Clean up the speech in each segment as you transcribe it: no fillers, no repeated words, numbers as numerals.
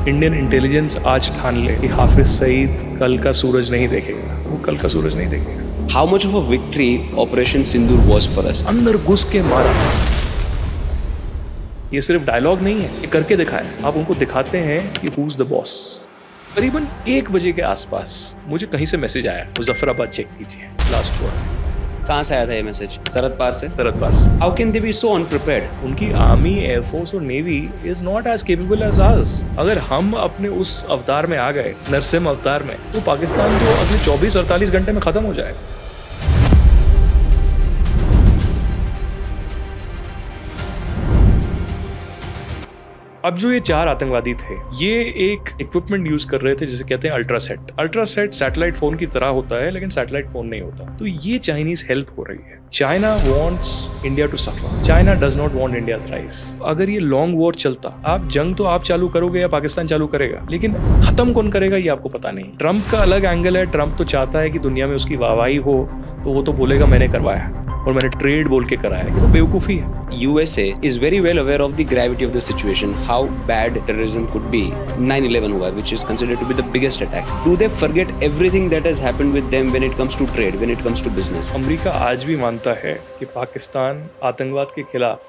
Indian intelligence आज ठान ले कि हाफिज सईद कल का सूरज नहीं देखेगा, वो कल का सूरज नहीं देखेगा। How much of a victory Operation Sindoor was for us? अंदर घुस के मारा। ये सिर्फ डायलॉग नहीं है, ये करके दिखाया। आप उनको दिखाते हैं कि who's the boss। करीबन 1 बजे के आसपास मुझे कहीं से मैसेज आया, मुजफ्फराबाद चेक कीजिए, लास्ट वर्ड। कहाँ से आया था ये मैसेज? सरहद पार से? सरहद पार से। How can they be so unprepared? उनकी आर्मी, एयरफोर्स और navy is not as capable as us. अगर हम अपने उस अवतार में आ गए, नरसिम्हा अवतार में, तो पाकिस्तान तो अगले 24-48 घंटे में खत्म हो जाएगा। अब जो ये 4 आतंकवादी थे, ये एक इक्विपमेंट यूज कर रहे थे जिसे कहते हैं अल्ट्रासेट। अल्ट्रासेट सैटेलाइट फोन की तरह होता है, लेकिन सैटेलाइट फोन नहीं होता। तो ये चाइनीज हेल्प हो रही है। China wants India to suffer. China does not want India's rise. अगर ये लॉन्ग वॉर चलता, आप जंग तो आप चालू करोगे या पाकिस्तान चालू करेगा, लेकिन खत्म कौन करेगा ये आपको पता नहीं। ट्रंप का अलग एंगल है। ट्रंप तो चाहता है कि दुनिया में उसकी वाहवाही हो, तो वो तो बोलेगा मैंने करवाया और मैंने ट्रेड बोल के कराया। ये तो बेवकूफी है। USA is very well aware of the gravity of the situation, how bad terrorism could be. 9/11 हुआ, which is considered to be the biggest attack. Do they forget everything that has happened with them when it comes to trade, when it comes to business? America आज भी मानता है कि पाकिस्तान आतंकवाद के खिलाफ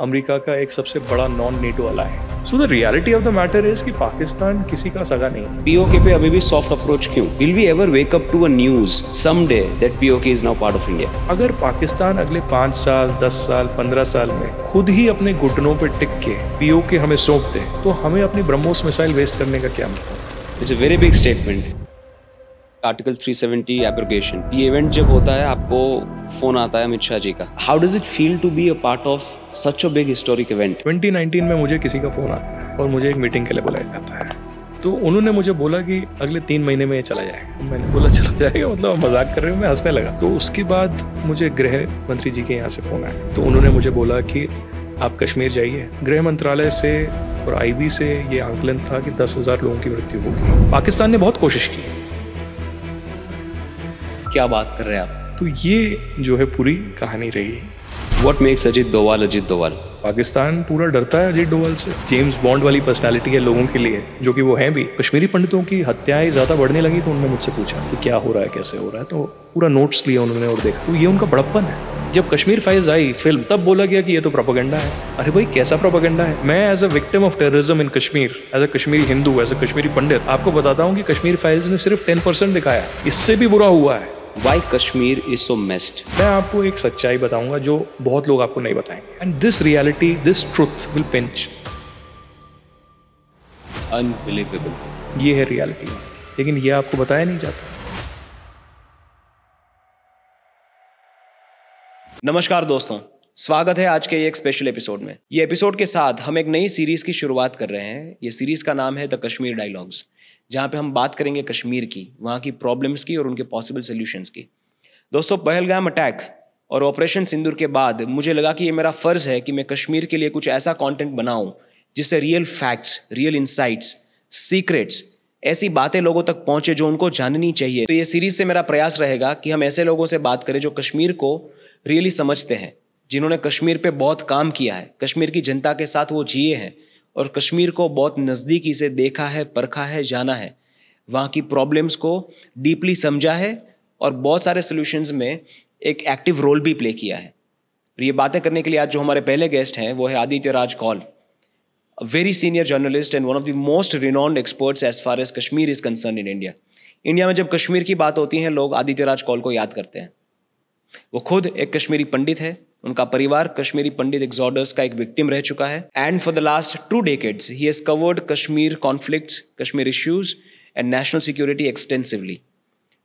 America का एक सबसे बड़ा नॉन नेटो अला है। So the reality of the matter is कि पाकिस्तान किसी का सगा नहीं है। POK पे अभी भी सॉफ्ट अप्रोच क्यों? Will we ever wake up to a news someday that POK is now part of India? अगर पाकिस्तान अगले 5 साल, 10 साल, 15 साल में खुद ही अपने घुटनों पे टिक के POK हमें सौंप दे, तो हमें अपनी ब्रह्मोस मिसाइल वेस्ट करने का क्या मतलब? It's a very big statement. Article 370 abrogation. ये इवेंट जब होता है, आपको फोन आता है अमित शाह जी का। How does it feel to be a part of such a big historic event? 2019 में मुझे किसी का फोन आता है और मुझे एक मीटिंग के लिए बुलाया जाता है। तो उन्होंने मुझे बोला कि अगले 3 महीने में ये चला जाएगा। मैंने बोला चला जाएगा मतलब मजाक कर रहे हो? मैं हंसने लगा। तो उसके बाद मुझे गृह मंत्री जी के यहाँ से फोन आया। तो उन्होंने मुझे बोला कि आप कश्मीर जाइए। गृह मंत्रालय से और IB से ये आंकलन था कि 10,000 लोगों की मृत्यु होगी। पाकिस्तान ने बहुत कोशिश की। क्या बात कर रहे हैं आप? तो ये जो है पूरी कहानी रही। What makes Ajit Doval Ajit Doval? पाकिस्तान पूरा डरता है अजीत डोवाल से। जेम्स बॉन्ड वाली पर्सनालिटी है लोगों के लिए, जो कि वो हैं भी। कश्मीरी पंडितों की हत्याएं ज्यादा बढ़ने लगी तो उन्होंने मुझसे पूछा कि क्या हो रहा है, कैसे हो रहा है। तो पूरा नोट्स लिया उन्होंने और देखा, तो ये उनका बड़प्पन है। जब कश्मीर फाइल्स आई फिल्म, तब बोला गया कि ये तो प्रोपेगेंडा है। अरे भाई कैसा प्रोपेगेंडा है? मैं as a victim of terrorism in Kashmir, as a Kashmiri Hindu, as a Kashmiri Pandit, आपको बताता हूँ कि कश्मीर फाइल्स ने सिर्फ 10% दिखाया। इससे भी बुरा हुआ है। Why Kashmir is so messed? मैं आपको एक सच्चाई बताऊंगा जो बहुत लोग आपको नहीं बताएंगे। And this reality, this truth will pinch. Unbelievable. ये है रियलिटी, लेकिन ये आपको बताया नहीं जाता। नमस्कार दोस्तों, स्वागत है आज के एक स्पेशल एपिसोड में। ये एपिसोड के साथ हम एक नई सीरीज की शुरुआत कर रहे हैं। ये सीरीज का नाम है द कश्मीर डायलॉग्स, जहाँ पे हम बात करेंगे कश्मीर की, वहाँ की प्रॉब्लम्स की और उनके पॉसिबल सॉल्यूशंस की। दोस्तों, पहलगाम अटैक और ऑपरेशन सिंदूर के बाद मुझे लगा कि ये मेरा फ़र्ज़ है कि मैं कश्मीर के लिए कुछ ऐसा कंटेंट बनाऊं जिससे real facts, real insights, secrets, ऐसी बातें लोगों तक पहुँचे जो उनको जाननी चाहिए। तो ये सीरीज़ से मेरा प्रयास रहेगा कि हम ऐसे लोगों से बात करें जो कश्मीर को रियली समझते हैं, जिन्होंने कश्मीर पे बहुत काम किया है, कश्मीर की जनता के साथ वो जिए हैं और कश्मीर को बहुत नज़दीकी से देखा है, परखा है, जाना है, वहाँ की प्रॉब्लम्स को डीपली समझा है और बहुत सारे सॉल्यूशंस में एक एक्टिव रोल भी प्ले किया है। और ये बातें करने के लिए आज जो हमारे पहले गेस्ट हैं वो है Aditya Raj Kaul, a very senior journalist and one of the most renowned experts as far as Kashmir is concern in India. India में जब कश्मीर की बात होती है, लोग आदित्य राज कौल को याद करते हैं। वो खुद एक कश्मीरी पंडित है, उनका परिवार कश्मीरी पंडित एग्जॉडर्स का एक विक्टिम रह चुका है। And for the last 2 decades he has covered Kashmir conflicts, Kashmir issues and national security extensively.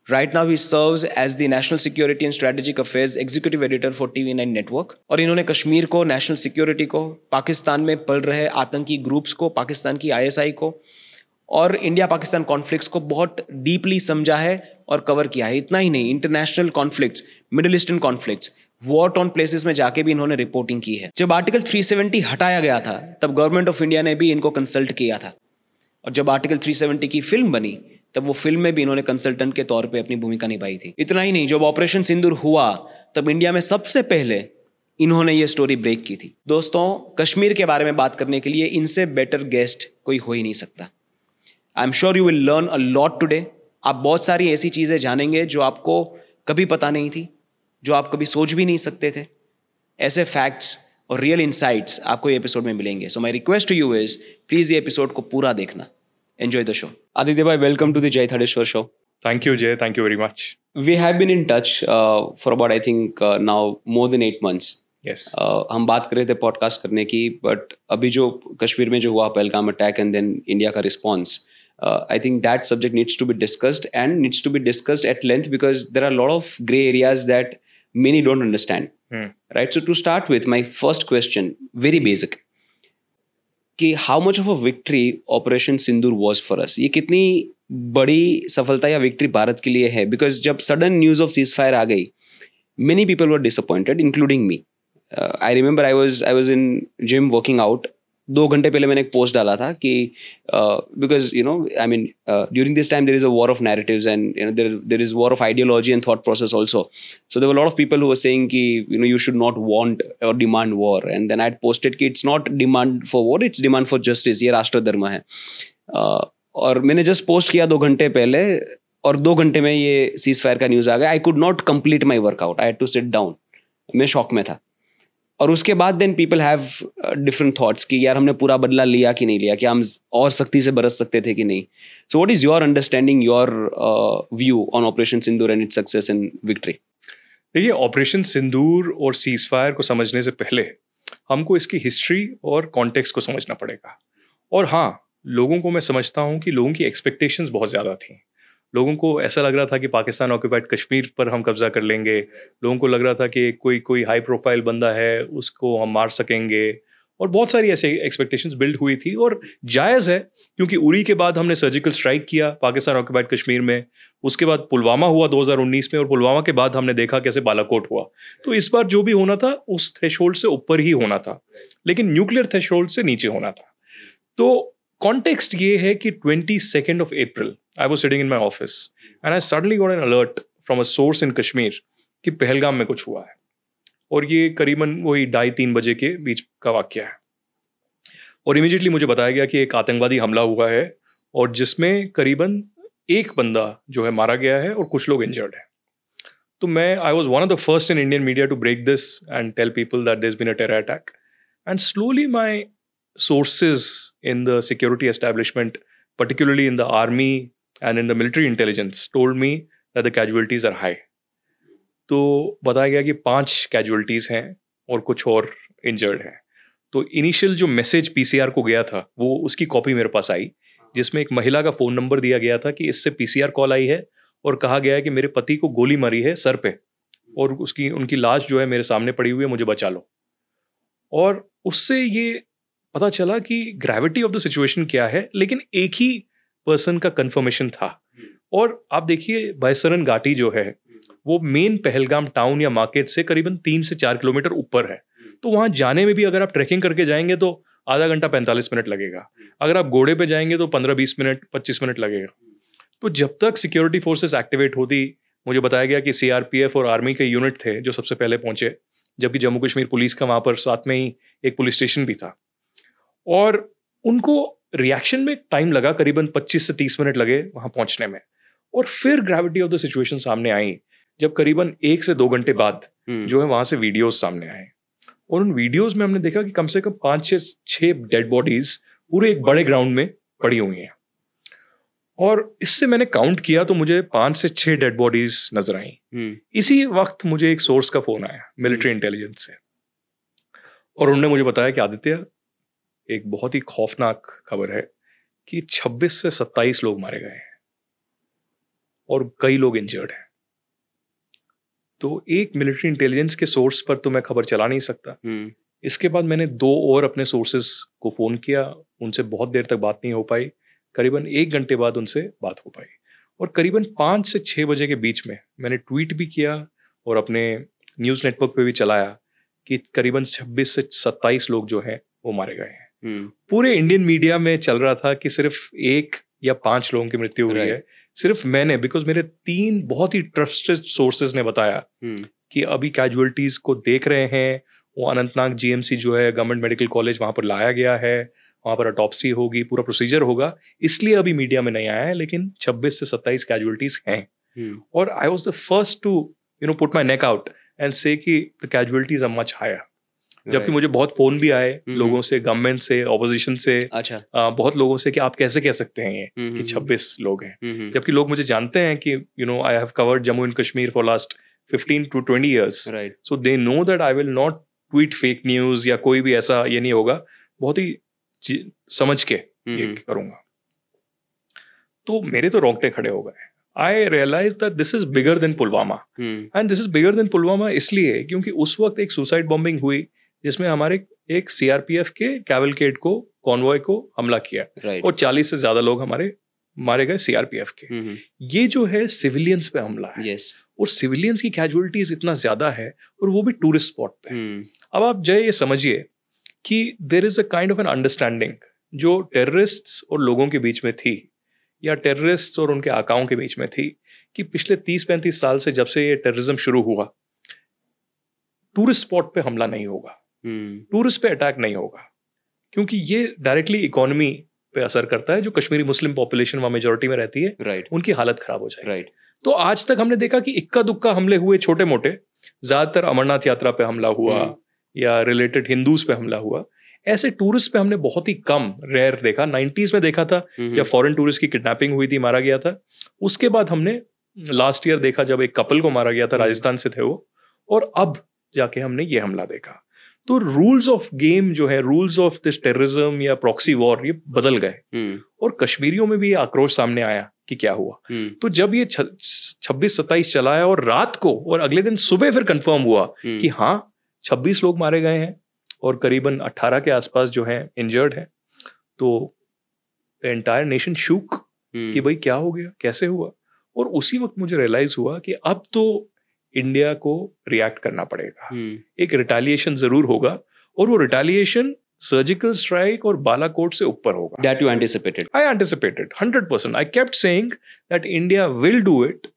Right now he serves as the national security and strategic affairs executive editor for TV9 network. और इन्होंने कश्मीर को, national security को, पाकिस्तान में पल रहे आतंकी groups को, पाकिस्तान की ISI को और इंडिया पाकिस्तान कॉन्फ्लिक्ट्स को बहुत डीपली समझा है और कवर किया है। इतना ही नहीं, international conflicts, middle eastern conflicts, war torn places में जाके भी इन्होंने रिपोर्टिंग की है। जब आर्टिकल 370 हटाया गया था तब गवर्नमेंट ऑफ इंडिया ने भी इनको कंसल्ट किया था, और जब आर्टिकल 370 की फिल्म बनी तब वो फिल्म में भी इन्होंने कंसल्टेंट के तौर पे अपनी भूमिका निभाई थी। इतना ही नहीं, जब ऑपरेशन सिंदूर हुआ तब इंडिया में सबसे पहले इन्होंने ये स्टोरी ब्रेक की थी। दोस्तों, कश्मीर के बारे में बात करने के लिए इनसे बेटर गेस्ट कोई हो ही नहीं सकता। I am sure you will learn a lot today. आप बहुत सारी ऐसी चीज़ें जानेंगे जो आपको कभी पता नहीं थी, जो आप कभी सोच भी नहीं सकते थे. ऐसे फैक्ट्स और रियल इंसाइट्स आपको ये एपिसोड में मिलेंगे. So my request to you is please ये एपिसोड को पूरा देखना. Enjoy the show. आदित्य भाई, वेलकम टू द जय थाडेश्वर show. Thank you, Jay. Thank you very much. We have been in touch for about, I think, now more than 8 months. Yes. हम बात कर रहे थे पॉडकास्ट करने की, बट अभी जो कश्मीर में जो हुआ Pahalgam attack and then India का response, I think that subject needs to be discussed and needs to be discussed at length because there are lot of grey areas that many don't understand. Right? So to start with, my first question, very basic, कि how much of a victory Operation Sindoor was for us? ये कितनी बड़ी सफलता या victory Bharat के लिए है? Because जब sudden news of ceasefire आ गई, many people were disappointed, including me. I remember I was in gym working out. 2 घंटे पहले मैंने एक पोस्ट डाला था कि because you know I mean during this time there is a war of narratives and you know there is war of ideology and thought process also. So there were a lot of people who were saying कि you know you should not want or demand war, and then I had posted कि it's not demand for war, it's demand for justice. ये राष्ट्र धर्म है. और मैंने just post किया 2 घंटे पहले और 2 घंटे में ये सीज फायर का न्यूज़ आ गया. I could not complete my workout, I had to sit down. मैं शॉक में था. और उसके बाद then people have different thoughts कि यार हमने पूरा बदला लिया कि नहीं लिया, कि हम और सख्ती से बरस सकते थे कि नहीं. So what is your understanding, your view on operation Sindoor and its success and victory? देखिए, ऑपरेशन सिंदूर और सीज फायर को समझने से पहले हमको इसकी हिस्ट्री और कॉन्टेक्स्ट को समझना पड़ेगा. और हाँ, लोगों को मैं समझता हूँ कि लोगों की एक्सपेक्टेशंस बहुत ज़्यादा थी. लोगों को ऐसा लग रहा था कि पाकिस्तान ऑक्यूपाइड कश्मीर पर हम कब्जा कर लेंगे. लोगों को लग रहा था कि कोई हाई प्रोफाइल बंदा है, उसको हम मार सकेंगे. और बहुत सारी ऐसे एक्सपेक्टेशंस बिल्ड हुई थी और जायज़ है, क्योंकि उरी के बाद हमने सर्जिकल स्ट्राइक किया पाकिस्तान ऑक्यूपाइड कश्मीर में. उसके बाद पुलवामा हुआ 2019 में, और पुलवामा के बाद हमने देखा कैसे बालाकोट हुआ. तो इस बार जो भी होना था उस थ्रेशोल्ड से ऊपर ही होना था, लेकिन न्यूक्लियर थ्रेशोल्ड से नीचे होना था. तो कॉन्टेक्स्ट ये है कि 22nd of April I was sitting in my office and I suddenly got an alert from a source in Kashmir कि पहलगाम में कुछ हुआ है. और ये करीबन वही 2:30-3 बजे के बीच का वाकया है. और इमीडिएटली मुझे बताया गया कि एक आतंकवादी हमला हुआ है और जिसमें करीबन 1 बंदा जो है मारा गया है और कुछ लोग इंजर्ड हैं. तो I was one of the first in Indian media to break this and tell people that there's been a terror attack. And slowly my sources in the security establishment, particularly in the army and in the military intelligence, told me that the casualties are high. तो बताया गया कि 5 casualties हैं और कुछ और injured हैं. तो इनिशियल जो मैसेज पीसीआर को गया था वो उसकी कॉपी मेरे पास आई, जिसमें एक महिला का फ़ोन नंबर दिया गया था कि इससे पीसीआर कॉल आई है और कहा गया है कि मेरे पति को गोली मारी है सर पे और उनकी लाश जो है मेरे सामने पड़ी हुई है, मुझे बचा लो. और उससे ये पता चला कि ग्रेविटी ऑफ द सिचुएशन क्या है, लेकिन एक ही पर्सन का कंफर्मेशन था. और आप देखिए, बैसरन घाटी जो है वो मेन पहलगाम टाउन या मार्केट से करीबन 3 से 4 किलोमीटर ऊपर है. तो वहां जाने में भी अगर आप ट्रैकिंग करके जाएंगे तो आधा घंटा 45 मिनट लगेगा. अगर आप घोड़े पे जाएंगे तो 15-20 मिनट 25 मिनट लगेगा. तो जब तक सिक्योरिटी फोर्सेस एक्टिवेट होती, मुझे बताया गया कि सीआरपीएफ और आर्मी के यूनिट थे जो सबसे पहले पहुंचे, जबकि जम्मू कश्मीर पुलिस का वहां पर साथ में ही एक पुलिस स्टेशन भी था. और उनको रिएक्शन में टाइम लगा, करीबन 25 से 30 मिनट लगे वहां पहुंचने में. और फिर ग्रेविटी ऑफ द सिचुएशन सामने आई जब करीबन 1 से 2 घंटे बाद जो है वहां से वीडियोस सामने आए. और उन वीडियोस में हमने देखा कि कम से कम 5 से 6 डेड बॉडीज पूरे एक बड़े ग्राउंड में पड़ी हुई हैं. और इससे मैंने काउंट किया तो मुझे 5 से 6 डेड बॉडीज नजर आई. इसी वक्त मुझे एक सोर्स का फोन आया मिलिट्री इंटेलिजेंस से, और उन्होंने मुझे बताया कि आदित्य, एक बहुत ही खौफनाक खबर है कि 26 से 27 लोग मारे गए हैं और कई लोग इंजर्ड हैं. तो एक मिलिट्री इंटेलिजेंस के सोर्स पर तो मैं खबर चला नहीं सकता. इसके बाद मैंने 2 और अपने सोर्सेस को फोन किया, उनसे बहुत देर तक बात नहीं हो पाई. करीबन 1 घंटे बाद उनसे बात हो पाई. और करीबन 5 से 6 बजे के बीच में मैंने ट्वीट भी किया और अपने न्यूज़ नेटवर्क पे भी चलाया कि करीबन 26 से 27 लोग जो हैं वो मारे गए हैं. पूरे इंडियन मीडिया में चल रहा था कि सिर्फ 1 या 5 लोगों की मृत्यु हुई है. सिर्फ मैंने, बिकॉज मेरे 3 बहुत ही ट्रस्टेड सोर्सेज ने बताया कि अभी कैजुअलिटीज को देख रहे हैं. वो अनंतनाग जीएमसी जो है गवर्नमेंट मेडिकल कॉलेज, वहां पर लाया गया है. वहाँ पर ऑटोप्सी होगी, पूरा प्रोसीजर होगा, इसलिए अभी मीडिया में नहीं आया है, लेकिन 26 से 27 कैजुअलिटीज हैं। और I was the first to put my neck out and say कि the casualties are much higher. जबकि मुझे बहुत फोन भी आए लोगों से, गवर्नमेंट से, ऑपोजिशन से, अच्छा, बहुत लोगों से कि आप कैसे कह सकते हैं ये कि 26 लोग हैं, जबकि लोग मुझे जानते हैं कि I have covered Jammu and Kashmir for last 15 to 20 years, so they know that I will not tweet fake news या कोई भी ऐसा ये नहीं होगा, बहुत ही समझ के ये करूंगा। तो मेरे तो रोंगटे खड़े हो गए। I realized that this is bigger than Pulwama, and this is bigger than Pulwama इसलिए क्योंकि उस वक्त एक सुसाइड बॉम्बिंग हुई जिसमें हमारे एक सीआरपीएफ के कैवलकेड को, कॉन्वॉय को हमला किया, और 40 से ज्यादा लोग हमारे मारे गए सीआरपीएफ के। ये जो है सिविलियंस पे हमला है, और सिविलियंस की कैजुअलिटीज इतना ज्यादा है, और वो भी टूरिस्ट स्पॉट पे। अब आप जय ये समझिए कि there is a kind of an understanding जो टेररिस्ट्स और लोगों के बीच में थी, या टेररिस्ट्स और उनके आकाओं के बीच में थी, कि पिछले 30-35 साल से जब से ये टेररिज्म शुरू हुआ, टूरिस्ट स्पॉट पे हमला नहीं होगा, टूरिस्ट पे अटैक नहीं होगा, क्योंकि ये डायरेक्टली इकोनॉमी पे असर करता है। जो कश्मीरी मुस्लिम पॉपुलेशन वहां मेजोरिटी में रहती है, उनकी हालत खराब हो जाए। तो आज तक हमने देखा कि इक्का दुक्का हमले हुए, छोटे मोटे, ज्यादातर अमरनाथ यात्रा पे हमला हुआ या रिलेटेड हिंदूज पे हमला हुआ। ऐसे टूरिस्ट पे हमने बहुत ही कम, रेयर देखा। 90s में देखा था जब फॉरेन टूरिस्ट की किडनैपिंग हुई थी, मारा गया था। उसके बाद हमने लास्ट ईयर देखा जब एक कपल को मारा गया था, राजस्थान से थे वो, और अब जाके हमने ये हमला देखा। तो रूल्स ऑफ गेम जो है, रूल्स ऑफ दिस टेररिज्म या प्रॉक्सी वॉर, ये बदल गए, और कश्मीरियों में भी ये आक्रोश सामने आया कि क्या हुआ। तो जब ये 26-27 चला है और रात को और अगले दिन सुबह फिर कंफर्म हुआ कि हाँ 26 लोग मारे गए हैं और करीबन 18 के आसपास जो है इंजर्ड है, तो एंटायर नेशन शूक कि भाई क्या हो गया, कैसे हुआ। और उसी वक्त मुझे रियलाइज हुआ कि अब तो इंडिया को रिएक्ट करना पड़ेगा, एक रिटेलिएशन जरूर होगा, और वो रिटेलिएशन सर्जिकल स्ट्राइक और बालाकोट से ऊपर होगा। That you anticipated? I anticipated 100%. I kept saying that India will do it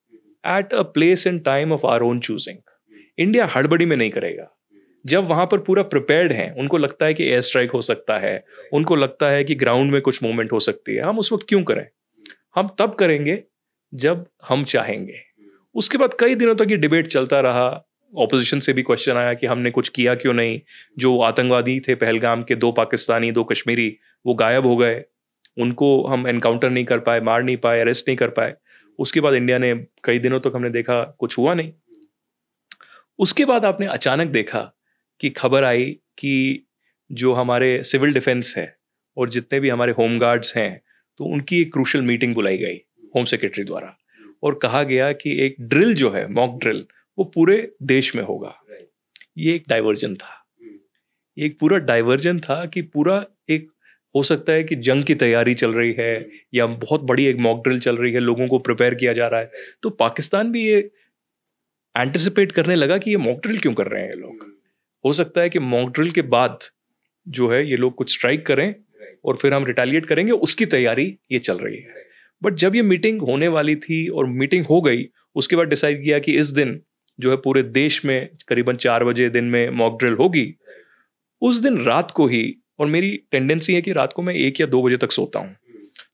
at a place and time of our own choosing. India हड़बड़ी में नहीं करेगा। जब वहां पर पूरा प्रिपेयर्ड है, उनको लगता है कि एयर स्ट्राइक हो सकता है, उनको लगता है कि ग्राउंड में कुछ मूवमेंट हो सकती है, हम उस वक्त क्यों करें? हम तब करेंगे जब हम चाहेंगे। उसके बाद कई दिनों तक ये डिबेट चलता रहा। ऑपोजिशन से भी क्वेश्चन आया कि हमने कुछ किया क्यों नहीं। जो आतंकवादी थे पहलगाम के, 2 पाकिस्तानी 2 कश्मीरी, वो गायब हो गए, उनको हम एनकाउंटर नहीं कर पाए, मार नहीं पाए, अरेस्ट नहीं कर पाए। उसके बाद इंडिया ने कई दिनों तक हमने देखा कुछ हुआ नहीं। उसके बाद आपने अचानक देखा कि खबर आई कि जो हमारे सिविल डिफेंस है और जितने भी हमारे होम गार्ड्स हैं, तो उनकी एक क्रूशल मीटिंग बुलाई गई होम सेक्रेटरी द्वारा, और कहा गया कि एक ड्रिल जो है, मॉक ड्रिल, वो पूरे देश में होगा। ये एक डाइवर्जन था, एक पूरा डाइवर्जन था कि पूरा एक, हो सकता है कि जंग की तैयारी चल रही है या बहुत बड़ी एक मॉक ड्रिल चल रही है, लोगों को प्रिपेयर किया जा रहा है। तो पाकिस्तान भी ये एंटिसिपेट करने लगा कि ये मॉक ड्रिल क्यों कर रहे हैं ये लोग। हो सकता है कि मॉक ड्रिल के बाद जो है ये लोग कुछ स्ट्राइक करें और फिर हम रिटेलिएट करेंगे, उसकी तैयारी ये चल रही है। बट जब ये मीटिंग होने वाली थी और मीटिंग हो गई, उसके बाद डिसाइड किया कि इस दिन जो है पूरे देश में करीबन 4 बजे दिन में मॉक ड्रिल होगी। उस दिन रात को ही, और मेरी टेंडेंसी है कि रात को मैं 1 या 2 बजे तक सोता हूँ,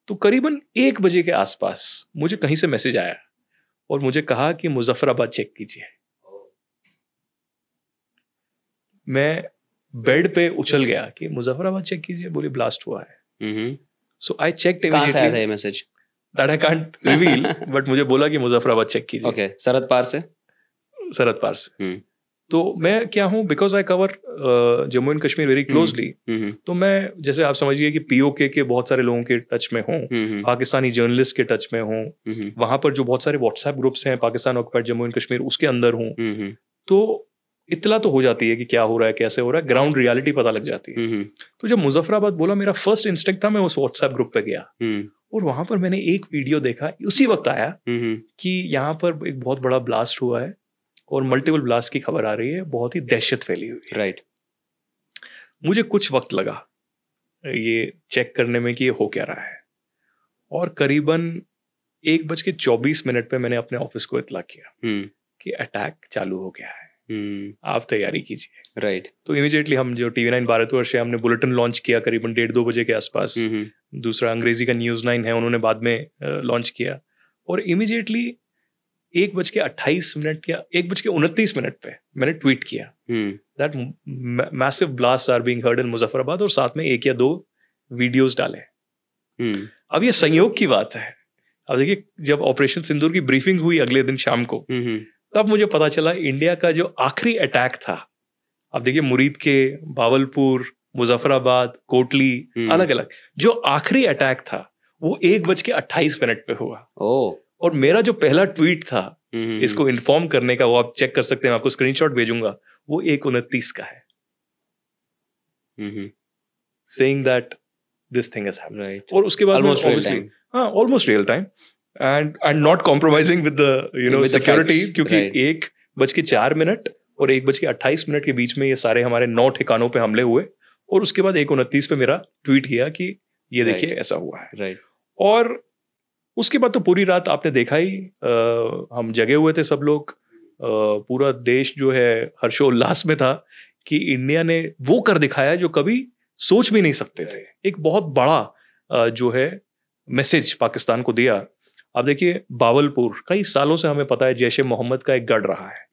तो करीबन 1 बजे के आसपास मुझे कहीं से मैसेज आया और मुझे कहा कि मुजफ्फराबाद चेक कीजिए। मैं बेड पे उछल गया कि मुजफ्फराबाद चेक कीजिए, बोले ब्लास्ट हुआ है। So I checked immediately. Message that I can't reveal, but मुझे बोला कि मुजफ्फराबाद चेक कीजिए। ओके, सरहद पार से। सरहद पार से। तो मैं क्या हूँ, because I cover Jammu and Kashmir very closely, तो मैं, जैसे आप समझिए कि पीओके के बहुत सारे लोगों के टच में हूँ, पाकिस्तानी जर्नलिस्ट के टच में हूँ, वहां पर जो बहुत सारे व्हाट्सएप ग्रुप्स हैं पाकिस्तान ऑक्युपाइड जम्मू एंड कश्मीर, उसके अंदर हूँ। तो इतला तो हो जाती है कि क्या हो रहा है, कैसे हो रहा है, ग्राउंड रियलिटी पता लग जाती है। तो जब मुजफ्फराबाद बोला, मेरा फर्स्ट इंस्टिंक्ट था मैं उस व्हाट्सएप ग्रुप पे गया, और वहां पर मैंने एक वीडियो देखा, उसी वक्त आया कि यहाँ पर एक बहुत बड़ा ब्लास्ट हुआ है और मल्टीपल ब्लास्ट की खबर आ रही है, बहुत ही दहशत फैली हुई है। राइट। मुझे कुछ वक्त लगा ये चेक करने में कि ये हो क्या रहा है, और करीबन 1:24 पे मैंने अपने ऑफिस को इतला किया कि अटैक चालू हो गया है। आप तैयारी कीजिए। राइट। तो इमीडिएटली हम जो TV9 भारतवर्ष है, हमने बुलेटिन लॉन्च किया करीबन 1:30-2 बजे के आसपास। दूसरा अंग्रेजी का News9 है, उन्होंने बाद में लॉन्च किया। और इमीडिएटली 1:28 या 1:29 पे मैंने ट्वीट किया that massive blast are being heard in Muzaffarabad, और साथ में 1 या 2 वीडियोस डाले। अब ये संयोग की बात है। अब देखिए, जब ऑपरेशन सिंदूर की ब्रीफिंग हुई अगले दिन शाम को, तब मुझे पता चला इंडिया का जो आखिरी अटैक था, अब देखिए मुरीद के, बावलपुर, मुजफ्फराबाद, कोटली, अलग अलग जो आखिरी अटैक था वो 1:28 पे हुआ। और मेरा जो पहला ट्वीट था इसको इन्फॉर्म करने का, वो आप चेक कर सकते हैं, मैं आपको स्क्रीनशॉट भेजूंगा, वो 1:29 का है, saying that this thing has happened. और उसके बाद almost real time and not compromising with the security, क्योंकि 1:04 और 1:28 के बीच में ये सारे हमारे 9 ठिकानों पे हमले हुए। और उसके बाद 1:29 पे मेरा ट्वीट किया कि ये देखिए ऐसा हुआ है। और उसके बाद तो पूरी रात आपने देखा ही, हम जगे हुए थे सब लोग, पूरा देश जो है हर्षोल्लास में था कि इंडिया ने वो कर दिखाया जो कभी सोच भी नहीं सकते थे। एक बहुत बड़ा जो है मैसेज पाकिस्तान को दिया। अब देखिए, बावलपुर कई सालों से हमें पता है जैश ए मोहम्मद का एक गढ़ रहा है,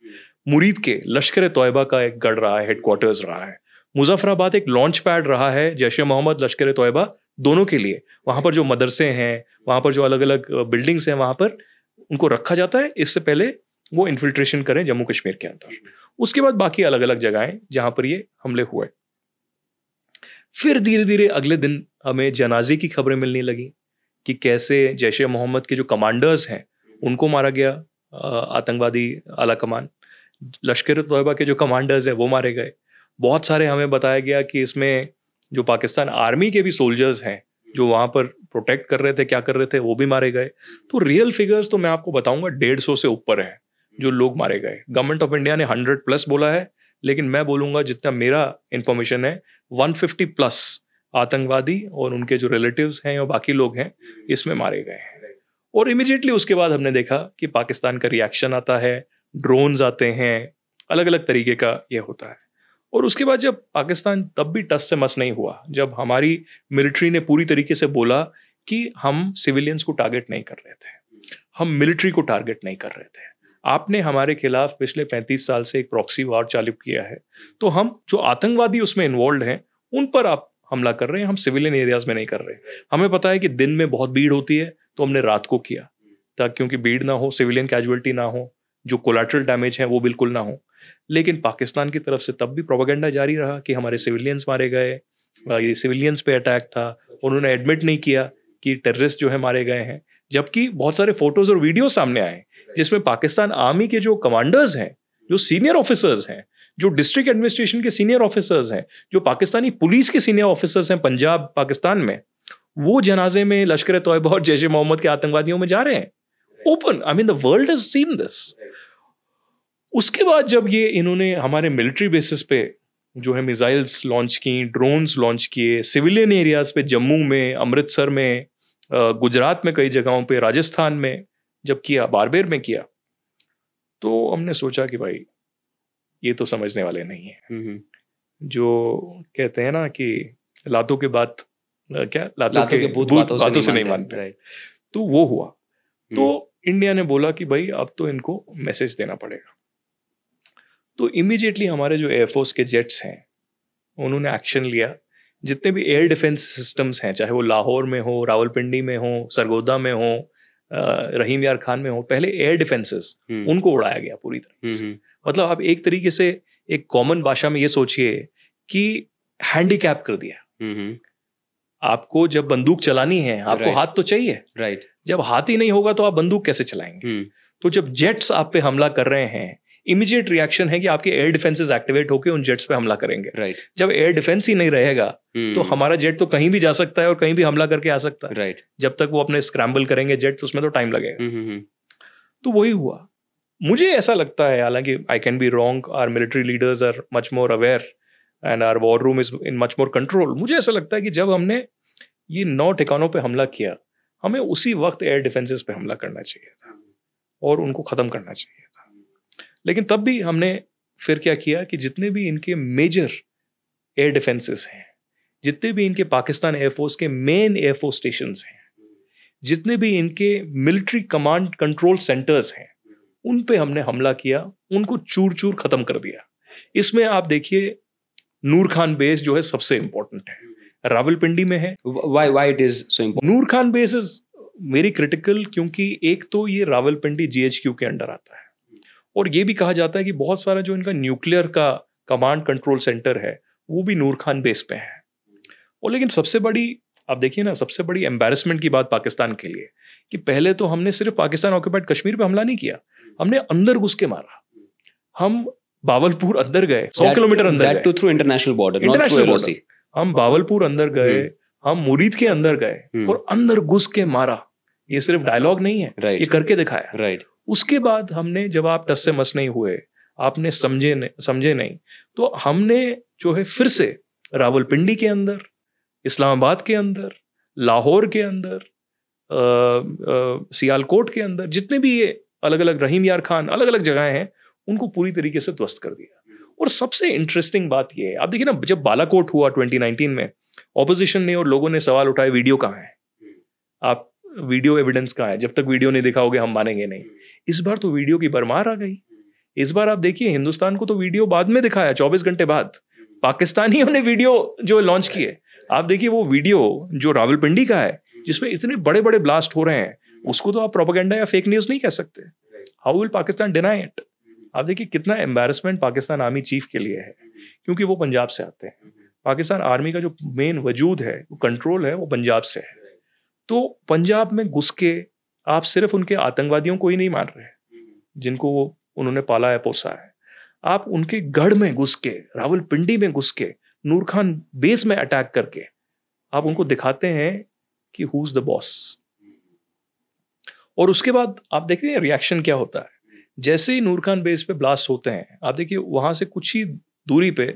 मुरीद के लश्कर तोयबा का एक गढ़ रहा है, हेडक्वार्टर्स रहा है, मुजफ्फराबाद एक लॉन्च पैड रहा है जैश ए मोहम्मद, लश्कर तोयबा दोनों के लिए। वहां पर जो मदरसे हैं, वहां पर जो अलग अलग बिल्डिंग्स हैं, वहां पर उनको रखा जाता है इससे पहले वो इन्फिल्ट्रेशन करें जम्मू कश्मीर के अंदर। उसके बाद बाकी अलग अलग जगहें जहां पर ये हमले हुए। फिर धीरे धीरे अगले दिन हमें जनाजे की खबरें मिलने लगी कि कैसे जैश ए मोहम्मद के जो कमांडर्स हैं उनको मारा गया, आतंकवादी आला कमान। लश्कर तोयबा के जो कमांडर्स हैं वो मारे गए। बहुत सारे हमें बताया गया कि इसमें जो पाकिस्तान आर्मी के भी सोल्जर्स हैं जो वहां पर प्रोटेक्ट कर रहे थे, क्या कर रहे थे, वो भी मारे गए। तो रियल फिगर्स तो मैं आपको बताऊंगा 150 से ऊपर है जो लोग मारे गए। गवर्नमेंट ऑफ इंडिया ने 100+ बोला है, लेकिन मैं बोलूंगा जितना मेरा इंफॉर्मेशन है 150+ आतंकवादी और उनके जो रिलेटिव्स हैं और बाकी लोग हैं इसमें मारे गए हैं। और इमीडिएटली उसके बाद हमने देखा कि पाकिस्तान का रिएक्शन आता है, ड्रोन्स आते हैं, अलग अलग तरीके का ये होता है। और उसके बाद जब पाकिस्तान तब भी टस से मस नहीं हुआ, जब हमारी मिलिट्री ने पूरी तरीके से बोला कि हम सिविलियंस को टारगेट नहीं कर रहे थे, हम मिलिट्री को टारगेट नहीं कर रहे थे। आपने हमारे खिलाफ पिछले 35 साल से एक प्रॉक्सी वॉर चालू किया है, तो हम जो आतंकवादी उसमें इन्वॉल्व हैं उन पर आप हमला कर रहे हैं, हम सिविलियन एरियाज में नहीं कर रहे। हमें पता है कि दिन में बहुत भीड़ होती है, तो हमने रात को किया ताकि क्योंकि भीड़ ना हो, सिविलियन कैजुअलिटी ना हो, जो कोलैटरल डैमेज है वो बिल्कुल ना हो। लेकिन पाकिस्तान की तरफ से तब भी प्रोपेगेंडा जारी रहा कि हमारे सिविलियंस मारे गए, ये सिविलियंस पे अटैक था। उन्होंने एडमिट नहीं किया कि टेररिस्ट जो है मारे गए हैं, जबकि बहुत सारे फोटोज और वीडियो सामने आए जिसमें पाकिस्तान आर्मी के जो कमांडर्स हैं, जो सीनियर ऑफिसर्स हैं, जो डिस्ट्रिक्ट एडमिनिस्ट्रेशन के सीनियर ऑफिसर्स हैं, जो पाकिस्तानी पुलिस के सीनियर ऑफिसर्स हैं पंजाब पाकिस्तान में, वो जनाजे में लश्कर तोयबा और जैश ए मोहम्मद के आतंकवादियों में जा रहे हैं। Open, I mean the world has seen this. उसके बाद जब ये इन्होंने हमारे मिलिट्री बेसिस पे जो है मिसाइल्स लॉन्च की, ड्रोन्स लॉन्च किए, सिविलियन एरियाज पे, जम्मू में, अमृतसर में, गुजरात में कई जगहों पे, राजस्थान में जब किया, बाड़मेर में किया, तो हमने सोचा कि भाई ये तो समझने वाले नहीं है। जो कहते हैं ना कि लातों के बात क्या लातों के भूत बातों से नहीं मानते, तो वो हुआ। तो इंडिया ने बोला कि भाई अब तो इनको मैसेज देना पड़ेगा। तो इमीडिएटली हमारे जो एयरफोर्स के जेट्स हैं उन्होंने एक्शन लिया। जितने भी एयर डिफेंस सिस्टम्स हैं, चाहे वो लाहौर में हो, रावलपिंडी में हो, सरगोदा में हो, रहीम यार खान में हो, पहले एयर डिफेंसेस उनको उड़ाया गया पूरी तरीके से। मतलब आप एक तरीके से एक कॉमन भाषा में ये सोचिए कि हैंडीकैप कर दिया। आपको जब बंदूक चलानी है आपको हाथ तो चाहिए, राइट। जब हाथ ही नहीं होगा तो आप बंदूक कैसे चलाएंगे? तो जब जेट्स आप पे हमला कर रहे हैं, इमीडिएट रिएक्शन है कि आपके एयर डिफेंसेस एक्टिवेट होकर उन जेट्स पे हमला करेंगे, राइट। जब एयर डिफेंस ही नहीं रहेगा तो हमारा जेट तो कहीं भी जा सकता है और कहीं भी हमला करके आ सकता है, राइट। जब तक वो अपने स्क्रैम्बल करेंगे जेट्स, उसमें तो टाइम लगेगा। तो वही हुआ। मुझे ऐसा लगता है, हालांकि I can be wrong, our military leaders are much more aware and our war room is in much more control. मुझे ऐसा लगता है कि जब हमने ये 9 ठिकानों पे हमला किया, हमें उसी वक्त एयर डिफेंसेस पे हमला करना चाहिए था और उनको खत्म करना चाहिए था। लेकिन तब भी हमने फिर क्या किया कि जितने भी इनके मेजर एयर डिफेंसेस हैं, जितने भी इनके पाकिस्तान एयरफोर्स के मेन एयरफोर्स स्टेशंस हैं, जितने भी इनके मिलिट्री कमांड कंट्रोल सेंटर्स हैं, उन पे हमने हमला किया, उनको चूर चूर खत्म कर दिया। इसमें आप देखिए नूर खान बेस जो है सबसे इंपॉर्टेंट है, रावलपिंडी में है। Why it is so important? Noor Khan base is very critical क्योंकि एक तो ये रावलपिंडी GHQ के अंडर आता है, और ये भी कहा जाता है कि बहुत सारा जो इनका न्यूक्लियर का कमांड कंट्रोल सेंटर है वो भी नूर खान बेस पे है। और लेकिन सबसे बड़ी, आप देखिए ना, सबसे बड़ी एम्बैरेसमेंट की बात पाकिस्तान के लिए कि पहले तो हमने सिर्फ पाकिस्तान ऑक्यूपाइड कश्मीर पे हमला नहीं किया, हमने अंदर घुस के मारा। हम बावलपुर अंदर गए, 100 किलोमीटर अंदर गए, through international border, not through LOC। हम बावलपुर अंदर गए, हम मुरीद के अंदर गए और अंदर घुस के मारा। ये सिर्फ डायलॉग नहीं है, ये करके दिखाया। राइट। उसके बाद हमने, जब आप टस से मस नहीं हुए, आपने समझे नहीं, तो हमने जो है फिर से रावलपिंडी के अंदर, इस्लामाबाद के अंदर, लाहौर के अंदर, सियालकोट के अंदर, जितने भी ये अलग अलग रहीम यार खान अलग अलग जगह हैं, उनको पूरी तरीके से ध्वस्त कर दिया। और सबसे इंटरेस्टिंग बात ये है, आप देखिए ना, जब बालाकोट हुआ 2019 में, ऑपोजिशन ने और लोगों ने सवाल उठाए वीडियो कहाँ है, आप वीडियो एविडेंस कहाँ है, जब तक वीडियो नहीं दिखाओगे हम मानेंगे नहीं। इस बार तो वीडियो की भरमार आ गई। इस बार आप देखिए, हिंदुस्तान को तो वीडियो बाद में दिखाया, 24 घंटे बाद पाकिस्तानियों ने वीडियो जो लॉन्च किए। आप देखिए वो वीडियो जो रावलपिंडी का है, जिसमें इतने बड़े बड़े ब्लास्ट हो रहे हैं, उसको तो आप प्रोपेगेंडा या फेक न्यूज नहीं कह सकते। How will Pakistan deny it? आप देखिए कितना एम्बैरेसमेंट पाकिस्तान आर्मी चीफ के लिए है, क्योंकि वो पंजाब से आते हैं। पाकिस्तान आर्मी का जो मेन वजूद है, वो कंट्रोल है, वो पंजाब से है। तो पंजाब में घुस के आप सिर्फ उनके आतंकवादियों को ही नहीं मार रहे जिनको उन्होंने पाला है, पोसा है, आप उनके गढ़ में घुस के, रावलपिंडी में घुस के, नूर खान बेस में अटैक करके आप उनको दिखाते हैं कि हु इज द बॉस। और उसके बाद आप देखते हैं रिएक्शन क्या होता है। जैसे ही नूर खान बेस पे ब्लास्ट होते हैं, आप देखिए वहां से कुछ ही दूरी पे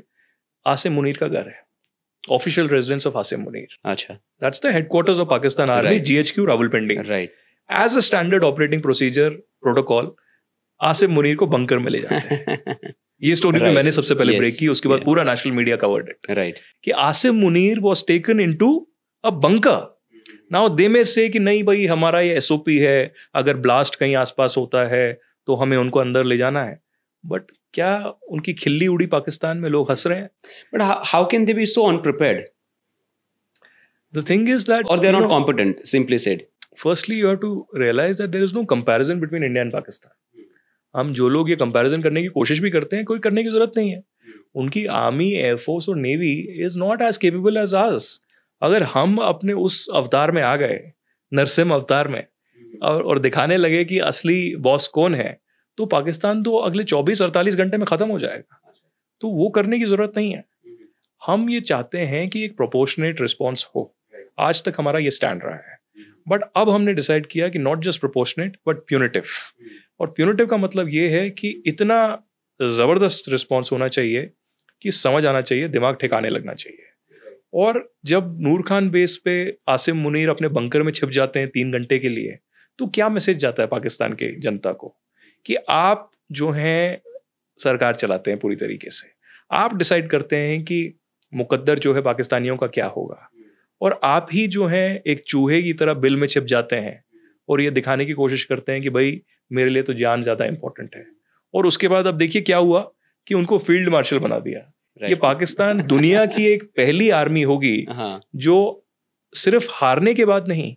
आसिम मुनीर का घर है, official residence of Asim Munir. अच्छा, that's the headquarters of Pakistan army, GHQ Rawalpindi. Right. As a standard operating procedure protocol, Asim Munir को बंकर में ले जाते हैं। ये स्टोरी में मैंने सबसे पहले ब्रेक की, उसके बाद पूरा national media covered it. Right. कि Asim Munir was taken into a bunker. Now they में से कि नहीं भाई, हमारा ये SOP है, अगर ब्लास्ट कहीं आसपास होता है तो हमें उनको अंदर ले जाना है। बट क्या उनकी खिल्ली उड़ी पाकिस्तान में, लोग हंस रहे हैं। But how can they be so unprepared? The thing is that, और they are not competent, simply said. Firstly you have to realise that there is no comparison between India and Pakistan. हम जो लोग ये कंपैरिजन करने की कोशिश भी करते हैं, कोई करने की जरूरत नहीं है। उनकी आर्मी, एयरफोर्स और navy is not as capable as us. अगर हम अपने उस अवतार में आ गए, नरसिम्हा अवतार में, और दिखाने लगे कि असली बॉस कौन है, तो पाकिस्तान तो अगले 24-48 घंटे में खत्म हो जाएगा। तो वो करने की जरूरत नहीं है। हम ये चाहते हैं कि एक प्रोपोर्शनेट रिस्पॉन्स हो। आज तक हमारा ये स्टैंड रहा है, बट अब हमने डिसाइड किया कि not just proportionate but punitive. और प्यूनिटिव का मतलब ये है कि इतना जबरदस्त रिस्पॉन्स होना चाहिए कि समझ आना चाहिए, दिमाग ठिकाने लगना चाहिए। और जब नूर खान बेस पे आसिम मुनीर अपने बंकर में छिप जाते हैं 3 घंटे के लिए, तो क्या मैसेज जाता है पाकिस्तान के जनता को कि आप जो हैं सरकार चलाते हैं पूरी तरीके से, आप डिसाइड करते हैं कि मुकद्दर जो है पाकिस्तानियों का क्या होगा, और आप ही जो हैं एक चूहे की तरह बिल में छिप जाते हैं और ये दिखाने की कोशिश करते हैं कि भाई मेरे लिए तो जान ज्यादा इंपॉर्टेंट है। और उसके बाद अब देखिए क्या हुआ कि उनको फील्ड मार्शल बना दिया। ये पाकिस्तान दुनिया की एक पहली आर्मी होगी जो सिर्फ हारने के बाद नहीं,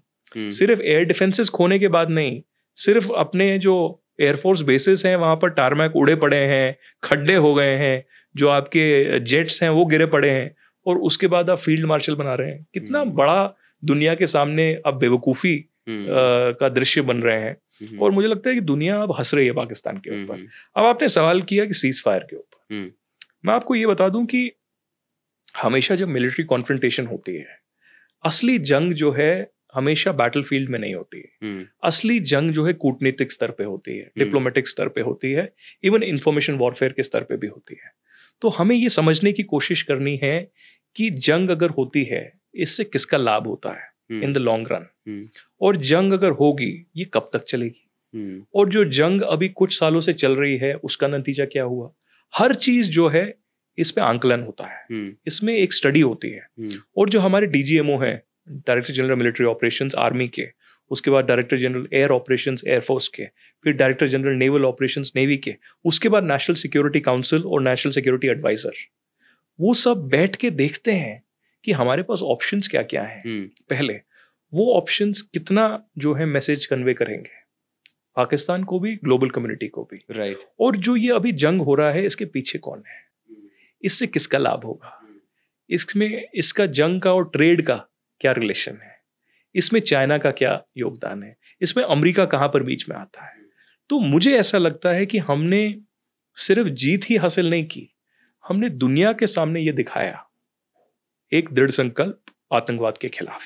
सिर्फ एयर डिफेंसेस खोने के बाद नहीं, सिर्फ अपने जो एयरफोर्स बेसिस हैं वहां पर टारमैक उड़े पड़े हैं, खड्डे हो गए हैं, जो आपके जेट्स हैं वो गिरे पड़े हैं, और उसके बाद आप फील्ड मार्शल बना रहे हैं। कितना बड़ा दुनिया के सामने अब बेवकूफ़ी का दृश्य बन रहे हैं। और मुझे लगता है कि दुनिया अब हंस रही है पाकिस्तान के ऊपर। अब आपने सवाल किया कि सीज फायर के ऊपर, मैं आपको ये बता दूं कि हमेशा जब मिलिट्री कॉन्फ्रंटेशन होती है, असली जंग जो है हमेशा बैटलफील्ड में नहीं होती है। असली जंग जो है कूटनीतिक स्तर पे होती है, डिप्लोमेटिक स्तर पे होती है, इवन इंफॉर्मेशन वॉरफेयर के स्तर पे भी होती है। तो हमें ये समझने की कोशिश करनी है कि जंग अगर होती है इससे किसका लाभ होता है इन द लॉन्ग रन, और जंग अगर होगी ये कब तक चलेगी, और जो जंग अभी कुछ सालों से चल रही है उसका नतीजा क्या हुआ। हर चीज जो है इस पे आंकलन होता है, इसमें एक स्टडी होती है। और जो हमारे डीजीएमओ है, director general military operations army के, उसके बाद director general air operations air force के, फिर director general naval operations navy के, उसके बाद नेशनल सिक्योरिटी काउंसिल और नेशनल सिक्योरिटी एडवाइजर, वो सब बैठ के देखते हैं कि हमारे पास ऑप्शंस क्या क्या हैं। पहले वो ऑप्शंस कितना जो है मैसेज कन्वे करेंगे पाकिस्तान को भी, ग्लोबल कम्युनिटी को भी, राइट। और जो ये अभी जंग हो रहा है इसके पीछे कौन है, इससे किसका लाभ होगा, इसमें इसका जंग का और ट्रेड का क्या रिलेशन है, इसमें चाइना का क्या योगदान है, इसमें अमेरिका कहाँ पर बीच में आता है। तो मुझे ऐसा लगता है कि हमने सिर्फ जीत ही हासिल नहीं की, हमने दुनिया के सामने ये दिखाया एक दृढ़ संकल्प आतंकवाद के खिलाफ,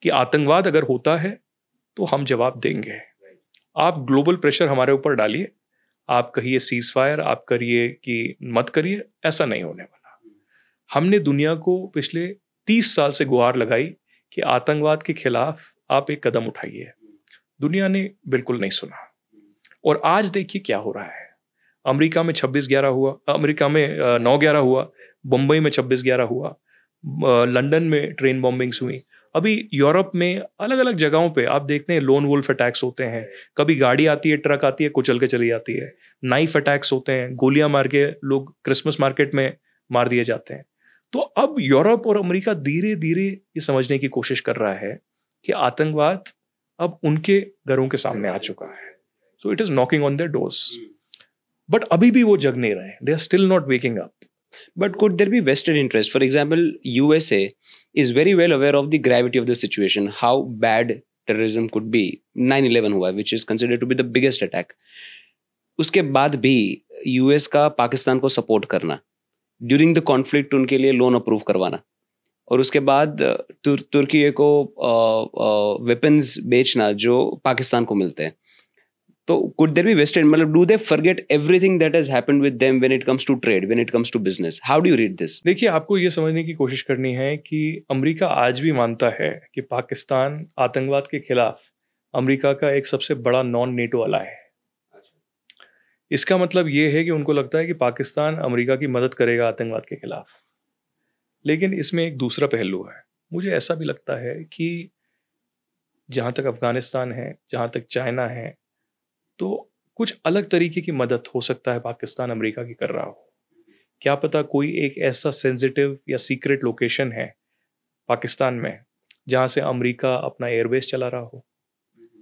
कि आतंकवाद अगर होता है तो हम जवाब देंगे। आप ग्लोबल प्रेशर हमारे ऊपर डालिए, आप कहिए सीज फायर, आप करिए कि मत करिए, ऐसा नहीं होने वाला। हमने दुनिया को पिछले 30 साल से गुहार लगाई कि आतंकवाद के खिलाफ आप एक कदम उठाइए, दुनिया ने बिल्कुल नहीं सुना। और आज देखिए क्या हो रहा है, अमेरिका में 26/11 हुआ, अमेरिका में 9/11 हुआ, मुंबई में 26/11 हुआ, लंदन में ट्रेन बॉम्बिंग्स हुई, अभी यूरोप में अलग अलग जगहों पे आप देखते हैं लोन वुल्फ अटैक्स होते हैं, कभी गाड़ी आती है, ट्रक आती है, कुचल के चली जाती है, नाइफ अटैक्स होते हैं, गोलियां मार के लोग क्रिसमस मार्केट में मार दिए जाते हैं। तो अब यूरोप और अमेरिका धीरे धीरे ये समझने की कोशिश कर रहा है कि आतंकवाद अब उनके घरों के सामने आ चुका है, so it is knocking on their doors. But अभी भी वो जग नहीं रहे, they are still not waking up. But could there be vested interest? For example, USA is very well aware of the gravity of the situation, how bad terrorism could be. 9/11 हुआ, which is considered to be the biggest attack. उसके बाद भी US का पाकिस्तान को support करना, during the conflict उनके लिए loan approve करवाना, और उसके बाद तुर्की को वेपन्स बेचना जो पाकिस्तान को मिलते हैं। तो could there be vested, मतलब do they forget everything that has happened with them when it comes to trade, when it comes to business? How do you read this? देखिए, आपको ये समझने की कोशिश करनी है कि अमेरिका आज भी मानता है कि पाकिस्तान आतंकवाद के खिलाफ अमेरिका का एक सबसे बड़ा नॉन नेटो अलाय है। इसका मतलब ये है कि उनको लगता है कि पाकिस्तान अमेरिका की मदद करेगा आतंकवाद के खिलाफ। लेकिन इसमें एक दूसरा पहलू है, मुझे ऐसा भी लगता है कि जहाँ तक अफगानिस्तान है, जहाँ तक चाइना है, तो कुछ अलग तरीके की मदद हो सकता है पाकिस्तान अमेरिका की कर रहा हो। क्या पता कोई एक ऐसा सेंसिटिव या सीक्रेट लोकेशन है पाकिस्तान में जहाँ से अमेरिका अपना एयरबेस चला रहा हो,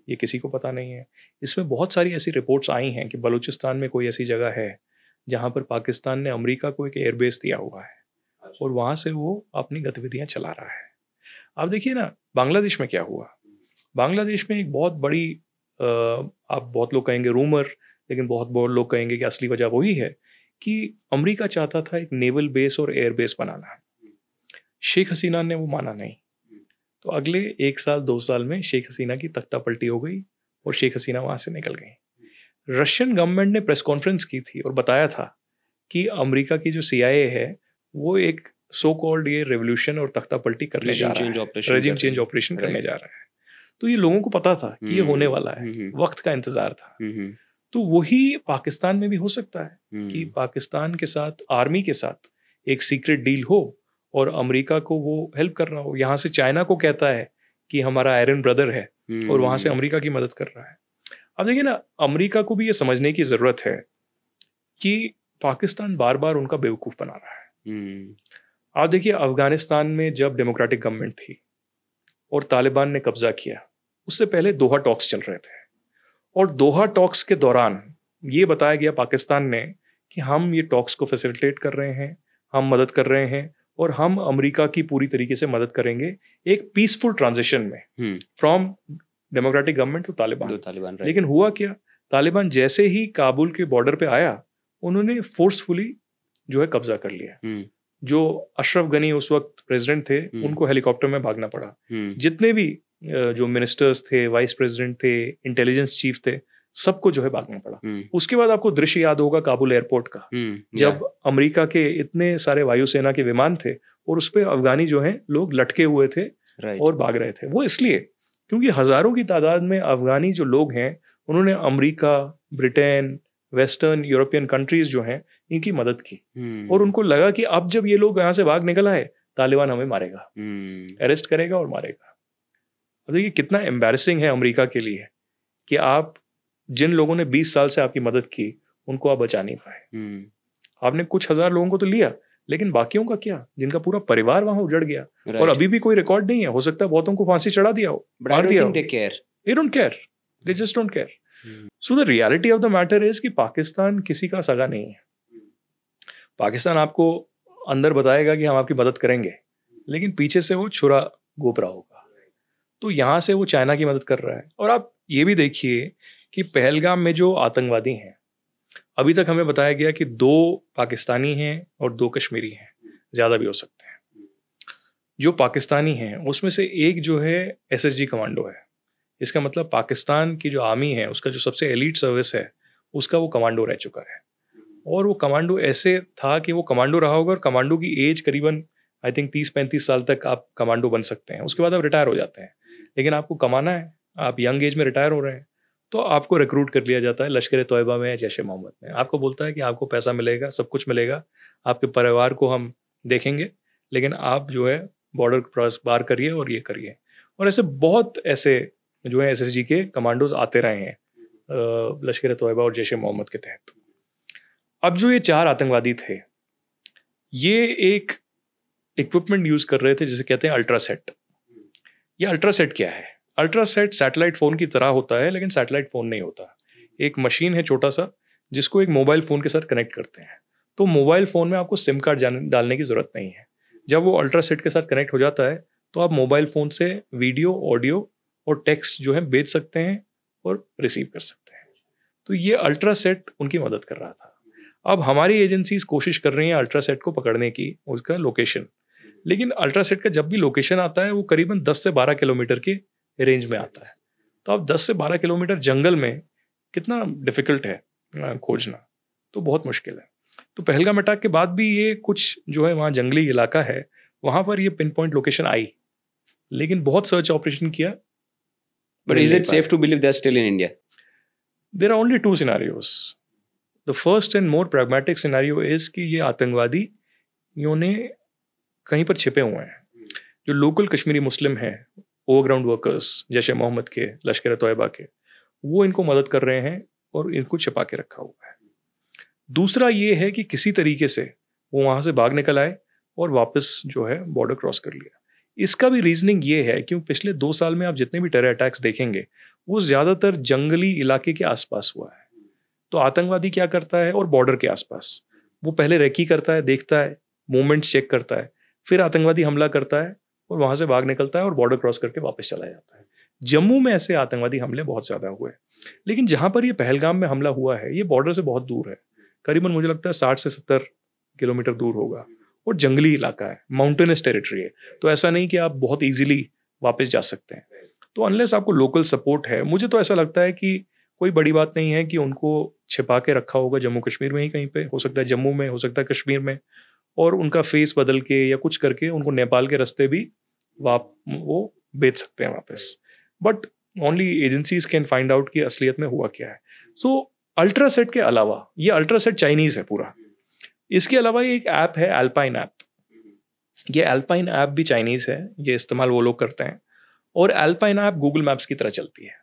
ये किसी को पता नहीं है। इसमें बहुत सारी ऐसी रिपोर्ट्स आई हैं कि बलूचिस्तान में कोई ऐसी जगह है जहाँ पर पाकिस्तान ने अमेरिका को एक एयरबेस दिया हुआ है और वहाँ से वो अपनी गतिविधियाँ चला रहा है। आप देखिए ना, बांग्लादेश में क्या हुआ। बांग्लादेश में एक बहुत बड़ी आप बहुत लोग कहेंगे रूमर, लेकिन बहुत लोग कहेंगे कि असली वजह वही है कि अमेरिका चाहता था एक नेवल बेस और एयर बेस बनाना। शेख हसीना ने वो माना नहीं, तो अगले 1 साल 2 साल में शेख हसीना की तख्ता पलटी हो गई और शेख हसीना वहां से निकल गई। रशियन गवर्नमेंट ने प्रेस कॉन्फ्रेंस की थी और बताया था कि अमेरिका की जो CIA है वो एक सो कॉल्ड ये रेवोल्यूशन और तख्ता पलटी करने जा रहा है, रेजिम चेंज ऑपरेशन करने जा रहा है। तो ये लोगों को पता था कि ये होने वाला है, वक्त का इंतजार था। तो वही पाकिस्तान में भी हो सकता है कि पाकिस्तान के साथ, आर्मी के साथ एक सीक्रेट डील हो और अमेरिका को वो हेल्प कर रहा हो। यहाँ से चाइना को कहता है कि हमारा आयरन ब्रदर है और वहां से अमेरिका की मदद कर रहा है। अब देखिए ना, अमेरिका को भी ये समझने की जरूरत है कि पाकिस्तान बार बार उनका बेवकूफ बना रहा है। आप देखिए, अफगानिस्तान में जब डेमोक्रेटिक गवर्नमेंट थी और तालिबान ने कब्जा किया, उससे पहले दोहा टॉक्स चल रहे थे और दोहा टॉक्स के दौरान ये बताया गया पाकिस्तान ने कि हम ये टॉक्स को फैसिलिटेट कर रहे हैं, हम मदद कर रहे हैं और हम अमेरिका की पूरी तरीके से मदद करेंगे एक पीसफुल ट्रांजिशन में from democratic government to Taliban. लेकिन हुआ क्या, तालिबान जैसे ही काबुल के बॉर्डर पे आया, उन्होंने फोर्सफुली जो है कब्जा कर लिया। जो अशरफ गनी उस वक्त प्रेसिडेंट थे, उनको हेलीकॉप्टर में भागना पड़ा। जितने भी जो मिनिस्टर्स थे, वाइस प्रेसिडेंट थे, इंटेलिजेंस चीफ थे, सबको जो है भागना पड़ा। उसके बाद आपको दृश्य याद होगा काबुल एयरपोर्ट का, जब अमेरिका के इतने सारे वायुसेना के विमान थे और उस पे अफगानी जो है लोग लटके हुए थे और भाग रहे थे। वो इसलिए क्योंकि हजारों की तादाद में अफगानी जो लोग हैं, उन्होंने America, Britain, western European countries जो हैं इनकी मदद की। और उनको लगा कि अब जब ये लोग यहाँ से भाग निकल आए, तालिबान हमें मारेगा, अरेस्ट करेगा और मारेगा। अब देखिए कितना एम्बैरेसिंग है अमेरिका के लिए कि आप जिन लोगों ने 20 साल से आपकी मदद की उनको आप बचा नहीं पाए। आपने कुछ हजार लोगों को तो लिया, लेकिन बाकियों का क्या, जिनका पूरा परिवार वहां उजड़ गया। और अभी भी कोई रिकॉर्ड नहीं है, हो सकता है बहुतों को फांसी चढ़ा दिया हो, मार दिया हो। They don't care. They just don't care. So the reality of the matter is कि पाकिस्तान किसी का सगा नहीं है। पाकिस्तान आपको अंदर बताएगा कि हम आपकी मदद करेंगे, लेकिन पीछे से वो छुरा घोंप रहा होगा। तो यहाँ से वो चाइना की मदद कर रहा है। और आप ये भी देखिए कि पहलगाम में जो आतंकवादी हैं, अभी तक हमें बताया गया कि 2 पाकिस्तानी हैं और 2 कश्मीरी हैं, ज़्यादा भी हो सकते हैं। जो पाकिस्तानी हैं उसमें से एक जो है SSG कमांडो है। इसका मतलब पाकिस्तान की जो आर्मी है उसका जो सबसे एलीट सर्विस है उसका वो कमांडो रह चुका है। और वो कमांडो ऐसे था कि वो कमांडो रहा होगा, और कमांडो की एज करीबन आई थिंक 30-35 साल तक आप कमांडो बन सकते हैं, उसके बाद आप रिटायर हो जाते हैं। लेकिन आपको कमाना है, आप यंग एज में रिटायर हो रहे हैं, तो आपको रिक्रूट कर लिया जाता है लश्कर तोयबा में या जैश ए मोहम्मद में। आपको बोलता है कि आपको पैसा मिलेगा, सब कुछ मिलेगा, आपके परिवार को हम देखेंगे, लेकिन आप जो है बॉर्डर क्रॉस पार करिए और ये करिए। और ऐसे बहुत ऐसे जो है SSG के कमांडोज आते रहे हैं लश्कर तोयबा और जैश ए मोहम्मद के तहत। अब जो ये 4 आतंकवादी थे, ये एक इक्विपमेंट यूज कर रहे थे जिसे कहते हैं अल्ट्रासेट। ये अल्ट्रासेट क्या है? अल्ट्रासेट सैटेलाइट फोन की तरह होता है, लेकिन सैटेलाइट फोन नहीं होता। एक मशीन है छोटा सा, जिसको एक मोबाइल फोन के साथ कनेक्ट करते हैं। तो मोबाइल फोन में आपको सिम कार्ड डालने की जरूरत नहीं है। जब वो अल्ट्रासेट के साथ कनेक्ट हो जाता है तो आप मोबाइल फोन से वीडियो, ऑडियो और टेक्स्ट जो है भेज सकते हैं और रिसीव कर सकते हैं। तो ये अल्ट्रासेट उनकी मदद कर रहा था। अब हमारी एजेंसीज कोशिश कर रही हैं अल्ट्रासेट को पकड़ने की, उसका लोकेशन। लेकिन अल्ट्रासेट का जब भी लोकेशन आता है वो करीबन 10 से 12 किलोमीटर के रेंज में आता है। तो अब 10 से 12 किलोमीटर जंगल में कितना डिफिकल्ट है खोजना, तो बहुत मुश्किल है। तो पहलगाम अटैक के बाद भी ये कुछ जो है वहाँ जंगली इलाका है, वहाँ पर ये पिन पॉइंट लोकेशन आई, लेकिन बहुत सर्च ऑपरेशन किया। But is it safe to believe they're still in India? There are only 2 scenarios. The first and more pragmatic scenario is कि ये आतंकवादियों ने कहीं पर छिपे हुए हैं। जो लोकल कश्मीरी मुस्लिम हैं, ओवरग्राउंड वर्कर्स जैश ए मोहम्मद के, लश्कर तोयबा के, वो इनको मदद कर रहे हैं और इनको छिपा के रखा हुआ है। दूसरा ये है कि किसी तरीके से वो वहाँ से भाग निकल आए और वापस जो है बॉर्डर क्रॉस कर लिया। इसका भी रीजनिंग ये है कि पिछले 2 साल में आप जितने भी टेरर अटैक्स देखेंगे वो ज़्यादातर जंगली इलाके के आसपास हुआ है। तो आतंकवादी क्या करता है, और बॉर्डर के आसपास वो पहले रेकी करता है, देखता है, मूवमेंट्स चेक करता है, फिर आतंकवादी हमला करता है और वहाँ से भाग निकलता है और बॉर्डर क्रॉस करके वापस चला जाता है। जम्मू में ऐसे आतंकवादी हमले बहुत ज़्यादा हुए, लेकिन जहाँ पर ये पहलगाम में हमला हुआ है ये बॉर्डर से बहुत दूर है, करीबन मुझे लगता है 60 से 70 किलोमीटर दूर होगा, और जंगली इलाका है, माउंटेनस टेरिटरी है। तो ऐसा नहीं कि आप बहुत इजीली वापस जा सकते हैं। तो अनलेस आपको लोकल सपोर्ट है, मुझे तो ऐसा लगता है कि कोई बड़ी बात नहीं है कि उनको छिपा के रखा होगा जम्मू कश्मीर में ही कहीं पे, हो सकता है जम्मू में, हो सकता है कश्मीर में, और उनका फेस बदल के या कुछ करके उनको नेपाल के रास्ते भी वो बेच सकते हैं वापस। But only agencies can find out कि असलियत में हुआ क्या है। सो अल्ट्रासेट के अलावा, ये अल्ट्रासेट चाइनीज है पूरा, इसके अलावा ये एक ऐप है अल्पाइन ऐप। ये अल्पाइन ऐप भी चाइनीज है, ये इस्तेमाल वो लोग करते हैं। और अल्पाइन ऐप गूगल मैप्स की तरह चलती है,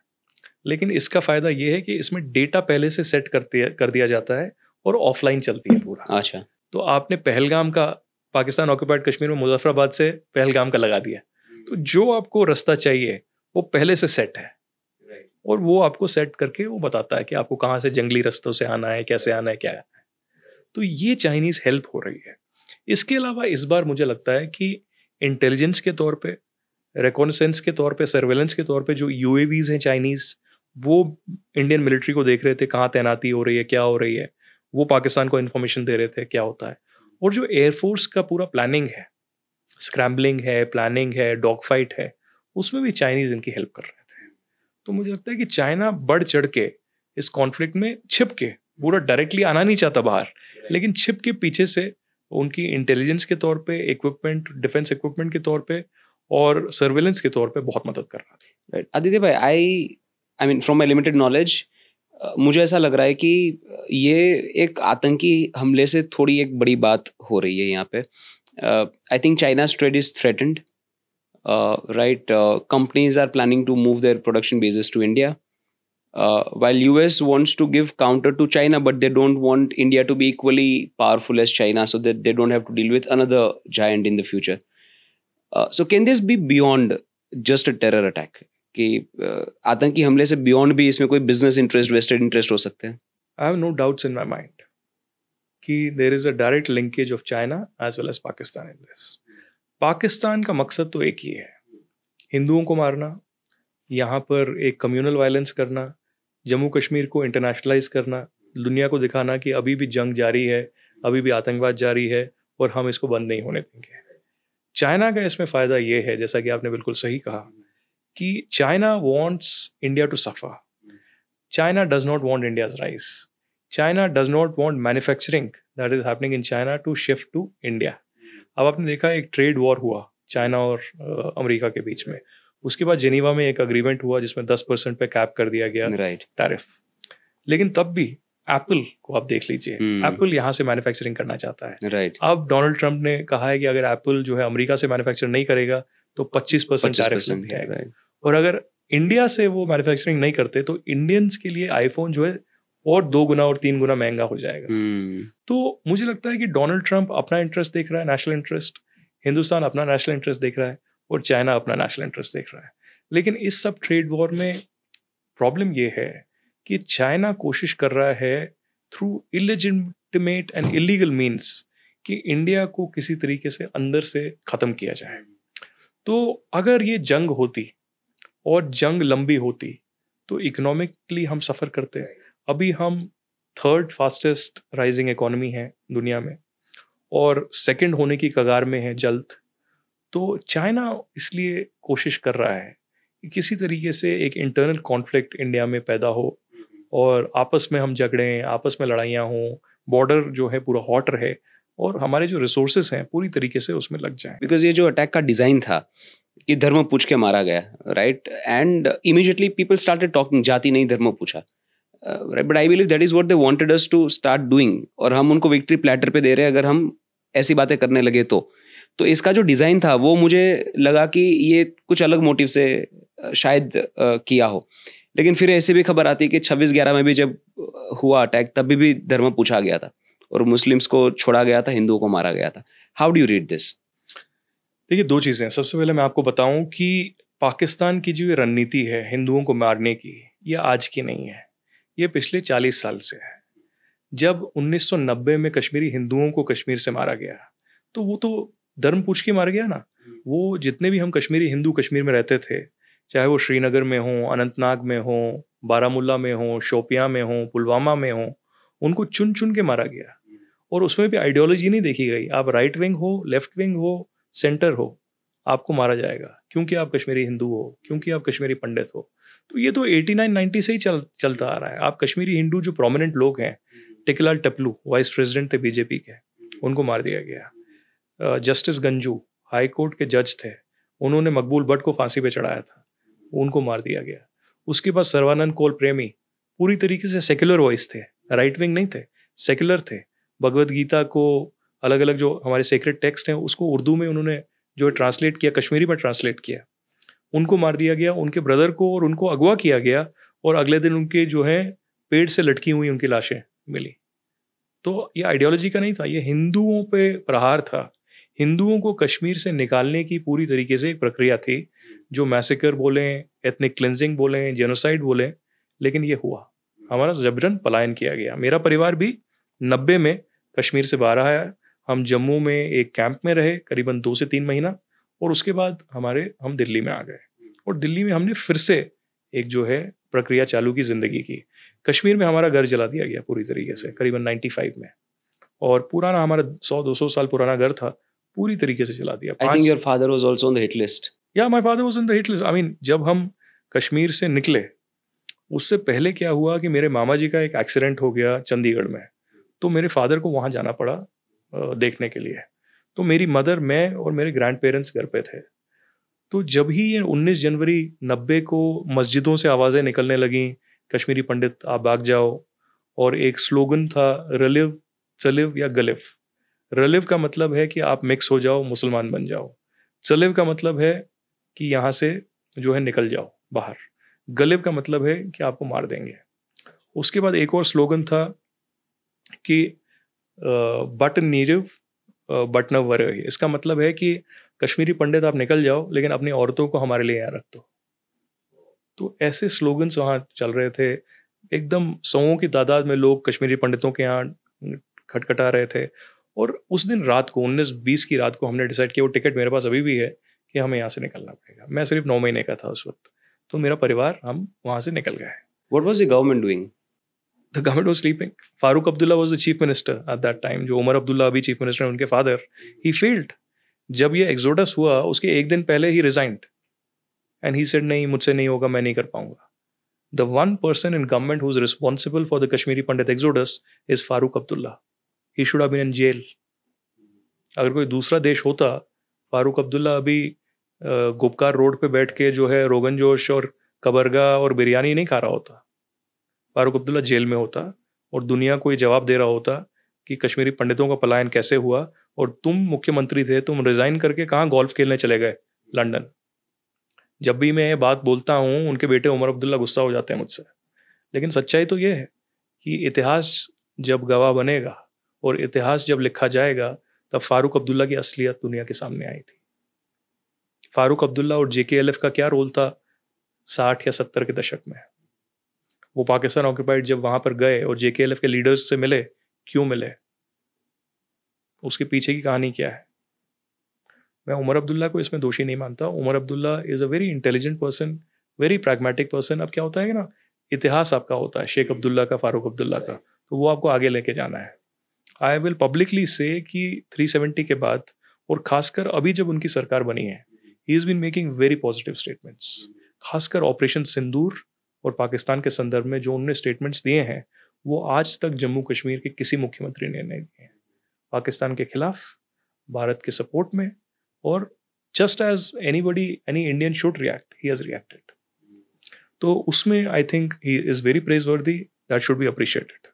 लेकिन इसका फायदा ये है कि इसमें डेटा पहले से सेट कर दिया जाता है और ऑफलाइन चलती है पूरा। अच्छा, तो आपने पहलगाम का, पाकिस्तान ऑक्यूपाइड कश्मीर में मुजफ्फराबाद से पहलगाम का लगा दिया, तो जो आपको रास्ता चाहिए वो पहले से सेट है, और वो आपको सेट करके वो बताता है कि आपको कहाँ से जंगली रास्तों से आना है, कैसे आना है, क्या है। तो ये चाइनीज हेल्प हो रही है। इसके अलावा इस बार मुझे लगता है कि इंटेलिजेंस के तौर पे, रिकॉनेसेंस के तौर पे, सर्वेलेंस के तौर पे जो UAVs हैं चाइनीज, वो इंडियन मिलिट्री को देख रहे थे कहाँ तैनाती हो रही है, क्या हो रही है, वो पाकिस्तान को इन्फॉर्मेशन दे रहे थे क्या होता है। और जो एयरफोर्स का पूरा प्लानिंग है, स्क्रैम्बलिंग है, प्लानिंग है, डॉग फाइट है, उसमें भी चाइनीज इनकी हेल्प कर रहे थे। तो मुझे लगता है कि चाइना बढ़ चढ़ के इस कॉन्फ्लिक्ट में छिप के, पूरा डायरेक्टली आना नहीं चाहता बाहर, लेकिन छिप के पीछे से उनकी इंटेलिजेंस के तौर पे, इक्विपमेंट, डिफेंस इक्विपमेंट के तौर पे और सर्वेलेंस के तौर पे बहुत मदद कर रहा था। Aditya bhai, I mean from my limited knowledge, मुझे ऐसा लग रहा है कि ये एक आतंकी हमले से थोड़ी एक बड़ी बात हो रही है यहाँ पे. I think चाइना's trade is threatened. Right, companies are planning to move their production bases to India. While US wants to give counter to China, but they don't want India to be equally powerful as China, so that they don't have to deal with another giant in the future. So can this be beyond just a terror attack? कि आतंकी हमले से beyond भी इसमें कोई business interest, vested interest हो सकते हैं? I have no doubts in my mind कि there is a direct linkage of China as well as Pakistan in this. Pakistan का मकसद तो एक ही है, हिंदुओं को मारना, यहाँ पर एक कम्युनल वायलेंस करना, जम्मू कश्मीर को इंटरनेशनलाइज करना, दुनिया को दिखाना कि अभी भी जंग जारी है, अभी भी आतंकवाद जारी है और हम इसको बंद नहीं होने देंगे. चाइना का इसमें फ़ायदा ये है, जैसा कि आपने बिल्कुल सही कहा, कि China wants India to suffer. China does not want India's rise. China does not want manufacturing that is happening in China to shift to India. अब आपने देखा एक ट्रेड वॉर हुआ चाइना और अमेरिका के बीच में, उसके बाद जेनीवा में एक अग्रीमेंट हुआ जिसमें 10% पे कैप कर दिया गया टैरिफ. लेकिन तब भी एप्पल को आप देख लीजिए, एप्पल यहाँ से मैन्युफैक्चरिंग करना चाहता है. अब डोनाल्ड ट्रंप ने कहा है कि अगर एप्पल जो है अमेरिका से मैन्युफैक्चर नहीं करेगा तो 25% टैरिफ लग जाएगा. और अगर इंडिया से वो मैन्युफैक्चरिंग नहीं करते तो इंडियंस के लिए आईफोन जो है और 2 गुना और 3 गुना महंगा हो जाएगा. तो मुझे लगता है कि डोनाल्ड ट्रंप अपना इंटरेस्ट देख रहा है, नेशनल इंटरेस्ट, हिंदुस्तान अपना नेशनल इंटरेस्ट देख रहा है और चाइना अपना नेशनल इंटरेस्ट देख रहा है. लेकिन इस सब ट्रेड वॉर में प्रॉब्लम ये है कि चाइना कोशिश कर रहा है through illegitimate and illegal means कि इंडिया को किसी तरीके से अंदर से ख़त्म किया जाए. तो अगर ये जंग होती और जंग लंबी होती तो इकोनॉमिकली हम सफ़र करते. अभी हम 3rd फास्टेस्ट राइजिंग इकोनॉमी है दुनिया में और 2nd होने की कगार में है जल्द. तो चाइना इसलिए कोशिश कर रहा है कि किसी तरीके से एक इंटरनल कॉन्फ्लिक्ट इंडिया में पैदा हो और आपस में हम झगड़ें, आपस में लड़ाइयाँ हों, बॉर्डर जो है पूरा हॉट रहे और हमारे जो रिसोर्सेस हैं पूरी तरीके से उसमें लग जाएं. बिकॉज ये जो अटैक का डिज़ाइन था कि धर्म पूछ के मारा गया, right, and immediately people started talking, जाति नहीं धर्म पूछा, right, but I believe that is what they wanted us to start doing. और हम उनको विक्ट्री प्लेटर पे दे रहे हैं अगर हम ऐसी बातें करने लगे तो इसका जो डिज़ाइन था वो मुझे लगा कि ये कुछ अलग मोटिव से शायद किया हो. लेकिन फिर ऐसे भी खबर आती है कि 26/11 में भी जब हुआ अटैक तब भी धर्म पूछा गया था और मुस्लिम्स को छोड़ा गया था, हिंदुओं को मारा गया था. How do you read this? देखिए, 2 चीज़ें. सबसे पहले मैं आपको बताऊं कि पाकिस्तान की जो रणनीति है हिंदुओं को मारने की, ये आज की नहीं है, ये पिछले 40 साल से है. जब 1990 में कश्मीरी हिंदुओं को कश्मीर से मारा गया तो वो तो धर्म पूछ के मार गया ना. वो जितने भी हम कश्मीरी हिंदू कश्मीर में रहते थे, चाहे वो श्रीनगर में हों, अनंतनाग में हों, बारामुल्ला में हों, शोपियां में हों, पुलवामा में हों, उनको चुन चुन के मारा गया. और उसमें भी आइडियोलॉजी नहीं देखी गई, आप राइट विंग हो, लेफ्ट विंग हो, सेंटर हो, आपको मारा जाएगा क्योंकि आप कश्मीरी हिंदू हो, क्योंकि आप कश्मीरी पंडित हो. तो ये तो 89-90 से ही चलता आ रहा है. आप कश्मीरी हिंदू जो प्रोमिनेंट लोग हैं, टिकलाल टपलू वाइस प्रेसिडेंट थे बीजेपी के, उनको मार दिया गया. जस्टिस गंजू हाई कोर्ट के जज थे, उन्होंने मकबूल भट्ट को फांसी पे चढ़ाया था, उनको मार दिया गया. उसके बाद सर्वानंद कौल प्रेमी पूरी तरीके से सेक्युलर वॉइस थे, राइट विंग नहीं थे, सेक्युलर थे. भगवत गीता को अलग अलग जो हमारे सेक्रेट टेक्स्ट हैं उसको उर्दू में उन्होंने जो ट्रांसलेट किया, कश्मीरी में ट्रांसलेट किया, उनको मार दिया गया. उनके ब्रदर को और उनको अगवा किया गया और अगले दिन उनके जो है पेड़ से लटकी हुई उनकी लाशें मिली. तो ये आइडियोलॉजी का नहीं था, ये हिंदुओं पे प्रहार था. हिंदुओं को कश्मीर से निकालने की पूरी तरीके से एक प्रक्रिया थी, जो मैसेकर बोलें, एथनिक क्लिनजिंग बोलें, जेनोसाइड बोलें, लेकिन ये हुआ. हमारा जबरन पलायन किया गया. मेरा परिवार भी 90 में कश्मीर से बाहर आया. हम जम्मू में एक कैंप में रहे करीबन 2 से 3 महीना और उसके बाद हम दिल्ली में आ गए और दिल्ली में हमने फिर से एक जो है प्रक्रिया चालू की जिंदगी की. कश्मीर में हमारा घर जला दिया गया पूरी तरीके से करीबन 95 में, और पुराना हमारा 100-200 साल पुराना घर था, पूरी तरीके से जला दिया. I think your father was also on the hit list. Yeah, my father was on the hit list. I mean, जब हम कश्मीर से निकले उससे पहले क्या हुआ कि मेरे मामा जी का एक एक्सीडेंट हो गया चंडीगढ़ में, तो मेरे फादर को वहाँ जाना पड़ा देखने के लिए. तो मेरी मदर, मैं और मेरे ग्रैंड पेरेंट्स घर पे थे. तो जब ही ये 19 जनवरी 90 को मस्जिदों से आवाज़ें निकलने लगीं, कश्मीरी पंडित आप भाग जाओ, और एक स्लोगन था रलिव चलिव या गलिव। रलिव का मतलब है कि आप मिक्स हो जाओ, मुसलमान बन जाओ। चलिव का मतलब है कि यहाँ से जो है निकल जाओ बाहर। गलिव का मतलब है कि आपको मार देंगे। उसके बाद एक और स्लोगन था कि बट नीरिव बट न वरे। इसका मतलब है कि कश्मीरी पंडित आप निकल जाओ, लेकिन अपनी औरतों को हमारे लिए यहाँ रख दो। तो ऐसे स्लोगन्स वहाँ चल रहे थे। एकदम सौओं की तादाद में लोग कश्मीरी पंडितों के यहाँ खटखटा रहे थे। और उस दिन रात को 19-20 की रात को हमने डिसाइड किया, वो टिकट मेरे पास अभी भी है, कि हमें यहाँ से निकलना पड़ेगा। मैं सिर्फ 9 महीने का था उस वक्त, तो मेरा परिवार हम वहाँ से निकल गए। What was the government doing? The government was sleeping. Farooq Abdullah was the chief minister at that time. जो उमर अब्दुल्ला अभी चीफ मिनिस्टर हैं, उनके फादर, he failed. जब ये एक्सोडस हुआ उसके एक दिन पहले ही resigned. And he said नहीं, मुझसे नहीं होगा, मैं नहीं कर पाऊंगा. The one person in government who is responsible for the Kashmiri Pandit exodus is Farooq Abdullah. He should have been in jail. अगर कोई दूसरा देश होता, फारूक अब्दुल्ला अभी गुपकार रोड पे बैठ के जो है रोगन जोश और कबरगा और बिरयानी नहीं खा रहा होता। फारूक अब्दुल्ला जेल में होता और दुनिया को ये जवाब दे रहा होता कि कश्मीरी पंडितों का पलायन कैसे हुआ, और तुम मुख्यमंत्री थे, तुम रिजाइन करके कहाँ गोल्फ खेलने चले गए? लंदन। जब भी मैं ये बात बोलता हूँ, उनके बेटे उमर अब्दुल्ला गुस्सा हो जाते हैं मुझसे, लेकिन सच्चाई तो ये है कि इतिहास जब गवाह बनेगा और इतिहास जब लिखा जाएगा, तब फारूक अब्दुल्ला की असलियत दुनिया के सामने आई थी। फारूक अब्दुल्ला और JKLF का क्या रोल था 60 या 70 के दशक में? वो पाकिस्तान ऑक्यूपाइड जब वहां पर गए और JKLF के लीडर्स से मिले, क्यों मिले? उसके पीछे की कहानी क्या है? मैं उमर अब्दुल्ला को इसमें दोषी नहीं मानता। Omar Abdullah is a very intelligent person, very pragmatic person. अब क्या होता है ना, इतिहास आपका होता है, शेख अब्दुल्ला का, फारूक अब्दुल्ला का, तो वो आपको आगे लेके जाना है। आई विल पब्लिकली से कि 370 के बाद, और खासकर अभी जब उनकी सरकार बनी है, he is been making very positive statements. खासकर ऑपरेशन सिंदूर और पाकिस्तान के संदर्भ में जो उन्होंने स्टेटमेंट्स दिए हैं, वो आज तक जम्मू कश्मीर के किसी मुख्यमंत्री ने नहीं दिए। पाकिस्तान के खिलाफ, भारत के सपोर्ट में, और just as anybody, any Indian should react, he has reacted. तो उसमें I think he is very praiseworthy, that should be appreciated.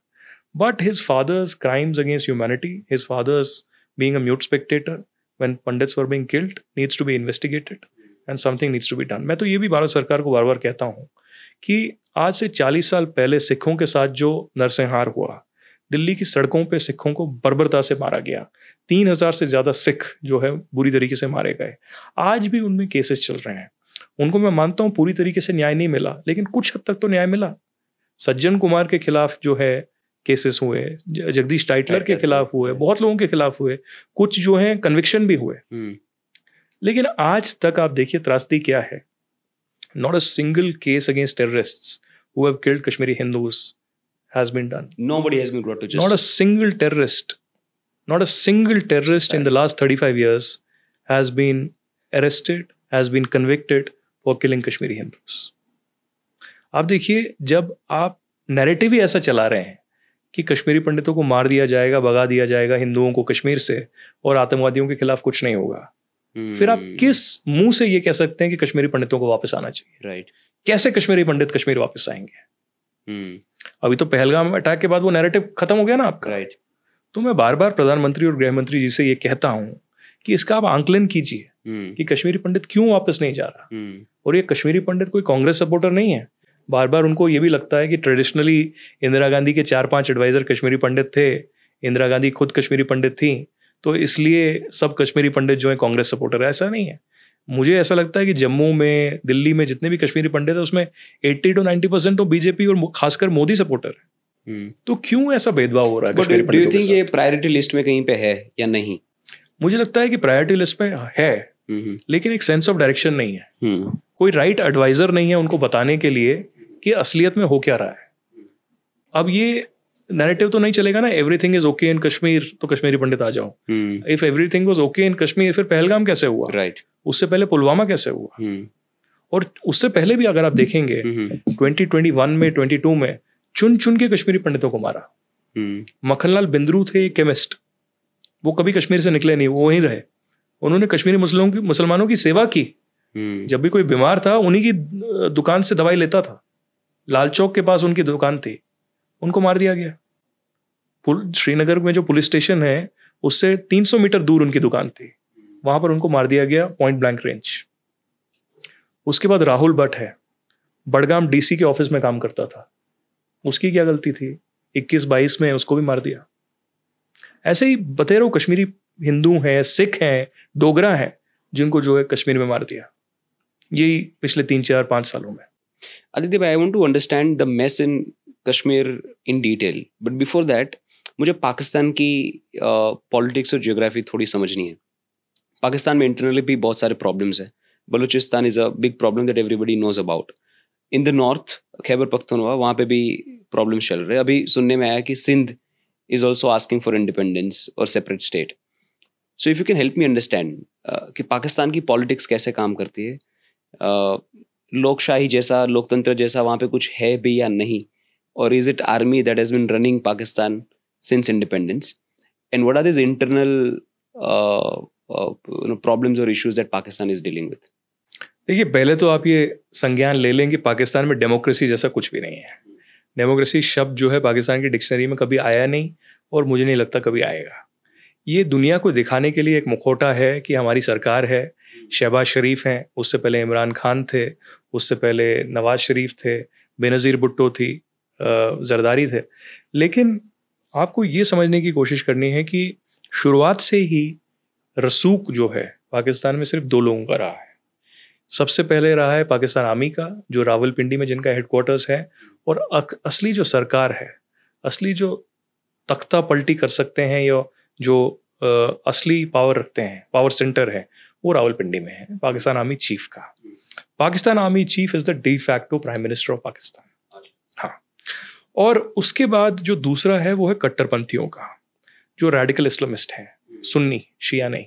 But his father's crimes against humanity, his father's being a mute spectator when Pandits were being killed, needs to be investigated and something needs to be done. मैं तो ये भी भारत सरकार को बार बार कहता हूँ कि आज से 40 साल पहले सिखों के साथ जो नरसंहार हुआ, दिल्ली की सड़कों पे सिखों को बर्बरता से मारा गया, 3000 से ज़्यादा सिख जो है बुरी तरीके से मारे गए। आज भी उनमें केसेस चल रहे हैं। उनको मैं मानता हूँ पूरी तरीके से न्याय नहीं मिला, लेकिन कुछ हद तक तो न्याय मिला। सज्जन कुमार के खिलाफ जो है केसेस हुए, जगदीश टाइटलर के खिलाफ हुए, बहुत लोगों के खिलाफ हुए, कुछ जो है कन्विक्शन भी हुए। लेकिन आज तक आप देखिए त्रासदी क्या है। Not a single case against terrorists who have killed Kashmiri Hindus has been done. Nobody has been brought to justice. Not a single terrorist, not a single terrorist in the last 35 years has been arrested, has been convicted for killing Kashmiri Hindus. आप देखिए, जब आप narrative ही ऐसा चला रहे हैं कि कश्मीरी पंडितों को मार दिया जाएगा, भगा दिया जाएगा हिंदुओं को कश्मीर से, और आतंकवादियों के खिलाफ कुछ नहीं होगा, फिर आप किस मुंह से ये कह सकते हैं कि कश्मीरी पंडितों को वापस आना चाहिए? राइट। कैसे कश्मीरी पंडित कश्मीर वापस आएंगे? अभी तो पहलगाम अटैक के बाद वो नैरेटिव खत्म हो गया ना आपका। राइट। तो मैं बार बार प्रधानमंत्री और गृह मंत्री जी से ये कहता हूं कि इसका आप आंकलन कीजिए कि कश्मीरी पंडित क्यों वापस नहीं जा रहा। और ये कश्मीरी पंडित कोई कांग्रेस सपोर्टर नहीं है। बार बार उनको ये भी लगता है कि ट्रेडिशनली इंदिरा गांधी के 4-5 एडवाइजर कश्मीरी पंडित थे, इंदिरा गांधी खुद कश्मीरी पंडित थी, तो इसलिए सब कश्मीरी पंडित जो है कांग्रेस सपोर्टर है। ऐसा नहीं है। मुझे ऐसा लगता है कि जम्मू में, दिल्ली में जितने भी कश्मीरी पंडित है, उसमें 80 to 90% तो बीजेपी और खासकर मोदी सपोर्टर है। तो क्यों ऐसा भेदभाव हो रहा है कश्मीरी पंडितों के साथ? ये प्रायोरिटी लिस्ट में कहीं पे है या नहीं? मुझे लगता है कि प्रायोरिटी लिस्ट में है, लेकिन एक सेंस ऑफ डायरेक्शन नहीं है। कोई राइट एडवाइजर नहीं है उनको बताने के लिए कि असलियत में हो क्या रहा है। अब ये नैरेटिव तो नहीं चलेगा ना, everything is okay in Kashmir, तो कश्मीरी पंडित आ जाओ। If everything was okay in Kashmir, फिर पहलगाम कैसे हुआ? राइट। उससे पहले पुलवामा कैसे हुआ? और उससे पहले भी अगर आप देखेंगे 2021 में, 22 में चुन चुन के कश्मीरी पंडितों को मारा। मक्खनलाल बिंद्रू थे केमिस्ट, वो कभी कश्मीर से निकले नहीं, वो वहीं रहे। उन्होंने कश्मीरी मुसलमानों की सेवा की। जब भी कोई बीमार था, उन्हीं की दुकान से दवाई लेता था। लाल चौक के पास उनकी दुकान थी, उनको मार दिया गया। श्रीनगर में जो पुलिस स्टेशन है उससे 300 मीटर दूर उनकी दुकान थी, वहां पर उनको मार दिया गया पॉइंट ब्लैंक रेंज। उसके बाद राहुल भट्ट है, बड़गाम डीसी के ऑफिस में काम करता था, उसकी क्या गलती थी? 21-22 में उसको भी मार दिया। ऐसे ही बतेरों कश्मीरी हिंदू हैं, सिख हैं, डोगरा हैं, जिनको जो है कश्मीर में मार दिया, यही पिछले 3-4-5 सालों में। आदित्य भाई, I want to understand the mess in Kashmir in detail, but before that मुझे पाकिस्तान की पॉलिटिक्स और जियोग्राफी थोड़ी समझनी है। पाकिस्तान में इंटरनली भी बहुत सारे प्रॉब्लम्स हैं। Balochistan is a big problem that everybody knows about. In the north Khyber Pakhtunkhwa, वहाँ पे भी प्रॉब्लम्स चल रहे हैं। अभी सुनने में आया कि Sindh is also asking for independence और separate state. So if you can help me understand कि पाकिस्तान की पॉलिटिक्स कैसे काम करती है, लोकशाही जैसा, लोकतंत्र जैसा वहाँ पे कुछ है भी या नहीं, और is it army that has been running Pakistan since independence, and what are this internal problems और issues that Pakistan is dealing with? देखिए, पहले तो आप ये संज्ञान ले लें कि पाकिस्तान में डेमोक्रेसी जैसा कुछ भी नहीं है। डेमोक्रेसी शब्द जो है पाकिस्तान की डिक्शनरी में कभी आया नहीं, और मुझे नहीं लगता कभी आएगा। ये दुनिया को दिखाने के लिए एक मुखौटा है कि हमारी सरकार है, शहबाज शरीफ हैं, उससे पहले इमरान खान थे, उससे पहले नवाज शरीफ थे, बेनज़ीर भुट्टो थी, जरदारी थे। लेकिन आपको ये समझने की कोशिश करनी है कि शुरुआत से ही रसूख जो है पाकिस्तान में सिर्फ 2 लोगों का रहा है। सबसे पहले रहा है पाकिस्तान आर्मी का, जो रावलपिंडी में जिनका हेडक्वार्टर्स है, और असली जो सरकार है, असली जो तख्ता पलटी कर सकते हैं या जो असली पावर रखते हैं, पावर सेंटर है, वो रावलपिंडी में है, पाकिस्तान आर्मी चीफ का। Pakistan army chief is the de facto prime minister of Pakistan. हाँ, और उसके बाद जो दूसरा है वो है कट्टरपंथियों का, जो रेडिकल इस्लामिस्ट हैं, सुन्नी, शिया नहीं,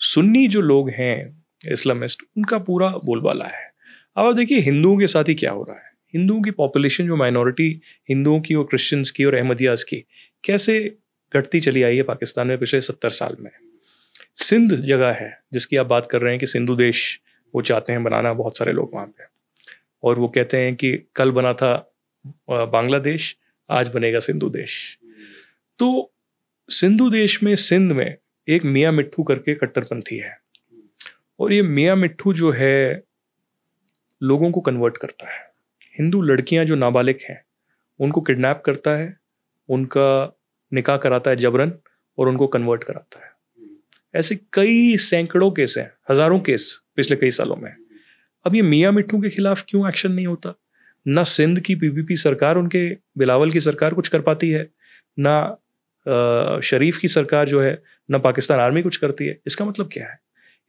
सुन्नी जो लोग हैं इस्लामिस्ट, उनका पूरा बोलबाला है। अब आप देखिए हिंदुओं के साथ ही क्या हो रहा है। हिंदुओं की पॉपुलेशन, जो माइनॉरिटी हिंदुओं की और क्रिश्चियंस की और अहमदियाज की, कैसे घटती चली आई है पाकिस्तान में पिछले 70 साल में। सिंध जगह है जिसकी आप बात कर रहे हैं कि सिंधु देश वो चाहते हैं बनाना, बहुत सारे लोग वहाँ पे, और वो कहते हैं कि कल बना था बांग्लादेश, आज बनेगा सिंधु देश। तो सिंधु देश में, सिंध में एक मियाँ मिट्ठू करके कट्टरपंथी है, और ये मियाँ मिट्ठू जो है लोगों को कन्वर्ट करता है। हिंदू लड़कियां जो नाबालिग हैं उनको किडनैप करता है, उनका निकाह कराता है जबरन, और उनको कन्वर्ट कराता है। ऐसे कई सैकड़ों केस हैं, हजारों केस पिछले कई सालों में। अब ये मियाँ मिट्ठू के खिलाफ क्यों एक्शन नहीं होता? ना सिंध की पीपीपी सरकार, उनके बिलावल की सरकार कुछ कर पाती है, ना शरीफ की सरकार जो है, ना पाकिस्तान आर्मी कुछ करती है। इसका मतलब क्या है?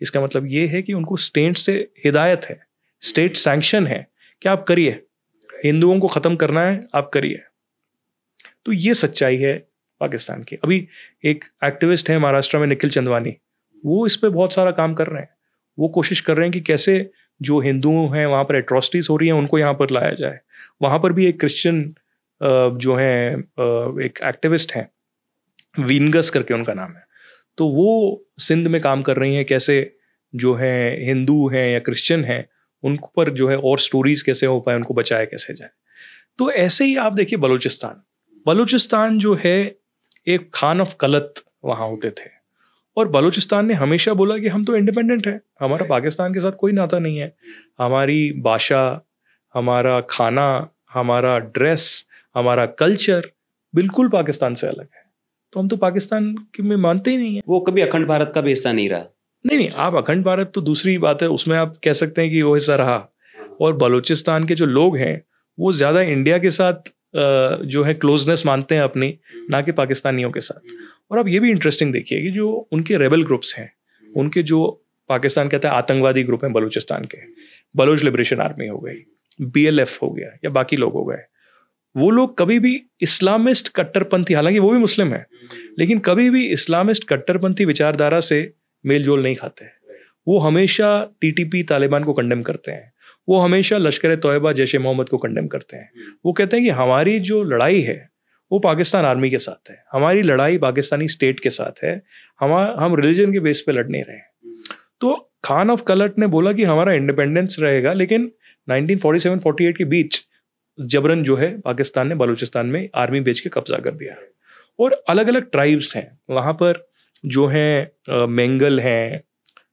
इसका मतलब ये है कि उनको स्टेट से हिदायत है, स्टेट सैंक्शन है कि आप करिए, हिंदुओं को ख़त्म करना है, आप करिए। तो ये सच्चाई है पाकिस्तान की। अभी एक एक्टिविस्ट है महाराष्ट्र में, निखिल चंदवानी, वो इस पे बहुत सारा काम कर रहे हैं। वो कोशिश कर रहे हैं कि कैसे जो हिंदू हैं वहाँ पर एट्रोसिटीज हो रही हैं उनको यहाँ पर लाया जाए। वहाँ पर भी एक क्रिश्चियन जो है एक एक्टिविस्ट हैं, वीनगस करके उनका नाम है, तो वो सिंध में काम कर रही हैं कैसे जो है हिंदू हैं या क्रिश्चियन हैं उन पर जो है और स्टोरीज कैसे हो पाए, उनको बचाया कैसे जाए। तो ऐसे ही आप देखिए बलूचिस्तान जो है एक खान ऑफ कलत वहाँ होते थे, और बलूचिस्तान ने हमेशा बोला कि हम तो इंडिपेंडेंट है, हमारा पाकिस्तान के साथ कोई नाता नहीं है, हमारी भाषा, हमारा खाना, हमारा ड्रेस, हमारा कल्चर बिल्कुल पाकिस्तान से अलग है, तो हम तो पाकिस्तान में मानते ही नहीं है। वो कभी अखंड भारत का भी हिस्सा नहीं रहा। नहीं, आप अखंड भारत तो दूसरी बात है, उसमें आप कह सकते हैं कि वो हिस्सा रहा, और बलूचिस्तान के जो लोग हैं वो ज़्यादा इंडिया के साथ जो है क्लोजनेस मानते हैं अपनी, ना कि पाकिस्तानियों के साथ। और अब ये भी इंटरेस्टिंग देखिए कि जो उनके रेबल ग्रुप्स हैं, उनके जो पाकिस्तान कहता है आतंकवादी ग्रुप हैं बलूचिस्तान के, बलूच लिबरेशन आर्मी हो गई, BLF हो गया, या बाकी लोग हो गए, वो लोग कभी भी इस्लामिस्ट कट्टरपंथी, हालांकि वो भी मुस्लिम है, लेकिन कभी भी इस्लामिस्ट कट्टरपंथी विचारधारा से मेल जोल नहीं खाते। वो हमेशा TTP तालिबान को कंडेम करते हैं, वो हमेशा लश्कर तोयबा जैश मोहम्मद को कंडेम करते हैं। वो कहते हैं कि हमारी जो लड़ाई है वो पाकिस्तान आर्मी के साथ है, हमारी लड़ाई पाकिस्तानी स्टेट के साथ है, हम रिलीजन के बेस पे लड़ नहीं रहे हैं। तो खान ऑफ कलट ने बोला कि हमारा इंडिपेंडेंस रहेगा, लेकिन 1947-48 के बीच जबरन जो है पाकिस्तान ने बलूचिस्तान में आर्मी भेज के कब्जा कर दिया। और अलग अलग ट्राइब्स हैं वहाँ पर जो हैं, मेंगल हैं,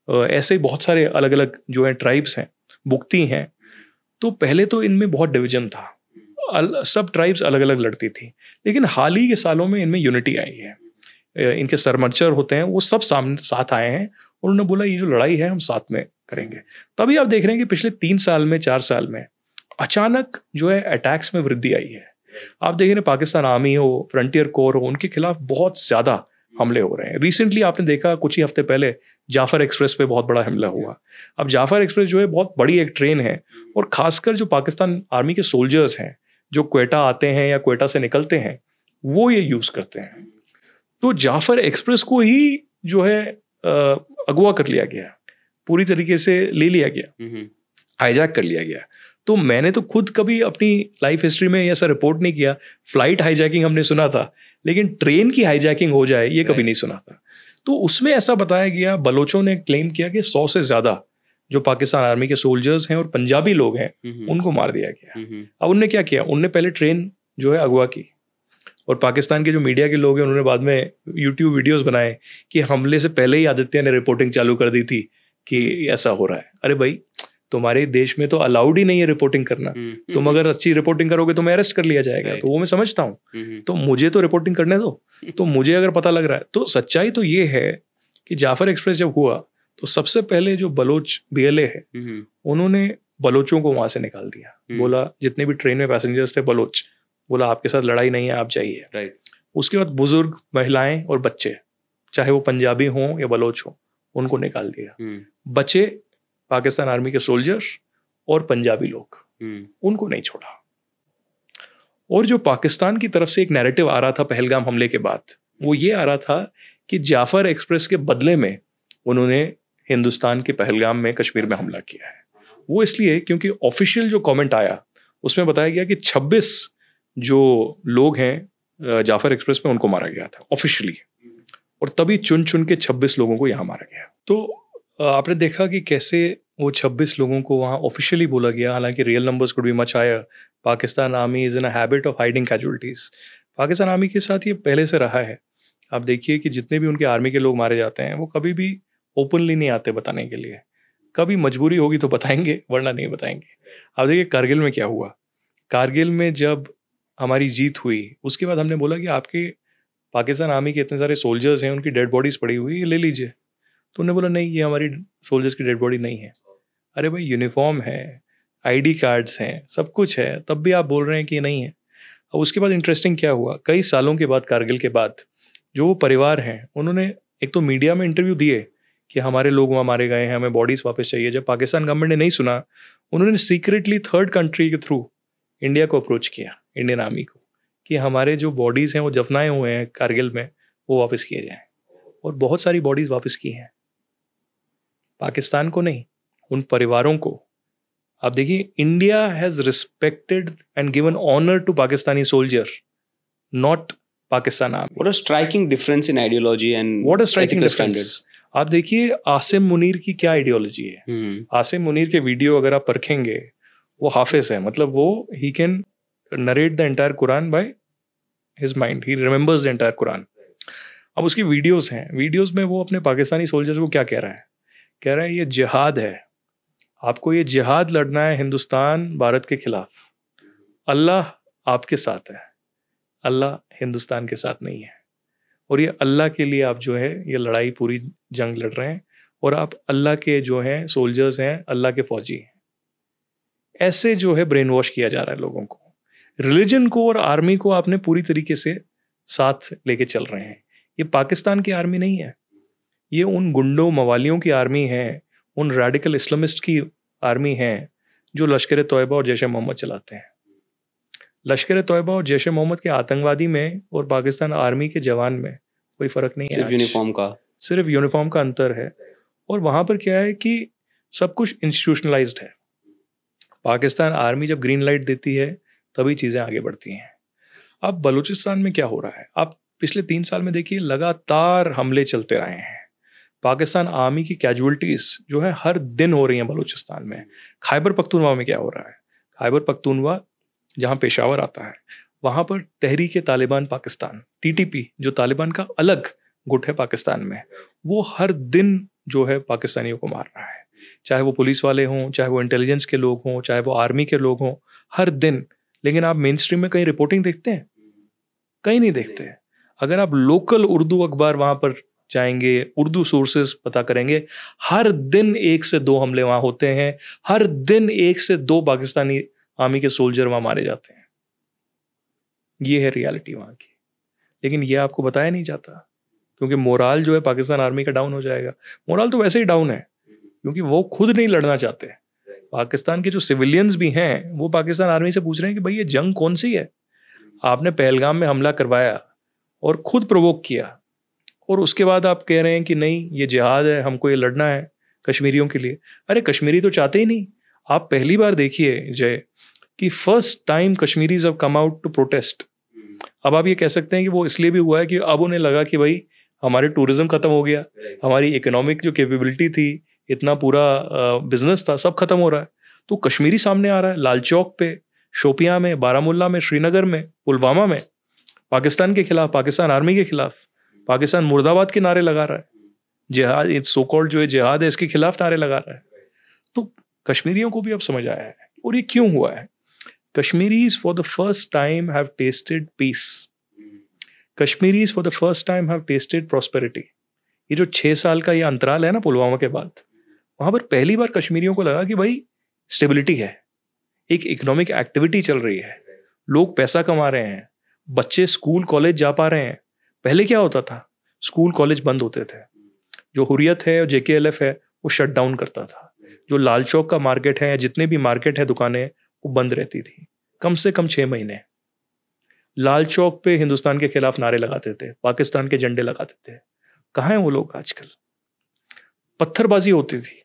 ऐसे ही बहुत सारे अलग अलग जो हैं ट्राइब्स हैं, बुगती हैं। तो पहले तो इनमें बहुत डिवीजन था, सब ट्राइब्स अलग अलग लड़ती थी, लेकिन हाल ही के सालों में इनमें यूनिटी आई है। इनके सरमंचर होते हैं वो सब साथ आए हैं और उन्होंने बोला ये जो लड़ाई है हम साथ में करेंगे। तभी आप देख रहे हैं कि पिछले 3 साल में 4 साल में अचानक जो है अटैक्स में वृद्धि आई है। आप देख रहे हैं पाकिस्तान आर्मी हो, फ्रंटियर कोर हो, उनके खिलाफ बहुत ज्यादा हमले हो रहे हैं। रिसेंटली आपने देखा कुछ ही हफ्ते पहले जाफर एक्सप्रेस पे बहुत बड़ा हमला हुआ। अब जाफर एक्सप्रेस जो है बहुत बड़ी एक ट्रेन है और खासकर जो पाकिस्तान आर्मी के सोल्जर्स हैं जो क्वेटा आते हैं या क्वेटा से निकलते हैं वो ये यूज करते हैं। तो जाफर एक्सप्रेस को ही जो है अगवा कर लिया गया, पूरी तरीके से ले लिया गया, हाईजैक कर लिया गया। तो मैंने तो खुद कभी अपनी लाइफ हिस्ट्री में ऐसा रिपोर्ट नहीं किया। फ्लाइट हाईजैकिंग हमने सुना था, लेकिन ट्रेन की हाईजैकिंग हो जाए ये कभी नहीं सुना था। तो उसमें ऐसा बताया गया, बलोचों ने क्लेम किया कि 100 से ज्यादा जो पाकिस्तान आर्मी के सोल्जर्स हैं और पंजाबी लोग हैं उनको मार दिया गया। अब उनने क्या किया, उनने पहले ट्रेन जो है अगवा की और पाकिस्तान के जो मीडिया के लोग हैं उन्होंने बाद में यूट्यूब वीडियोस बनाए कि हमले से पहले ही आदित्य ने रिपोर्टिंग चालू कर दी थी कि ऐसा हो रहा है। अरे भाई, तुम्हारे देश में तो अलाउड ही नहीं है रिपोर्टिंग करना। तुम अगर अच्छी रिपोर्टिंग करोगे तो मैं अरेस्ट कर लिया जाएगा। तो वो मैं समझता हूँ, तो मुझे तो रिपोर्टिंग करने दो। तो मुझे अगर पता लग रहा है तो सच्चाई तो ये है कि जाफर एक्सप्रेस जब हुआ तो सबसे पहले जो बलोच BLA है उन्होंने बलोचों को वहां से निकाल दिया। बोला जितने भी ट्रेन में पैसेंजर्स थे बलोच, बोला आपके साथ लड़ाई नहीं है, आप जाइए। उसके बाद बुजुर्ग, महिलाएं और बच्चे, चाहे वो पंजाबी हों या बलोच हों, उनको निकाल दिया। बचे पाकिस्तान आर्मी के सोल्जर्स और पंजाबी लोग, उनको नहीं छोड़ा। और जो पाकिस्तान की तरफ से एक नैरेटिव आ रहा था पहलगाम हमले के बाद, वो ये आ रहा था कि जाफर एक्सप्रेस के बदले में उन्होंने हिंदुस्तान के पहलगाम में कश्मीर में हमला किया है। वो इसलिए क्योंकि ऑफिशियल जो कमेंट आया उसमें बताया गया कि 26 जो लोग हैं जाफर एक्सप्रेस में उनको मारा गया था ऑफिशियली, और तभी चुन चुन के 26 लोगों को यहाँ मारा गया। तो आपने देखा कि कैसे वो 26 लोगों को वहाँ ऑफिशियली बोला गया, हालांकि real numbers could be much higher. Pakistan army is in a habit of hiding casualties. Pakistan army के साथ ये पहले से रहा है। आप देखिए कि जितने भी उनके आर्मी के लोग मारे जाते हैं वो कभी भी ओपनली नहीं आते बताने के लिए। कभी मजबूरी होगी तो बताएंगे, वरना नहीं बताएंगे। आप देखिए कारगिल में क्या हुआ। कारगिल में जब हमारी जीत हुई उसके बाद हमने बोला कि आपके पाकिस्तान आर्मी के इतने सारे सोल्जर्स हैं, उनकी डेड बॉडीज पड़ी हुई, ये ले लीजिए। तो उन्होंने बोला नहीं, ये हमारी सोल्जर्स की डेड बॉडी नहीं है। अरे भाई, यूनिफॉर्म है, ID कार्ड्स हैं, सब कुछ है, तब भी आप बोल रहे हैं कि ये नहीं है। अब उसके बाद इंटरेस्टिंग क्या हुआ, कई सालों के बाद कारगिल के बाद जो वो परिवार हैं उन्होंने एक तो मीडिया में इंटरव्यू दिए कि हमारे लोग वहाँ मारे गए हैं, हमें बॉडीज वापस चाहिए। जब पाकिस्तान गवर्नमेंट ने नहीं सुना, उन्होंने सीक्रेटली थर्ड कंट्री के थ्रू इंडिया को अप्रोच किया, इंडियन आर्मी को, कि हमारे जो बॉडीज हैं वो दफनाए हुए हैं कारगिल में वो वापस किए जाएं। और बहुत सारी बॉडीज वापस की हैं, पाकिस्तान को नहीं, उन परिवारों को। आप देखिए, India has respected and given honour to Pakistani soldier, not Pakistan army. What a striking difference in ideology and What a striking ethical difference. standards. आप देखिए आसिम मुनीर की क्या आइडियोलॉजी है। आसिम मुनीर के वीडियो अगर आप परखेंगे, वो हाफिज है, मतलब वो he can narrate the entire Quran by his mind, he remembers the entire Quran. अब उसकी वीडियोस हैं, वीडियोस में वो अपने पाकिस्तानी सोल्जर्स को क्या कह रहा है, कह रहा है ये जिहाद है, आपको ये जिहाद लड़ना है हिंदुस्तान भारत के खिलाफ। अल्लाह आपके साथ है, अल्लाह हिंदुस्तान के साथ नहीं है। और ये अल्लाह के लिए आप जो है ये लड़ाई पूरी जंग लड़ रहे हैं, और आप अल्लाह के जो हैं सोल्जर्स हैं, अल्लाह के फौजी हैं। ऐसे जो है ब्रेन वॉश किया जा रहा है लोगों को। रिलीजन को और आर्मी को आपने पूरी तरीके से साथ लेके चल रहे हैं। ये पाकिस्तान की आर्मी नहीं है, ये उन गुंडों मवालियों की आर्मी है, उन रेडिकल इस्लामिस्ट की आर्मी है जो लश्कर तोयबा और जैश मोहम्मद चलाते हैं। लश्कर तोयबा और जैश मोहम्मद के आतंकवादी में और पाकिस्तान आर्मी के जवान में कोई फर्क नहीं है, सिर्फ यूनिफॉर्म का अंतर है। और वहां पर क्या है कि सब कुछ इंस्टीट्यूशनलाइज्ड है। पाकिस्तान आर्मी जब ग्रीन लाइट देती है तभी चीजें आगे बढ़ती हैं। अब बलूचिस्तान में क्या हो रहा है, आप पिछले 3 साल में देखिए लगातार हमले चलते रहे हैं। पाकिस्तान आर्मी की कैजुअलिटीज जो है हर दिन हो रही हैं बलूचिस्तान में। खैबर पख्तूनवा में क्या हो रहा है, खैबर पख्तूनवा जहाँ पेशावर आता है, वहाँ पर तहरीक तालिबान पाकिस्तान TTP, जो तालिबान का अलग गुट है पाकिस्तान में, वो हर दिन जो है पाकिस्तानियों को मार रहा है, चाहे वो पुलिस वाले हों, चाहे वो इंटेलिजेंस के लोग हों, चाहे वो आर्मी के लोग हों, हर दिन। लेकिन आप मेन स्ट्रीम में कहीं रिपोर्टिंग देखते हैं? कहीं नहीं देखते। अगर आप लोकल उर्दू अखबार वहां पर जाएंगे, उर्दू सोर्सेज पता करेंगे, हर दिन 1 से 2 हमले वहां होते हैं, हर दिन 1 से 2 पाकिस्तानी आर्मी के सोल्जर वहां मारे जाते हैं। ये है रियलिटी वहां की। लेकिन ये आपको बताया नहीं जाता, क्योंकि मोराल जो है पाकिस्तान आर्मी का डाउन हो जाएगा। मोराल तो वैसे ही डाउन है, क्योंकि वो खुद नहीं लड़ना चाहते। पाकिस्तान के जो सिविलियंस भी हैं, वो पाकिस्तान आर्मी से पूछ रहे हैं कि भाई ये जंग कौन सी है? आपने पहलगाम में हमला करवाया और खुद प्रोवोक किया, और उसके बाद आप कह रहे हैं कि नहीं ये जिहाद है, हमको ये लड़ना है कश्मीरियों के लिए। अरे कश्मीरी तो चाहते ही नहीं। आप पहली बार देखिए जय कि first time Kashmiris have come out to protest. अब आप ये कह सकते हैं कि वो इसलिए भी हुआ है कि अब उन्हें लगा कि भाई हमारे टूरिज्म खत्म हो गया, हमारी इकोनॉमिक जो कैपेबिलिटी थी, इतना पूरा बिजनेस था, सब खत्म हो रहा है। तो कश्मीरी सामने आ रहा है, लाल चौक पे, शोपियां में, बारामुल्ला में, श्रीनगर में, पुलवामा में, पाकिस्तान के खिलाफ, पाकिस्तान आर्मी के खिलाफ, पाकिस्तान मुर्दाबाद के नारे लगा रहा है, जिहाद सो कॉल्ड जो है जिहाद है इसके खिलाफ नारे लगा रहा है। तो कश्मीरियों को भी अब समझ आया है। और ये क्यों हुआ है? Kashmiris for the first time have tasted peace. Kashmiris for the first time have tasted prosperity. ये जो 6 साल का ये अंतराल है ना पुलवामा के बाद, वहां पर पहली बार कश्मीरियों को लगा कि भाई स्टेबिलिटी है, एक इकोनॉमिक एक्टिविटी चल रही है, लोग पैसा कमा रहे हैं, बच्चे स्कूल कॉलेज जा पा रहे हैं। पहले क्या होता था? स्कूल कॉलेज बंद होते थे, जो हुर्रियत है और JKLF है वो शट डाउन करता था, जो लाल चौक का मार्केट है या जितने भी मार्केट है दुकानें वो बंद रहती थी कम से कम 6 महीने। लाल चौक पे हिंदुस्तान के खिलाफ नारे लगाते थे, पाकिस्तान के झंडे लगाते थे। कहाँ हैं वो लोग आजकल? पत्थरबाजी होती थी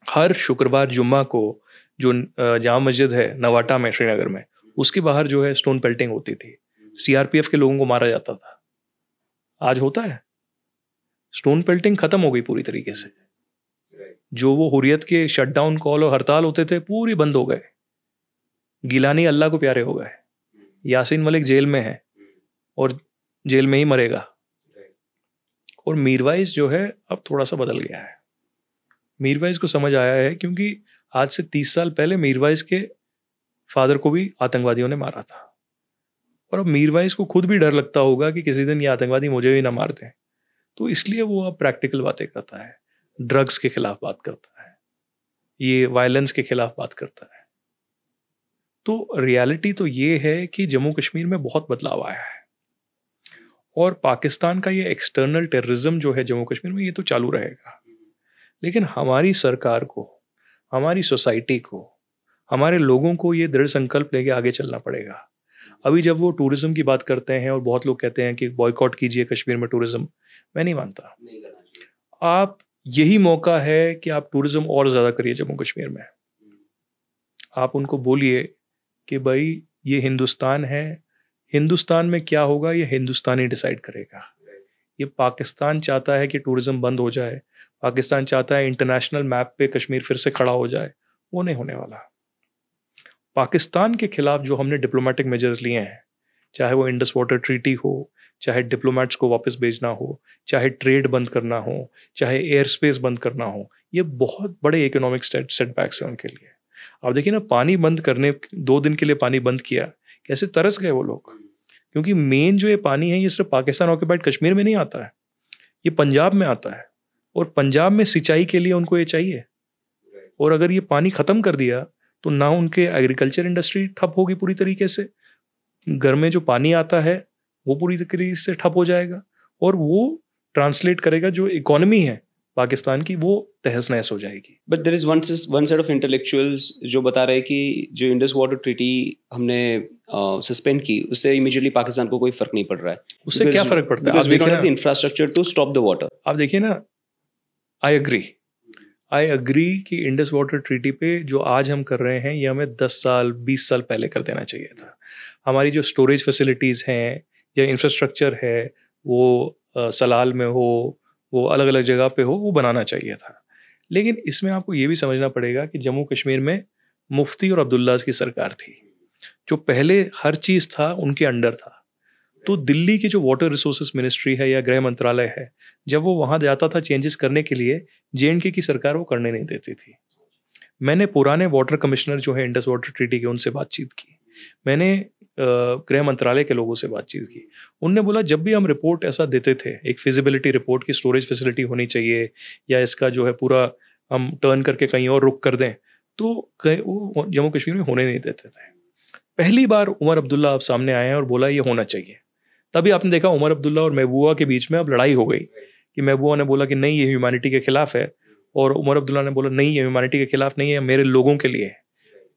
हर शुक्रवार जुम्मा को, जो जामा मस्जिद है नवाटा में श्रीनगर में, उसके बाहर जो है स्टोन पेल्टिंग होती थी, CRPF के लोगों को मारा जाता था। आज होता है? स्टोन पेल्टिंग खत्म हो गई पूरी तरीके से। जो वो हुर्रियत के शटडाउन कॉल और हड़ताल होते थे पूरी बंद हो गए। गिलानी अल्लाह को प्यारे हो गए। यासीन मलिक जेल में है और जेल में ही मरेगा। और मीरवाइज जो है अब थोड़ा सा बदल गया है। मीरवाइज को समझ आया है, क्योंकि आज से 30 साल पहले मीरवाइज के फादर को भी आतंकवादियों ने मारा था। और अब मीरवाइज को खुद भी डर लगता होगा कि किसी दिन ये आतंकवादी मुझे भी ना मार दें। तो इसलिए वो अब प्रैक्टिकल बातें करता है, ड्रग्स के खिलाफ बात करता है, ये वायलेंस के खिलाफ बात करता है। तो रियलिटी तो ये है कि जम्मू कश्मीर में बहुत बदलाव आया है, और पाकिस्तान का ये एक्सटर्नल टेररिज्म जो है जम्मू कश्मीर में, ये तो चालू रहेगा। लेकिन हमारी सरकार को, हमारी सोसाइटी को, हमारे लोगों को ये दृढ़ संकल्प लेके आगे चलना पड़ेगा। अभी जब वो टूरिज्म की बात करते हैं और बहुत लोग कहते हैं कि बॉयकॉट कीजिए कश्मीर में टूरिज्म, मैं नहीं मानता। आप यही मौका है कि आप टूरिज्म और ज़्यादा करिए जम्मू कश्मीर में। आप उनको बोलिए कि भाई ये हिंदुस्तान है, हिंदुस्तान में क्या होगा ये हिंदुस्तान ही डिसाइड करेगा। ये पाकिस्तान चाहता है कि टूरिज्म बंद हो जाए, पाकिस्तान चाहता है इंटरनेशनल मैप पे कश्मीर फिर से खड़ा हो जाए, वो नहीं होने वाला। पाकिस्तान के खिलाफ जो हमने डिप्लोमेटिक मेजर्स लिए हैं, चाहे वो इंडस वाटर ट्रीटी हो, चाहे डिप्लोमेट्स को वापस भेजना हो, चाहे ट्रेड बंद करना हो, चाहे एयर स्पेस बंद करना हो, ये बहुत बड़े इकोनॉमिक सेटबैक्स हैं उनके लिए। आप देखिए ना, पानी बंद करने, 2 दिन के लिए पानी बंद किया, कैसे तरस गए वो लोग। क्योंकि मेन जो ये पानी है ये सिर्फ पाकिस्तान ऑक्यूपाइड कश्मीर में नहीं आता है, ये पंजाब में आता है, और पंजाब में सिंचाई के लिए उनको ये चाहिए। और अगर ये पानी खत्म कर दिया तो ना उनके एग्रीकल्चर इंडस्ट्री ठप होगी पूरी तरीके से, घर में जो पानी आता है वो पूरी तरीके से ठप हो जाएगा, और वो ट्रांसलेट करेगा जो इकोनॉमी है पाकिस्तान की, वो तहस नहस हो जाएगी। But there is one set of intellectuals जो बता रहे हैं कि जो इंडस वाटर ट्रीटी हमने सस्पेंड की, उससे इमीडिएटली पाकिस्तान को कोई फर्क नहीं पड़ रहा है। उससे क्या फर्क पड़ता है? आप देखिए ना, infrastructure to stop the water. आप देखिए ना, आई अग्री कि इंडस वाटर ट्रीटी पे जो आज हम कर रहे हैं ये हमें 10 साल 20 साल पहले कर देना चाहिए था। हमारी जो स्टोरेज फैसिलिटीज़ हैं या इंफ्रास्ट्रक्चर है, वो सलाल में हो, वो अलग अलग जगह पे हो, वो बनाना चाहिए था। लेकिन इसमें आपको ये भी समझना पड़ेगा कि जम्मू कश्मीर में मुफ्ती और अब्दुल्लाज की सरकार थी, जो पहले हर चीज था उनके अंडर था। तो दिल्ली की जो वाटर रिसोर्सेज मिनिस्ट्री है या गृह मंत्रालय है, जब वो वहां जाता था चेंजेस करने के लिए, J&K की सरकार वो करने नहीं देती थी। मैंने पुराने वाटर कमिश्नर जो है इंडस वाटर ट्रीटी के, उनसे बातचीत की। मैंने गृह मंत्रालय के लोगों से बातचीत की। उनने बोला जब भी हम रिपोर्ट ऐसा देते थे, एक फिजिबिलिटी रिपोर्ट की स्टोरेज फैसिलिटी होनी चाहिए या इसका जो है पूरा हम टर्न करके कहीं और रुक कर दें, तो वो जम्मू कश्मीर में होने नहीं देते थे। पहली बार उमर अब्दुल्ला अब सामने आए हैं और बोला ये होना चाहिए। तभी आपने देखा उमर अब्दुल्ला और महबूबा के बीच में अब लड़ाई हो गई कि महबूबा ने बोला कि नहीं ये ह्यूमैनिटी के खिलाफ है, और उमर अब्दुल्ला ने बोला नहीं ये ह्यूमैनिटी के खिलाफ नहीं है, मेरे लोगों के लिए है।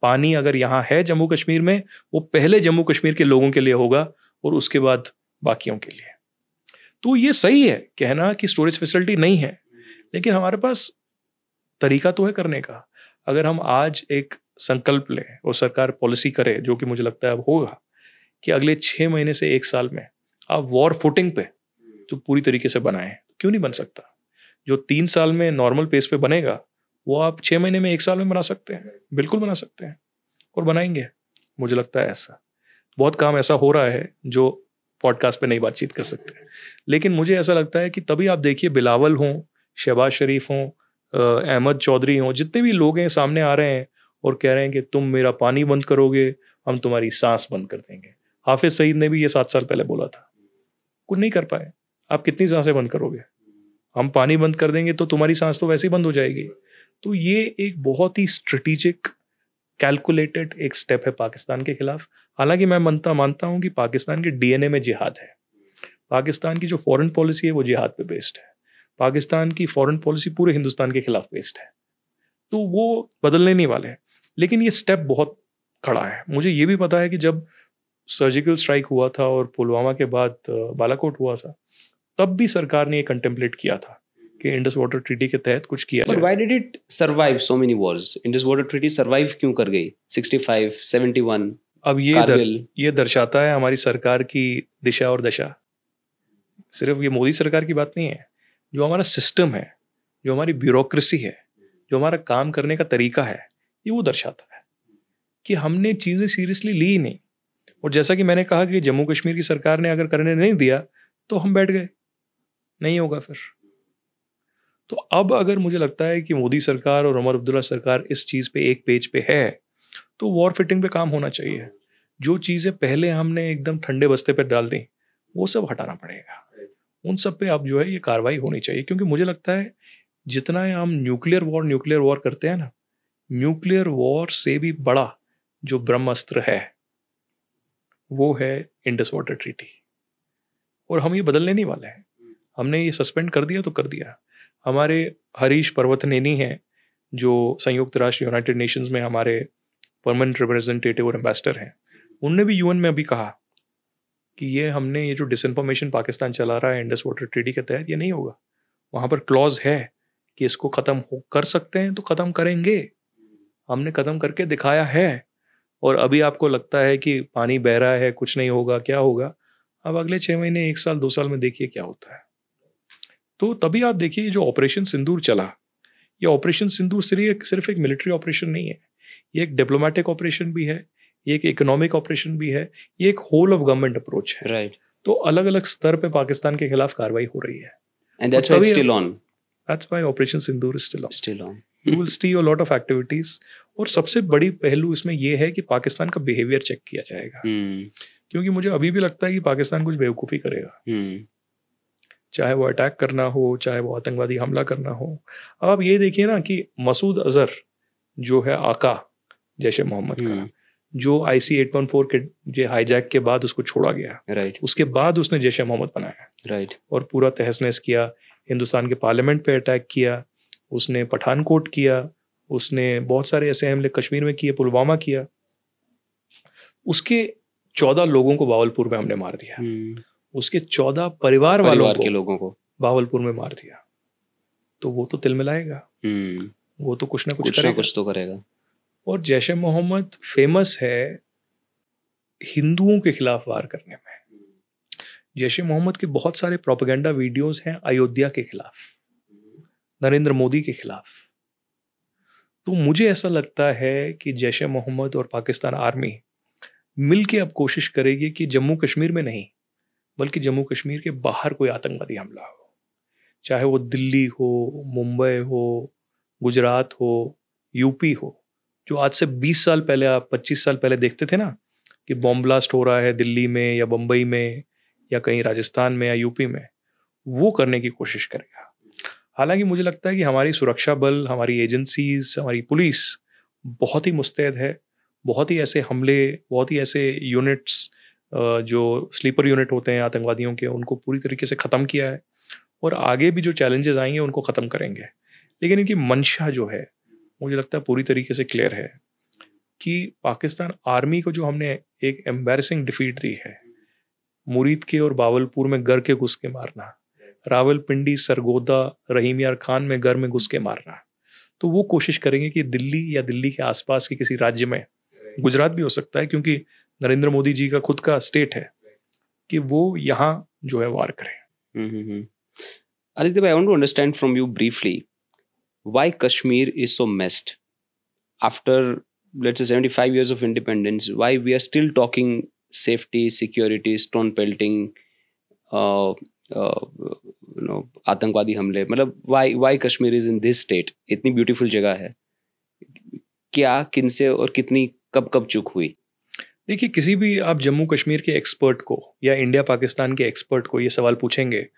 पानी अगर यहाँ है जम्मू कश्मीर में, वो पहले जम्मू कश्मीर के लोगों के लिए होगा और उसके बाद बाकियों के लिए। तो ये सही है कहना कि स्टोरेज फैसिलिटी नहीं है, लेकिन हमारे पास तरीका तो है करने का। अगर हम आज एक संकल्प लें और सरकार पॉलिसी करे, जो कि मुझे लगता है अब होगा, कि अगले 6 महीने से 1 साल में आप वॉर फुटिंग पे तो पूरी तरीके से बनाएं, क्यों नहीं बन सकता? जो 3 साल में नॉर्मल पेस पे बनेगा, वो आप 6 महीने में 1 साल में बना सकते हैं, बिल्कुल बना सकते हैं और बनाएंगे। मुझे लगता है ऐसा बहुत काम ऐसा हो रहा है जो पॉडकास्ट पे नहीं बातचीत कर सकते, लेकिन मुझे ऐसा लगता है कि तभी आप देखिए बिलावल हों, शहबाज शरीफ हों, अहमद चौधरी हों, जितने भी लोग हैं सामने आ रहे हैं और कह रहे हैं कि तुम मेरा पानी बंद करोगे, हम तुम्हारी सांस बंद कर देंगे। हाफिज सईद ने भी ये 7 साल पहले बोला था, कुछ नहीं कर पाए। आप कितनी सांसें बंद करोगे? हम पानी बंद कर देंगे तो तुम्हारी सांस तो वैसे ही बंद हो जाएगी। तो ये एक बहुत ही स्ट्रेटेजिक कैलकुलेटेड एक स्टेप है पाकिस्तान के खिलाफ। हालांकि मैं मानता हूं कि पाकिस्तान के डीएनए में जिहाद है। पाकिस्तान की जो फॉरेन पॉलिसी है वो जिहाद पे बेस्ड है। पाकिस्तान की फॉरेन पॉलिसी पूरे हिंदुस्तान के खिलाफ बेस्ड है, तो वो बदलने नहीं वाले हैं। लेकिन ये स्टेप बहुत खड़ा है। मुझे ये भी पता है कि जब सर्जिकल स्ट्राइक हुआ था और पुलवामा के बाद बालाकोट हुआ था, तब भी सरकार ने ये कंटेम्पलेट किया था कि इंडस वाटर ट्रीटी के तहत कुछ किया जाए। But why did it survive so many wars? Indus Water Treaty survive क्यों कर गई? 65, 71, अब ये दर्शाता है हमारी सरकार की दिशा और दशा। सिर्फ ये मोदी सरकार की बात नहीं है, जो हमारा सिस्टम है, जो हमारी ब्यूरोक्रेसी है, जो हमारा काम करने का तरीका है, ये वो दर्शाता है कि हमने चीजें सीरियसली ली ही नहीं। और जैसा कि मैंने कहा कि जम्मू कश्मीर की सरकार ने अगर करने नहीं दिया तो हम बैठ गए, नहीं होगा फिर। तो अब अगर मुझे लगता है कि मोदी सरकार और उमर अब्दुल्ला सरकार इस चीज पे एक पेज पे है, तो वॉर फिटिंग पे काम होना चाहिए। जो चीजें पहले हमने एकदम ठंडे बस्ते पे डाल दी, वो सब हटाना पड़ेगा। उन सब पे अब जो है ये कार्रवाई होनी चाहिए, क्योंकि मुझे लगता है जितना हम न्यूक्लियर वॉर करते हैं ना, न्यूक्लियर वॉर से भी बड़ा जो ब्रह्मास्त्र है वो है इंडस वाटर ट्रीटी। और हम ये बदलने नहीं वाले हैं। हमने ये सस्पेंड कर दिया तो कर दिया। हमारे हरीश पर्वतनेनी हैं जो संयुक्त राष्ट्र यूनाइटेड नेशंस में हमारे परमानेंट रिप्रेजेंटेटिव और एम्बेसडर हैं, उनने भी यूएन में अभी कहा कि ये जो डिसइंफॉर्मेशन पाकिस्तान चला रहा है इंडस वाटर ट्रीटी के तहत, ये नहीं होगा। वहां पर क्लॉज है कि इसको खत्म कर सकते हैं तो खत्म करेंगे। हमने खत्म करके दिखाया है। और अभी आपको लगता है कि पानी बह रहा है, कुछ नहीं होगा, क्या होगा? अब अगले 6 महीने, 1 साल, 2 साल में देखिए क्या होता है। तो तभी आप देखिए जो ऑपरेशन सिंदूर चला, ये ऑपरेशन सिंदूर सिर्फ एक मिलिट्री ऑपरेशन नहीं है, ये एक डिप्लोमेटिक ऑपरेशन भी है, ये एक इकोनॉमिक ऑपरेशन भी है, ये एक होल ऑफ गवर्नमेंट अप्रोच है। राइट। तो अलग अलग स्तर पे पाकिस्तान के खिलाफ कार्रवाई हो रही है। And that's why it's still on. That's why Operation Sindoor is still on. Still on. You will see a lot of activities. और सबसे बड़ी पहलू इसमें यह है कि पाकिस्तान का बिहेवियर चेक किया जाएगा। क्योंकि मुझे अभी भी लगता है कि पाकिस्तान कुछ बेवकूफ़ी करेगा, चाहे वो अटैक करना हो, चाहे वो आतंकवादी हमला करना हो। अब आप ये देखिए ना कि मसूद अजहर जो है आका जैश ए मोहम्मद का, जो IC 814 के जो हाईजैक के बाद उसको छोड़ा गया, राइट, उसके बाद उसने जैश ए मोहम्मद बनाया, राइट, और पूरा तहस-नहस किया, हिंदुस्तान के पार्लियामेंट पे अटैक किया, उसने पठानकोट किया, उसने बहुत सारे ऐसे हमले कश्मीर में किए, पुलवामा किया। उसके 14 लोगों को बावलपुर में हमने मार दिया, उसके 14 परिवार के लोगों को बावलपुर में मार दिया। तो वो तो तिल मिलाएगा, वो तो कुछ ना कुछ तो करेगा। और जैश ए मोहम्मद फेमस है हिंदुओं के खिलाफ वार करने में। जैश ए मोहम्मद के बहुत सारे प्रोपेगेंडा वीडियोस हैं अयोध्या के खिलाफ, नरेंद्र मोदी के खिलाफ। तो मुझे ऐसा लगता है कि जैश ए मोहम्मद और पाकिस्तान आर्मी मिल के अब कोशिश करेगी कि जम्मू कश्मीर में नहीं बल्कि जम्मू कश्मीर के बाहर कोई आतंकवादी हमला हो, चाहे वो दिल्ली हो, मुंबई हो, गुजरात हो, यूपी हो। जो आज से 20 साल पहले, आप 25 साल पहले देखते थे ना कि बॉम्ब ब्लास्ट हो रहा है दिल्ली में या बम्बई में या कहीं राजस्थान में या यूपी में, वो करने की कोशिश करेगा। हालांकि मुझे लगता है कि हमारी सुरक्षा बल, हमारी एजेंसीज, हमारी पुलिस बहुत ही मुस्तैद है। बहुत ही ऐसे हमले, बहुत ही ऐसे यूनिट्स जो स्लीपर यूनिट होते हैं आतंकवादियों के, उनको पूरी तरीके से ख़त्म किया है और आगे भी जो चैलेंजेस आएंगे उनको ख़त्म करेंगे। लेकिन इनकी मंशा जो है मुझे लगता है पूरी तरीके से क्लियर है कि पाकिस्तान आर्मी को जो हमने एक एम्बैरेसिंग डिफीट दी है, मुरीद के और बावलपुर में घर के घुस के मारना, रावलपिंडी, सरगोदा, रहीम यार खान में घर में घुस के मारना, तो वो कोशिश करेंगे कि दिल्ली या दिल्ली के आसपास के किसी राज्य में, गुजरात भी हो सकता है क्योंकि नरेंद्र मोदी जी का खुद का स्टेट है, कि वो यहाँ जो है वार करें। Aditya, I want to understand from you briefly why Kashmir is so messed after, let's say, 75 years of independence. Why we are still talking safety, security, stone pelting, आतंकवादी हमले, मतलब why Kashmir is in this state? इतनी beautiful जगह है, क्या, किनसे और कितनी कब चूक हुई? देखिए, किसी भी आप जम्मू कश्मीर के एक्सपर्ट को या इंडिया पाकिस्तान के एक्सपर्ट को ये सवाल पूछेंगे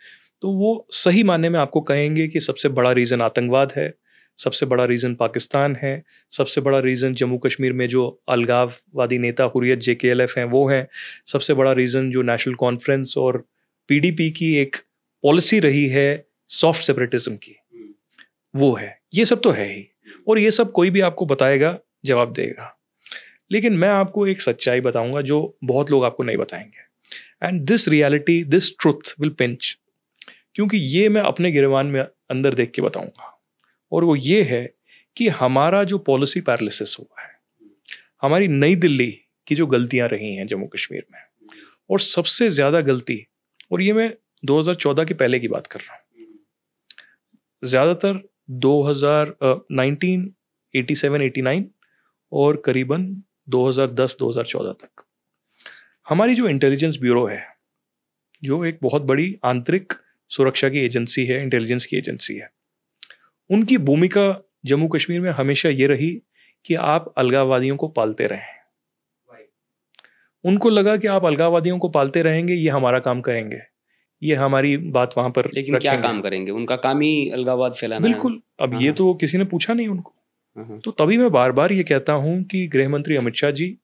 तो वो सही मायने में आपको कहेंगे कि सबसे बड़ा रीज़न आतंकवाद है, सबसे बड़ा रीज़न पाकिस्तान है, सबसे बड़ा रीज़न जम्मू कश्मीर में जो अलगाववादी नेता हुर्रियत JKLF हैं वो हैं, सबसे बड़ा रीज़न जो नेशनल कॉन्फ्रेंस और PDP की एक पॉलिसी रही है सॉफ्ट सेपरेटिज्म की, वो है। ये सब तो है ही, और ये सब कोई भी आपको बताएगा, जवाब देगा। लेकिन मैं आपको एक सच्चाई बताऊंगा जो बहुत लोग आपको नहीं बताएंगे, and this reality, this truth will pinch, क्योंकि ये मैं अपने गिरबान में अंदर देख के बताऊंगा। और वो ये है कि हमारा जो पॉलिसी पैरालिसिस हुआ है, हमारी नई दिल्ली की जो गलतियां रही हैं जम्मू कश्मीर में, और सबसे ज्यादा गलती, और ये मैं 2014 के पहले की बात कर रहा हूँ, ज्यादातर 1987-89 और करीबन 2010-2014 तक हमारी जो इंटेलिजेंस ब्यूरो है, जो एक बहुत बड़ी आंतरिक सुरक्षा की एजेंसी है, इंटेलिजेंस की एजेंसी है, उनकी भूमिका जम्मू कश्मीर में हमेशा ये रही कि आप अलगाववादियों को पालते रहें। उनको लगा कि आप अलगाववादियों को पालते रहेंगे, ये हमारा काम करेंगे, ये हमारी बात वहां पर लेकिन क्या काम करेंगे? उनका काम ही अलगाववाद फैलाना। बिल्कुल। अब ये तो किसी ने पूछा नहीं उनको, तो तभी मैं बार बार ये कहता हूं कि गृह मंत्री अमित शाह जी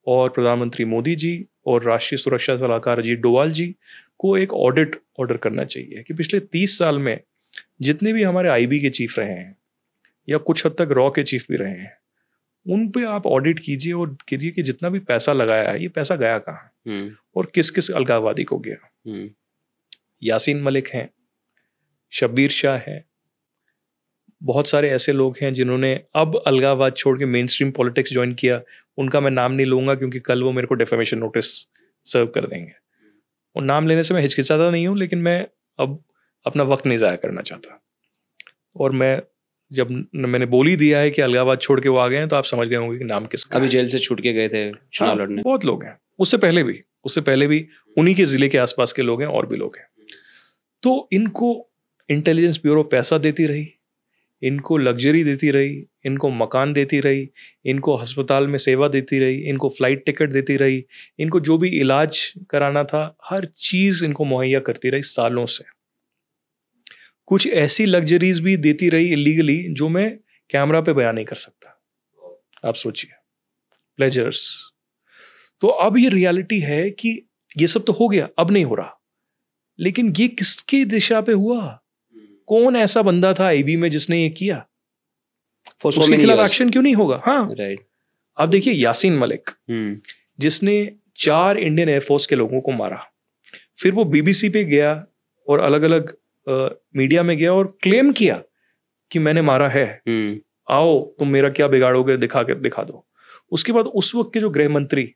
और प्रधानमंत्री मोदी जी और राष्ट्रीय सुरक्षा सलाहकार अजीत डोवाल जी को एक ऑडिट ऑर्डर करना चाहिए कि पिछले 30 साल में जितने भी हमारे IB के चीफ रहे हैं या कुछ हद तक रॉ के चीफ भी रहे हैं, उन पे आप ऑडिट कीजिए और कीजिए कि जितना भी पैसा लगाया है, ये पैसा गया कहाँ और किस किस अलगाववादी को गया। यासीन मलिक हैं, शब्बीर शाह हैं, बहुत सारे ऐसे लोग हैं जिन्होंने अब अलगाववाद छोड़ के मेन स्ट्रीम पॉलिटिक्स ज्वाइन किया। उनका मैं नाम नहीं लूंगा क्योंकि कल वो मेरे को डिफेमेशन नोटिस सर्व कर देंगे, और नाम लेने से मैं हिचकिचाता नहीं हूँ, लेकिन मैं अब अपना वक्त नहीं ज़ाया करना चाहता। और मैं जब मैंने बोल ही दिया है कि अलगाववाद छोड़ के वो आ गए हैं, तो आप समझ गए होंगे कि नाम किसका। अभी जेल से छूट के गए थे चुनाव लड़ने। बहुत लोग हैं, उससे पहले भी उन्हीं के जिले के आसपास के लोग हैं, और भी लोग हैं। तो इनको इंटेलिजेंस ब्यूरो पैसा देती रही, इनको लग्जरी देती रही, इनको मकान देती रही, इनको अस्पताल में सेवा देती रही, इनको फ्लाइट टिकट देती रही, इनको जो भी इलाज कराना था हर चीज इनको मुहैया करती रही सालों से। कुछ ऐसी लग्जरीज भी देती रही इलीगली जो मैं कैमरा पे बयान नहीं कर सकता। आप सोचिए, प्लेजर्स। तो अब ये रियलिटी है कि ये सब तो हो गया, अब नहीं हो रहा, लेकिन ये किसकी दिशा पे हुआ? कौन ऐसा बंदा था IB में जिसने ये किया? उसके खिलाफ एक्शन क्यों नहीं होगा? हाँ, राइट। अब देखिए यासीन मलिक, जिसने 4 इंडियन एयरफोर्स के लोगों को मारा, फिर वो BBC पे गया और अलग अलग मीडिया में गया और क्लेम किया कि मैंने मारा है, आओ तुम मेरा क्या बिगाड़ोगे, दिखा दो। उसके बाद उस वक्त के जो गृह मंत्री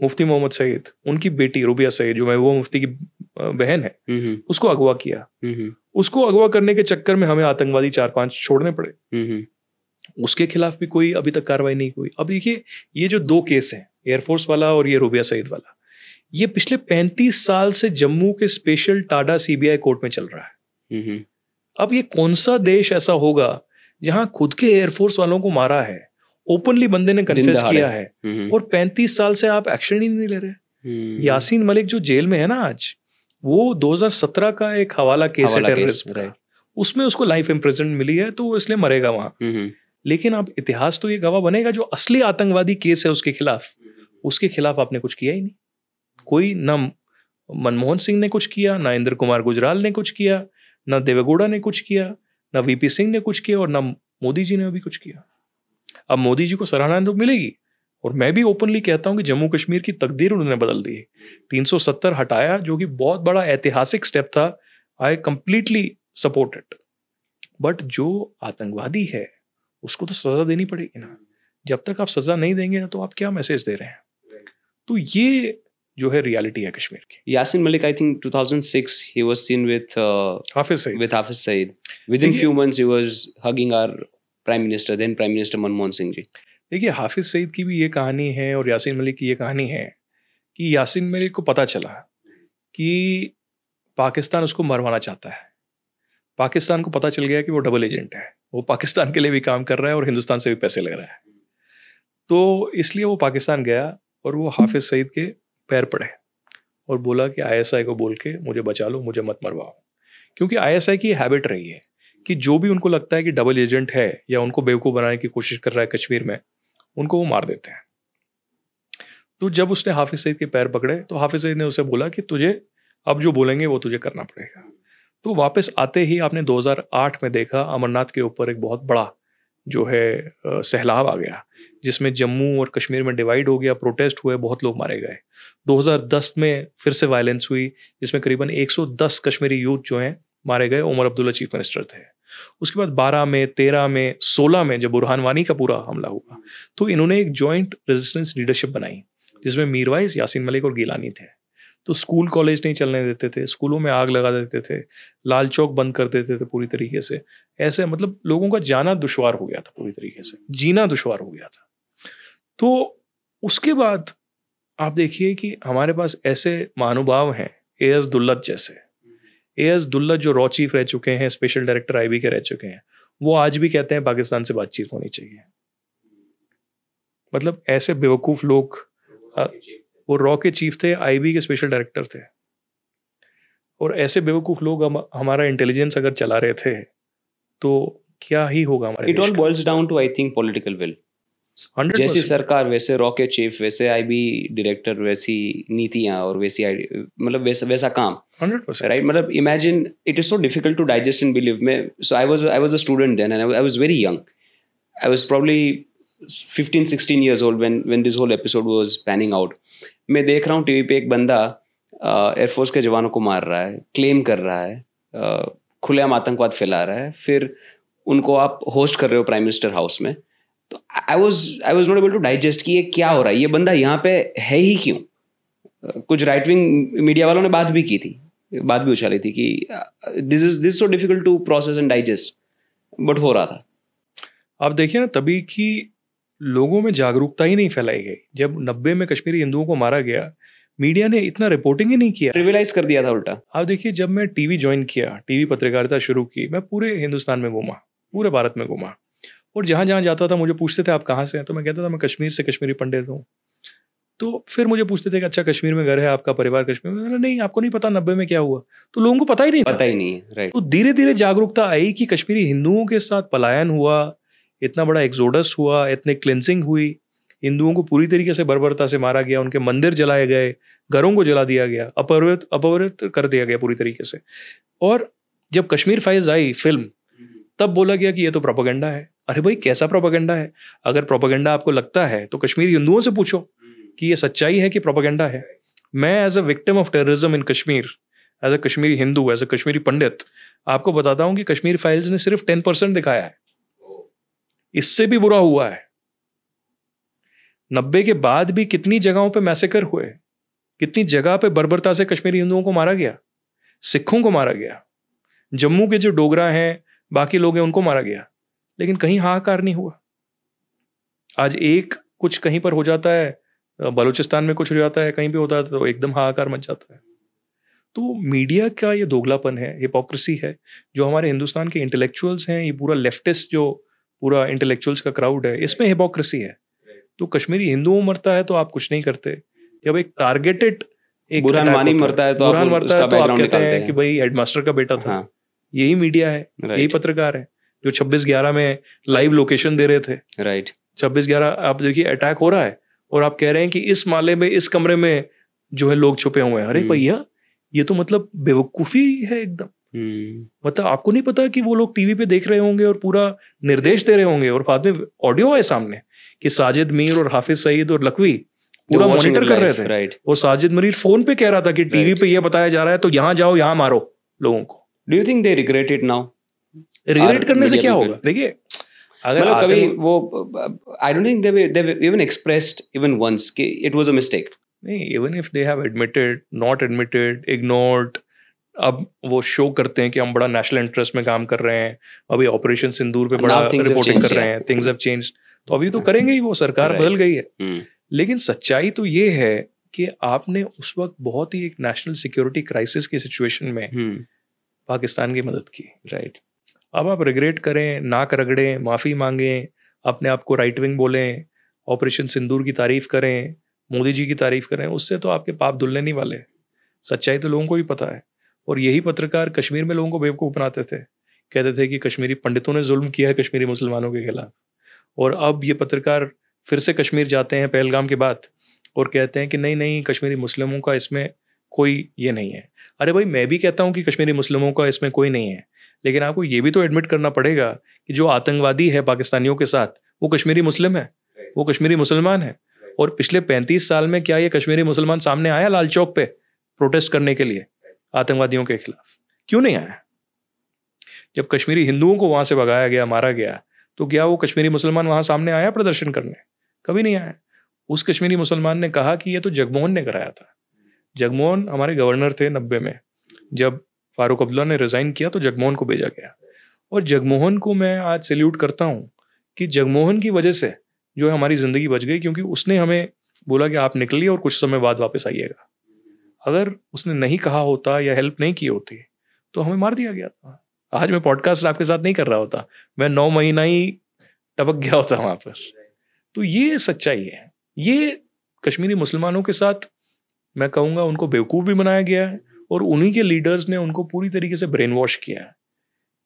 मुफ्ती मोहम्मद सईद, उनकी बेटी रुबिया सईद जो महबूबा मुफ्ती की बहन है, उसको अगवा किया। उसको अगवा करने के चक्कर में हमें आतंकवादी 4-5 छोड़ने पड़े। उसके खिलाफ भी कोई अभी तक कार्रवाई नहीं हुई। अब देखिए, ये जो 2 केस हैं, एयरफोर्स वाला और ये रूबिया सईद वाला, ये पिछले 35 साल से जम्मू के स्पेशल टाडा सीबीआई कोर्ट में चल रहा है। अब ये कौन सा देश ऐसा होगा जहां खुद के एयरफोर्स वालों को मारा है, ओपनली बंदे ने कन्फेस किया है, और 35 साल से आप एक्शन ही नहीं ले रहे। यासीन मलिक जो जेल में है ना आज, वो 2017 का एक हवाला केस है टेररिस्ट का, उसमें उसको लाइफ इम्प्रिजनमेंट मिली है, तो वो इसलिए मरेगा वहां। लेकिन अब इतिहास तो ये गवाह बनेगा, जो असली आतंकवादी केस है उसके खिलाफ आपने कुछ किया ही नहीं। कोई ना मनमोहन सिंह ने कुछ किया, ना इंद्र कुमार गुजराल ने कुछ किया, ना देवेगौड़ा ने कुछ किया, ना वीपी सिंह ने कुछ किया, और ना मोदी जी ने भी कुछ किया। अब मोदी जी को सराहना तो मिलेगी, और मैं भी ओपनली कहता हूं कि जम्मू कश्मीर की तकदीर उन्होंने बदल दी। 370 हटाया, जो कि बहुत बड़ा ऐतिहासिक स्टेप था। I completely support it. But जो आतंकवादी है उसको तो सजा देनी पड़ेगी ना। जब तक आप सजा नहीं देंगे तो आप क्या मैसेज दे रहे हैं? तो ये जो है रियलिटी है कश्मीर की। Yasin Malik, I think 2006 he was seen with Hafiz Saeed. Within few months he was hugging our prime minister, then prime minister Manmohan Singh ji. देखिए, हाफिज सईद की भी ये कहानी है और यासीन मलिक की ये कहानी है कि यासीन मलिक को पता चला कि पाकिस्तान उसको मरवाना चाहता है। पाकिस्तान को पता चल गया कि वो डबल एजेंट है, वो पाकिस्तान के लिए भी काम कर रहा है और हिंदुस्तान से भी पैसे ले रहा है। तो इसलिए वो पाकिस्तान गया और वो हाफिज सईद के पैर पड़े और बोला कि आईएसआई को बोल के मुझे बचा लो, मुझे मत मरवाओ। क्योंकि आईएसआई की हैबिट रही है कि जो भी उनको लगता है कि डबल एजेंट है या उनको बेवकूफ़ बनाने की कोशिश कर रहा है कश्मीर में, उनको वो मार देते हैं। तो जब उसने हाफिज सईद के पैर पकड़े तो हाफिज सईद ने उसे बोला कि तुझे अब जो बोलेंगे वो तुझे करना पड़ेगा। तो वापस आते ही आपने 2008 में देखा अमरनाथ के ऊपर एक बहुत बड़ा जो है सैलाब आ गया, जिसमें जम्मू और कश्मीर में डिवाइड हो गया, प्रोटेस्ट हुए, बहुत लोग मारे गए। 2010 में फिर से वायलेंस हुई, जिसमें करीबन 110 कश्मीरी यूथ जो हैं मारे गए। उमर अब्दुल्ला चीफ मिनिस्टर थे। उसके बाद 12 में, 13 में, 16 में जब बुरहान वानी का पूरा हमला हुआ, तो इन्होंने एक जॉइंट रेजिस्टेंस लीडरशिप बनाई, जिसमें मीरवाइज, यासीन मलिक और गिलानी थे। तो स्कूल कॉलेज नहीं चलने देते थे, स्कूलों में आग लगा देते थे, लाल चौक बंद कर देते थे पूरी तरीके से। ऐसे मतलब लोगों का जाना दुश्वार हो गया था, पूरी तरीके से जीना दुश्वार हो गया था। तो उसके बाद आप देखिए कि हमारे पास ऐसे महानुभाव हैं, एएस दुल्लत जैसे। एएस दुल्लत जो रॉ चीफ रह चुके हैं, स्पेशल डायरेक्टर आईबी के रह चुके हैं, वो आज भी कहते हैं पाकिस्तान से बातचीत होनी चाहिए। मतलब ऐसे बेवकूफ लोग, वो रॉ के चीफ थे, आईबी के स्पेशल डायरेक्टर थे, और ऐसे बेवकूफ लोग हमारा इंटेलिजेंस अगर चला रहे थे तो क्या ही होगा हमारे। It all boils down to I think political will. जैसी सरकार वैसे रॉ के चीफ, वैसे आईबी डायरेक्टर, वैसी नीतियां और वैसी मतलब वैसा काम। 100% राइट। मतलब imagine, it is so difficult to digest and believe. मैं so I was a student then and I was very young. I was probably 15-16 years old when this whole episode was panning out. मैं देख रहा हूँ TV पे एक बंदा air force के जवानों को मार रहा है, क्लेम कर रहा है, खुलेआम आतंकवाद फैला रहा है, फिर उनको आप होस्ट कर रहे हो प्राइम मिनिस्टर हाउस में। तो I was not able to digest कि ये क्या हो रहा है, ये बंदा यहाँ पे है ही क्यों। कुछ राइट विंग मीडिया वालों ने बात भी उछाली थी कि this is so difficult to process and digest, but हो रहा था। आप देखिए ना, तभी कि लोगों में जागरूकता ही नहीं फैलाई गई। जब 90 में कश्मीरी हिंदुओं को मारा गया, मीडिया ने इतना रिपोर्टिंग ही नहीं किया, ट्रिविलाइज कर दिया था उल्टा। आप देखिए, जब मैं टीवी ज्वाइन किया, टीवी पत्रकारिता शुरू की, मैं पूरे हिंदुस्तान में घूमा, पूरे भारत में घूमा, और जहां जहां जाता था मुझे पूछते थे आप कहाँ से हैं, तो मैं कहता था मैं कश्मीर से, कश्मीरी पंडित हूँ। तो फिर मुझे पूछते थे कि अच्छा कश्मीर में घर है आपका, परिवार कश्मीर में? नहीं, आपको नहीं पता 90 में क्या हुआ? तो लोगों को पता ही नहीं था। राइट। तो धीरे धीरे जागरूकता आई कि कश्मीरी हिंदुओं के साथ पलायन हुआ, इतना बड़ा एक्सोडस हुआ, इतने क्लिंसिंग हुई, हिंदुओं को पूरी तरीके से बर्बरता से मारा गया, उनके मंदिर जलाए गए, घरों को जला दिया गया, अपवित्र कर दिया गया पूरी तरीके से। और जब कश्मीर फाइल्स आई फिल्म, तब बोला गया कि ये तो प्रोपेगेंडा है। अरे भाई, कैसा प्रोपेगेंडा है? अगर प्रोपेगेंडा आपको लगता है तो कश्मीरी हिंदुओं से पूछो कि ये सच्चाई है कि प्रोपेगेंडा है। मैं as a victim of terrorism in Kashmir, as a Kashmiri Hindu, as a Kashmiri Pandit, आपको बताता हूं कि कश्मीर फाइल्स ने सिर्फ 10% दिखाया है, इससे भी बुरा हुआ है। 90 के बाद भी कितनी जगहों पे मैसेकर हुए, कितनी जगह पे बर्बरता से कश्मीरी हिंदुओं को मारा गया, सिखों को मारा गया, जम्मू के जो डोगरा हैं, बाकी लोग हैं, उनको मारा गया, लेकिन कहीं हाहाकार नहीं हुआ। आज एक कुछ कहीं पर हो जाता है बलूचिस्तान में कुछ हो जाता है, कहीं पे होता है तो एकदम हाहाकार मच जाता है। तो मीडिया का ये दोगलापन है, हिपोक्रेसी है, जो हमारे हिंदुस्तान के इंटेलेक्चुअल्स हैं, ये पूरा लेफ्टिस्ट जो पूरा इंटेलेक्चुअल्स का क्राउड है, इसमें हिपोक्रेसी है। तो कश्मीरी हिंदुओं मरता है तो आप कुछ नहीं करते, जब एक टारगेटेड एक बुरहान attack वानी होता मरता है तो बुरहान आप मरता उसका है तो आप बैकग्राउंड कहते निकालते हैं कि हैं। भाई हेडमास्टर का बेटा था। हाँ, यही मीडिया है, यही राइट पत्रकार है जो 26/11 में लाइव लोकेशन दे रहे थे। राइट 26/11 आप देखिए अटैक हो रहा है और आप कह रहे हैं कि इस माले में, इस कमरे में जो है लोग छुपे हुए हैं। अरे भैया, ये तो मतलब बेवकूफी है एकदम। मतलब आपको नहीं पता कि वो लोग टीवी पे देख रहे होंगे और पूरा निर्देश दे रहे होंगे, और बाद में ऑडियो है सामने कि साजिद मीर और हाफिज सईद और लकवी पूरा मॉनिटर कर रहे थे। राइट। और साजिद मीर फोन पे कह रहा था कि टीवी पे ये बताया जा रहा है तो यहाँ जाओ, यहाँ मारो लोगों को। Do you think they regret it now? Regret करने से क्या होगा? देखिए, अगर मतलब कभी वो I don't think they even expressed even once कि इट वाज अ मिस्टेक। नहीं, even if they have admitted, not admitted, ignored, अब वो शो करते हैं कि हम बड़ा नेशनल इंटरेस्ट में काम कर रहे हैं, अभी ऑपरेशन सिंदूर पे बड़ा रिपोर्टिंग कर रहे हैं, थिंग्स हैव चेंज्ड, तो अभी तो करेंगे ही, वो सरकार बदल गई है। लेकिन सच्चाई तो ये है कि आपने उस वक्त बहुत ही एक नेशनल सिक्योरिटी क्राइसिस की सिचुएशन में पाकिस्तान की मदद की। राइट। अब आप रिग्रेट करें, नाक रगड़ें, माफ़ी मांगें, अपने आप को राइट विंग बोलें, ऑपरेशन सिंदूर की तारीफ करें, मोदी जी की तारीफ करें, उससे तो आपके पाप धुलने नहीं वाले। सच्चाई तो लोगों को भी पता है। और यही पत्रकार कश्मीर में लोगों को बेवकूफ़ बनाते थे, कहते थे कि कश्मीरी पंडितों ने जुल्म किया है कश्मीरी मुसलमानों के खिलाफ। और अब ये पत्रकार फिर से कश्मीर जाते हैं पहलगाम के बाद और कहते हैं कि नहीं नहीं, कश्मीरी मुस्लिमों का इसमें कोई ये नहीं है। अरे भाई, मैं भी कहता हूँ कि कश्मीरी मुस्लिमों का इसमें कोई नहीं है, लेकिन आपको ये भी तो एडमिट करना पड़ेगा कि जो आतंकवादी है पाकिस्तानियों के साथ, वो कश्मीरी मुस्लिम है, वो कश्मीरी मुसलमान है। और पिछले 35 साल में क्या ये कश्मीरी मुसलमान सामने आया लाल चौक पे प्रोटेस्ट करने के लिए आतंकवादियों के खिलाफ? क्यों नहीं आया? जब कश्मीरी हिंदुओं को वहां से भगाया गया, मारा गया, तो क्या वो कश्मीरी मुसलमान वहां सामने आया प्रदर्शन करने? कभी नहीं आया। उस कश्मीरी मुसलमान ने कहा कि ये तो जगमोहन ने कराया था। जगमोहन हमारे गवर्नर थे 90 में, जब फारूक अब्दुल्ला ने रिजाइन किया तो जगमोहन को भेजा गया। और जगमोहन को मैं आज सैल्यूट करता हूँ कि जगमोहन की वजह से जो है हमारी जिंदगी बच गई, क्योंकि उसने हमें बोला कि आप निकलिए और कुछ समय बाद वापस आइएगा। अगर उसने नहीं कहा होता या हेल्प नहीं की होती तो हमें मार दिया गया था। आज मैं पॉडकास्ट आपके साथ नहीं कर रहा होता, मैं 9 महीना ही टपक गया होता वहां पर। तो ये सच्चाई है। ये कश्मीरी मुसलमानों के साथ मैं कहूँगा उनको बेवकूफ़ भी बनाया गया है, और उन्हीं के लीडर्स ने उनको पूरी तरीके से ब्रेन वॉश किया है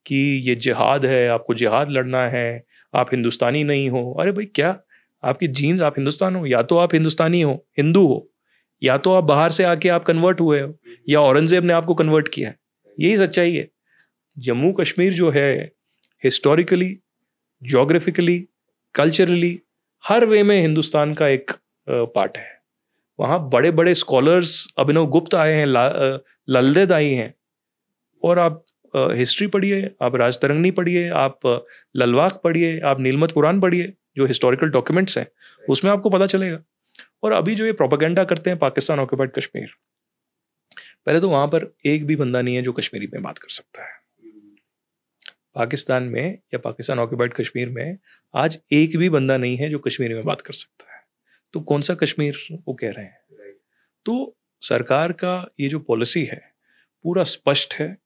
कि ये जिहाद है, आपको जिहाद लड़ना है, आप हिंदुस्तानी नहीं हो। अरे भाई, क्या आपकी जीन्स, आप हिंदुस्तान हो, या तो आप हिंदुस्तानी हो, हिंदू हो, या तो आप बाहर से आके आप कन्वर्ट हुए हो, या औरंगजेब ने आपको कन्वर्ट किया है। यही सच्चाई है। जम्मू कश्मीर जो है हिस्टोरिकली, ज्योग्राफिकली, कल्चरली, हर वे में हिंदुस्तान का एक पार्ट है। वहाँ बड़े बड़े स्कॉलर्स, अभिनव गुप्त आए हैं, ललदेद आई हैं। और आप हिस्ट्री पढ़िए, आप राजतरंगिणी पढ़िए, आप ललवाक पढ़िए, आप नीलमत पुराण पढ़िए, जो हिस्टोरिकल डॉक्यूमेंट्स हैं, उसमें आपको पता चलेगा। और अभी जो ये प्रोपेगेंडा करते हैं पाकिस्तान ऑक्यूपाइड कश्मीर, पहले तो वहां पर एक भी बंदा नहीं है जो कश्मीरी में बात कर सकता है। पाकिस्तान में या पाकिस्तान ऑक्यूपाइड कश्मीर में आज एक भी बंदा नहीं है जो कश्मीरी में बात कर सकता है। तो कौन सा कश्मीर वो कह रहे हैं? तो सरकार का ये जो पॉलिसी है पूरा स्पष्ट है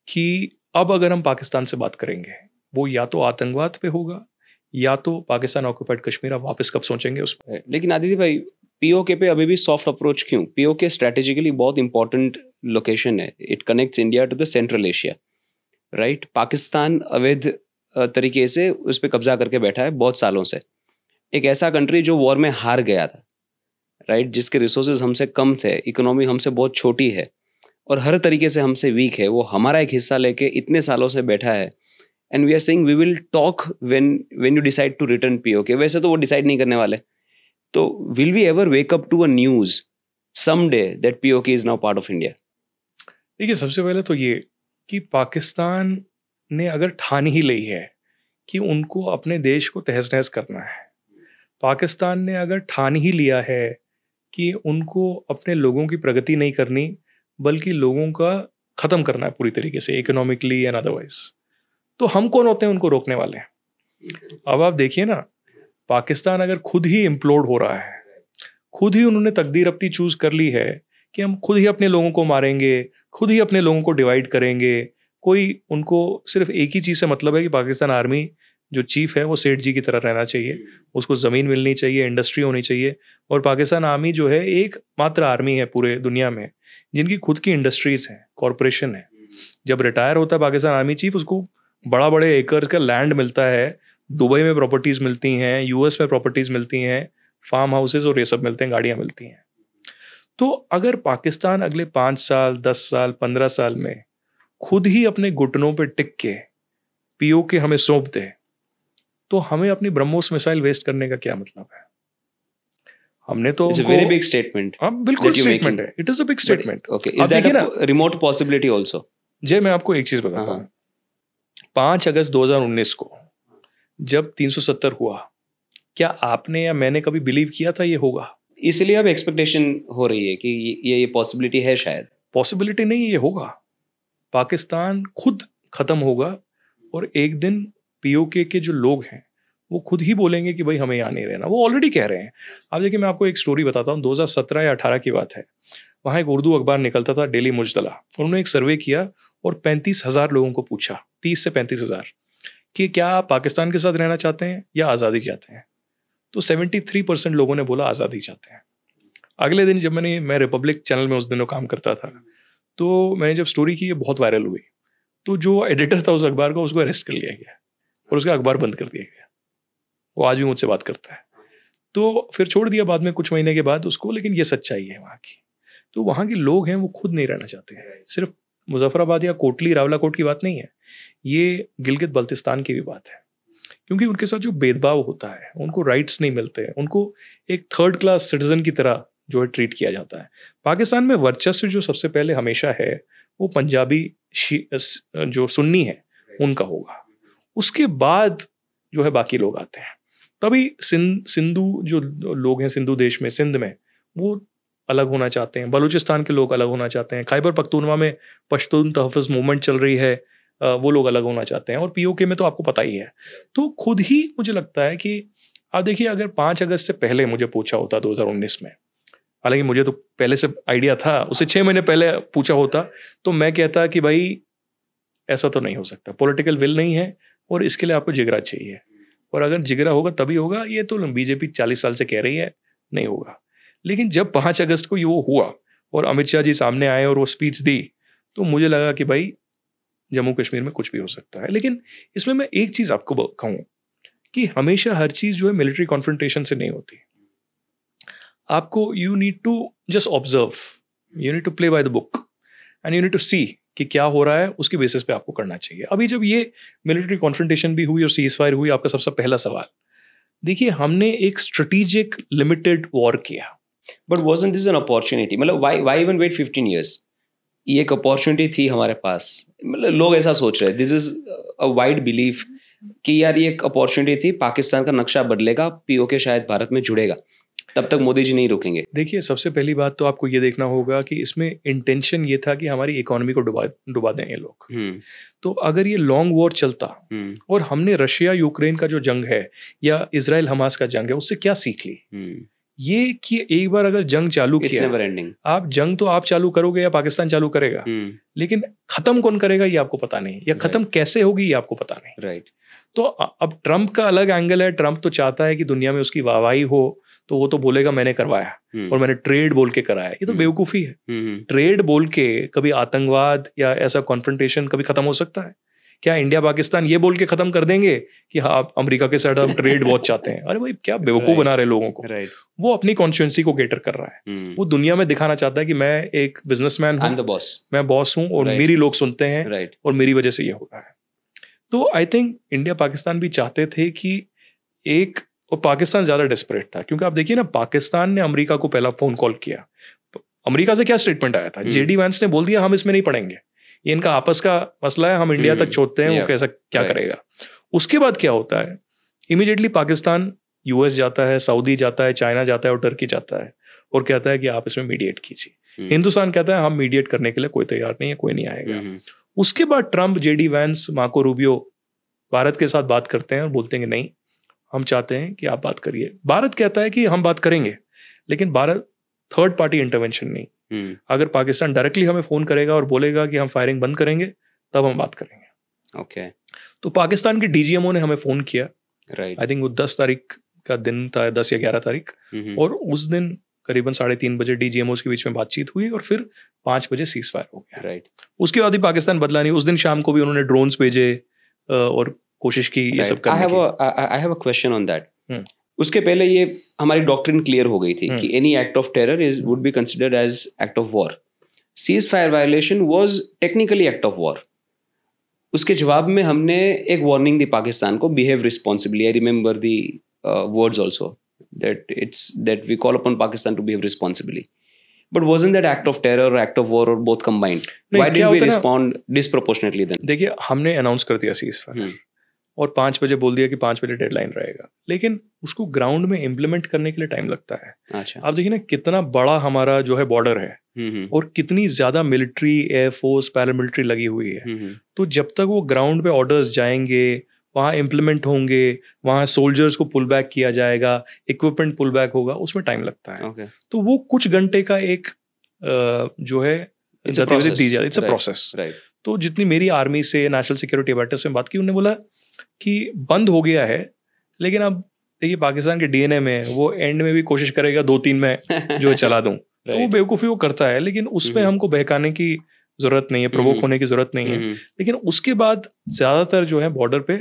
कि अब अगर हम पाकिस्तान से बात करेंगे, वो या तो आतंकवाद पे होगा या तो पाकिस्तान ऑक्यूपाइड कश्मीर आप वापस कब सोचेंगे उस पर। लेकिन आदित्य भाई, पीओके पे अभी भी सॉफ्ट अप्रोच क्यों? पीओके स्ट्रेटेजिकली बहुत इंपॉर्टेंट लोकेशन है, it connects India to the central Asia, right? Pakistan अवैध तरीके से उस पर कब्जा करके बैठा है बहुत सालों से। एक ऐसा कंट्री जो वॉर में हार गया था, राइट, जिसके रिसोर्सेज हमसे कम थे, इकोनॉमी हमसे बहुत छोटी है और हर तरीके से हमसे वीक है, वो हमारा एक हिस्सा लेके इतने सालों से बैठा है। And we are saying we will talk when you decide to return POK. वैसे तो वो डिसाइड नहीं करने वाले। तो will we ever wake up to a news someday that POK is now part of India? देखिए, सबसे पहले तो ये कि पाकिस्तान ने अगर ठान ही ली है कि उनको अपने देश को तहस नहस करना है, पाकिस्तान ने अगर ठान ही लिया है कि उनको अपने लोगों की प्रगति नहीं करनी बल्कि लोगों का ख़त्म करना है पूरी तरीके से, इकोनॉमिकली एंड अदरवाइज, तो हम कौन होते हैं उनको रोकने वाले? अब आप देखिए ना, पाकिस्तान अगर खुद ही इम्प्लोड हो रहा है, खुद ही उन्होंने तकदीर अपनी चूज कर ली है कि हम खुद ही अपने लोगों को मारेंगे, खुद ही अपने लोगों को डिवाइड करेंगे। कोई उनको सिर्फ एक ही चीज़ से मतलब है कि पाकिस्तान आर्मी जो चीफ है वो सेठ जी की तरह रहना चाहिए, उसको ज़मीन मिलनी चाहिए, इंडस्ट्री होनी चाहिए। और पाकिस्तान आर्मी जो है एक मात्र आर्मी है पूरे दुनिया में जिनकी खुद की इंडस्ट्रीज हैं, कॉरपोरेशन है। जब रिटायर होता है पाकिस्तान आर्मी चीफ, उसको बड़ा बड़े एकड़ का लैंड मिलता है, दुबई में प्रॉपर्टीज मिलती हैं, यूएस में प्रॉपर्टीज मिलती हैं, फार्म हाउसेज और ये सब मिलते हैं, गाड़ियां मिलती हैं। तो अगर पाकिस्तान अगले 5 साल, 10 साल, 15 साल में खुद ही अपने घुटनों पे टिक के पीओके हमें सौंप दे, तो हमें अपनी ब्रह्मोस मिसाइल वेस्ट करने का क्या मतलब है? हमने तो It's a very big statement. हाँ बिल्कुल that you're स्टेटमेंट making. है, it is a big statement. Okay, is that a remote possibility also? जय मैं आपको एक चीज बताता हूँ। 5 अगस्त 2019 को जब 370 हुआ, क्या आपने या मैंने कभी बिलीव किया था ये होगा? इसलिए अब एक्सपेक्टेशन हो रही है कि ये पॉसिबिलिटी है शायद। पॉसिबिलिटी नहीं, ये होगा। पाकिस्तान खुद खत्म होगा और एक दिन पीओके के जो लोग हैं वो खुद ही बोलेंगे कि भाई हमें यहाँ नहीं रहना। वो ऑलरेडी कह रहे हैं। अब देखिए मैं आपको एक स्टोरी बताता हूँ, 2017 या 18 की बात है। वहाँ एक उर्दू अखबार निकलता था, डेली मुजतला। उन्होंने एक सर्वे किया और 35,000 लोगों को पूछा, 30 से 35,000, कि क्या आप पाकिस्तान के साथ रहना चाहते हैं या आज़ादी चाहते हैं? तो 73% लोगों ने बोला आज़ादी चाहते हैं। अगले दिन जब मैं रिपब्लिक चैनल में उस दिनों काम करता था, तो मैंने जब स्टोरी की, ये बहुत वायरल हुई। तो जो एडिटर था उस अखबार का, उसको अरेस्ट कर लिया गया और उसका अखबार बंद कर दिया गया। वो आज भी मुझसे बात करता है। तो फिर छोड़ दिया बाद में कुछ महीने के बाद उसको, लेकिन ये सच्चाई है वहाँ की। तो वहाँ के लोग हैं वो खुद नहीं रहना चाहते हैं। सिर्फ मुजफ्फराबाद या कोटली रावलाकोट की बात नहीं है, ये गिलगित बल्तिस्तान की भी बात है। क्योंकि उनके साथ जो भेदभाव होता है, उनको राइट्स नहीं मिलते हैं, उनको एक थर्ड क्लास सिटीजन की तरह जो है ट्रीट किया जाता है। पाकिस्तान में वर्चस्व जो सबसे पहले हमेशा है वो पंजाबी जो सुन्नी है उनका होगा, उसके बाद जो है बाकी लोग आते हैं। तभी सिंधु जो लोग हैं सिंधु देश में, सिंध में, वो अलग होना चाहते हैं। बलूचिस्तान के लोग अलग होना चाहते हैं। खैबर पख्तूनवा में पश्तून तहफ़्फ़ुज़ मूवमेंट चल रही है, वो लोग अलग होना चाहते हैं। और पीओके में तो आपको पता ही है। तो खुद ही मुझे लगता है कि आप देखिए, अगर 5 अगस्त से पहले मुझे पूछा होता 2019 में, हालांकि मुझे तो पहले से आइडिया था, उससे 6 महीने पहले पूछा होता, तो मैं कहता कि भाई ऐसा तो नहीं हो सकता, पॉलिटिकल विल नहीं है और इसके लिए आपको जिगरा चाहिए। और अगर जिगरा होगा तभी होगा। ये तो बीजेपी 40 साल से कह रही है, नहीं होगा। लेकिन जब 5 अगस्त को ये वो हुआ और अमित शाह जी सामने आए और वो स्पीच दी, तो मुझे लगा कि भाई जम्मू कश्मीर में कुछ भी हो सकता है। लेकिन इसमें मैं एक चीज आपको कहूं कि हमेशा हर चीज जो है मिलिट्री कॉन्फ्रंटेशन से नहीं होती। आपको you need to just observe, you need to play by the book and you need to see कि क्या हो रहा है, उसके बेसिस पे आपको करना चाहिए। अभी जब ये मिलिट्री कॉन्फ्रंटेशन भी हुई और सीज फायर हुई, आपका सबसे पहला सवाल, देखिए हमने एक स्ट्रेटेजिक लिमिटेड वॉर किया। But wasn't this an opportunity? मतलब व्हाई इवन वेट 15 years? ये एक अपॉर्चुनिटी थी हमारे पास। मतलब लोग ऐसा सोच रहे हैं, this is a wide belief कि यार ये एक अपॉर्चुनिटी थी, पाकिस्तान का नक्शा बदलेगा, पीओके शायद भारत में जुड़ेगा, तब तक मोदी जी नहीं रुकेंगे। देखिए सबसे पहली बात तो आपको ये देखना होगा कि इसमें इंटेंशन ये था कि हमारी इकोनॉमी को डुबा दें ये लोग। तो अगर ये लॉन्ग वॉर चलता और हमने रशिया यूक्रेन का जो जंग है या इजराइल हमास का जंग है, उससे क्या सीख ली? ये कि एक बार अगर जंग चालू किया, आप जंग तो आप चालू करोगे या पाकिस्तान चालू करेगा, लेकिन खत्म कौन करेगा ये आपको पता नहीं, या खत्म कैसे होगी ये आपको पता नहीं। राइट। तो अब ट्रंप का अलग एंगल है। ट्रंप तो चाहता है कि दुनिया में उसकी वाहवाही हो, तो वो तो बोलेगा मैंने करवाया और मैंने ट्रेड बोल के कराया। ये तो बेवकूफी है। ट्रेड बोल के कभी आतंकवाद या ऐसा कॉन्फ्रंटेशन कभी खत्म हो सकता है क्या? इंडिया पाकिस्तान ये बोल के खत्म कर देंगे कि हाँ अमेरिका के साथ हम ट्रेड बहुत चाहते हैं। अरे भाई क्या बेवकूफ बना रहे लोगों को। वो अपनी कॉन्स्टिट्यूएंसी को केटर कर रहा है। वो दुनिया में दिखाना चाहता है कि मैं एक बिजनेसमैन हूँ, मैं बॉस हूँ और मेरी लोग सुनते हैं और मेरी वजह से ये हो रहा है। तो आई थिंक इंडिया पाकिस्तान भी चाहते थे कि एक, और पाकिस्तान ज्यादा डेस्परेट था क्योंकि आप देखिए ना, पाकिस्तान ने अमेरिका को पहला फोन कॉल किया। अमेरिका से क्या स्टेटमेंट आया था? जेडी वैंस ने बोल दिया हम इसमें नहीं पड़ेंगे, ये इनका आपस का मसला है, हम इंडिया तक छोड़ते हैं, वो कैसा क्या करेगा। उसके बाद क्या होता है, इमीडिएटली पाकिस्तान यूएस जाता है, सऊदी जाता है, चाइना जाता है और टर्की जाता है और कहता है कि आप इसमें मीडिएट कीजिए। हिंदुस्तान कहता है हम मीडिएट करने के लिए कोई तैयार नहीं है, कोई नहीं आएगा। उसके बाद Trump, JD Vance, Marco Rubio Bharat के साथ बात करते हैं और बोलते हैं कि नहीं, हम चाहते हैं कि आप बात करिए। भारत कहता है कि हम बात करेंगे, लेकिन भारत थर्ड पार्टी इंटरवेंशन नहीं। अगर पाकिस्तान डायरेक्टली हमें फोन करेगा और बोलेगा कि हम फायरिंग बंद करेंगे, तब हम बात करेंगे। ओके। तो पाकिस्तान के डीजीएमओ ने हमें फोन किया, राइट। आई थिंक वो 10 तारीख का दिन था, 10 या 11 तारीख, और उस दिन करीबन 3:30 बजे डीजीएमओ के बीच में बातचीत हुई और फिर 5 बजे सीज फायर हो गया। राइट। उसके बाद ही पाकिस्तान बदला नहीं। उस दिन शाम को भी उन्होंने ड्रोन्स भेजे और कोशिश की ये सब करने की। I have a question on that. उसके पहले ये हमारी डॉक्ट्रिन क्लियर हो गई थी कि any act of terror is would be considered as act of war. Cease fire violation was technically act of war. उसके जवाब में हमने एक वार्निंग दी पाकिस्तान को, behave responsibly. I remember the words also that we call upon Pakistan to behave responsibly. But wasn't that act of terror or act of war or both combined? Why didn't we respond disproportionately then? देखिए, हमने announce कर दिया cease fire और 5 बजे बोल दिया कि 5 बजे डेडलाइन रहेगा, लेकिन उसको ग्राउंड में इम्प्लीमेंट करने के लिए टाइम लगता है। अच्छा। आप देखिए ना कितना बड़ा हमारा जो है बॉर्डर है और कितनी ज्यादा मिलिट्री, एयरफोर्स, पैरामिलिट्री लगी हुई है। तो जब तक वो ग्राउंड पे ऑर्डर्स जाएंगे, वहाँ इम्प्लीमेंट होंगे, वहाँ सोल्जर्स को पुल बैक किया जाएगा, इक्विपमेंट पुल बैक होगा, उसमें टाइम लगता है। Okay. तो वो कुछ घंटे का एक जो है गतिविधि दी जाती है। It's a process. तो जितनी मेरी आर्मी से, नेशनल सिक्योरिटी एडवाइजर्स में बात की, उन्होंने बोला कि बंद हो गया है, लेकिन अब देखिए पाकिस्तान के डीएनए में वो एंड में भी कोशिश करेगा 2-3 में जो है चला दूं। तो वो बेवकूफ़ी वो करता है, लेकिन उसमें हमको बहकाने की जरूरत नहीं है, प्रवोक होने की जरूरत नहीं है। लेकिन उसके बाद ज्यादातर जो है बॉर्डर पे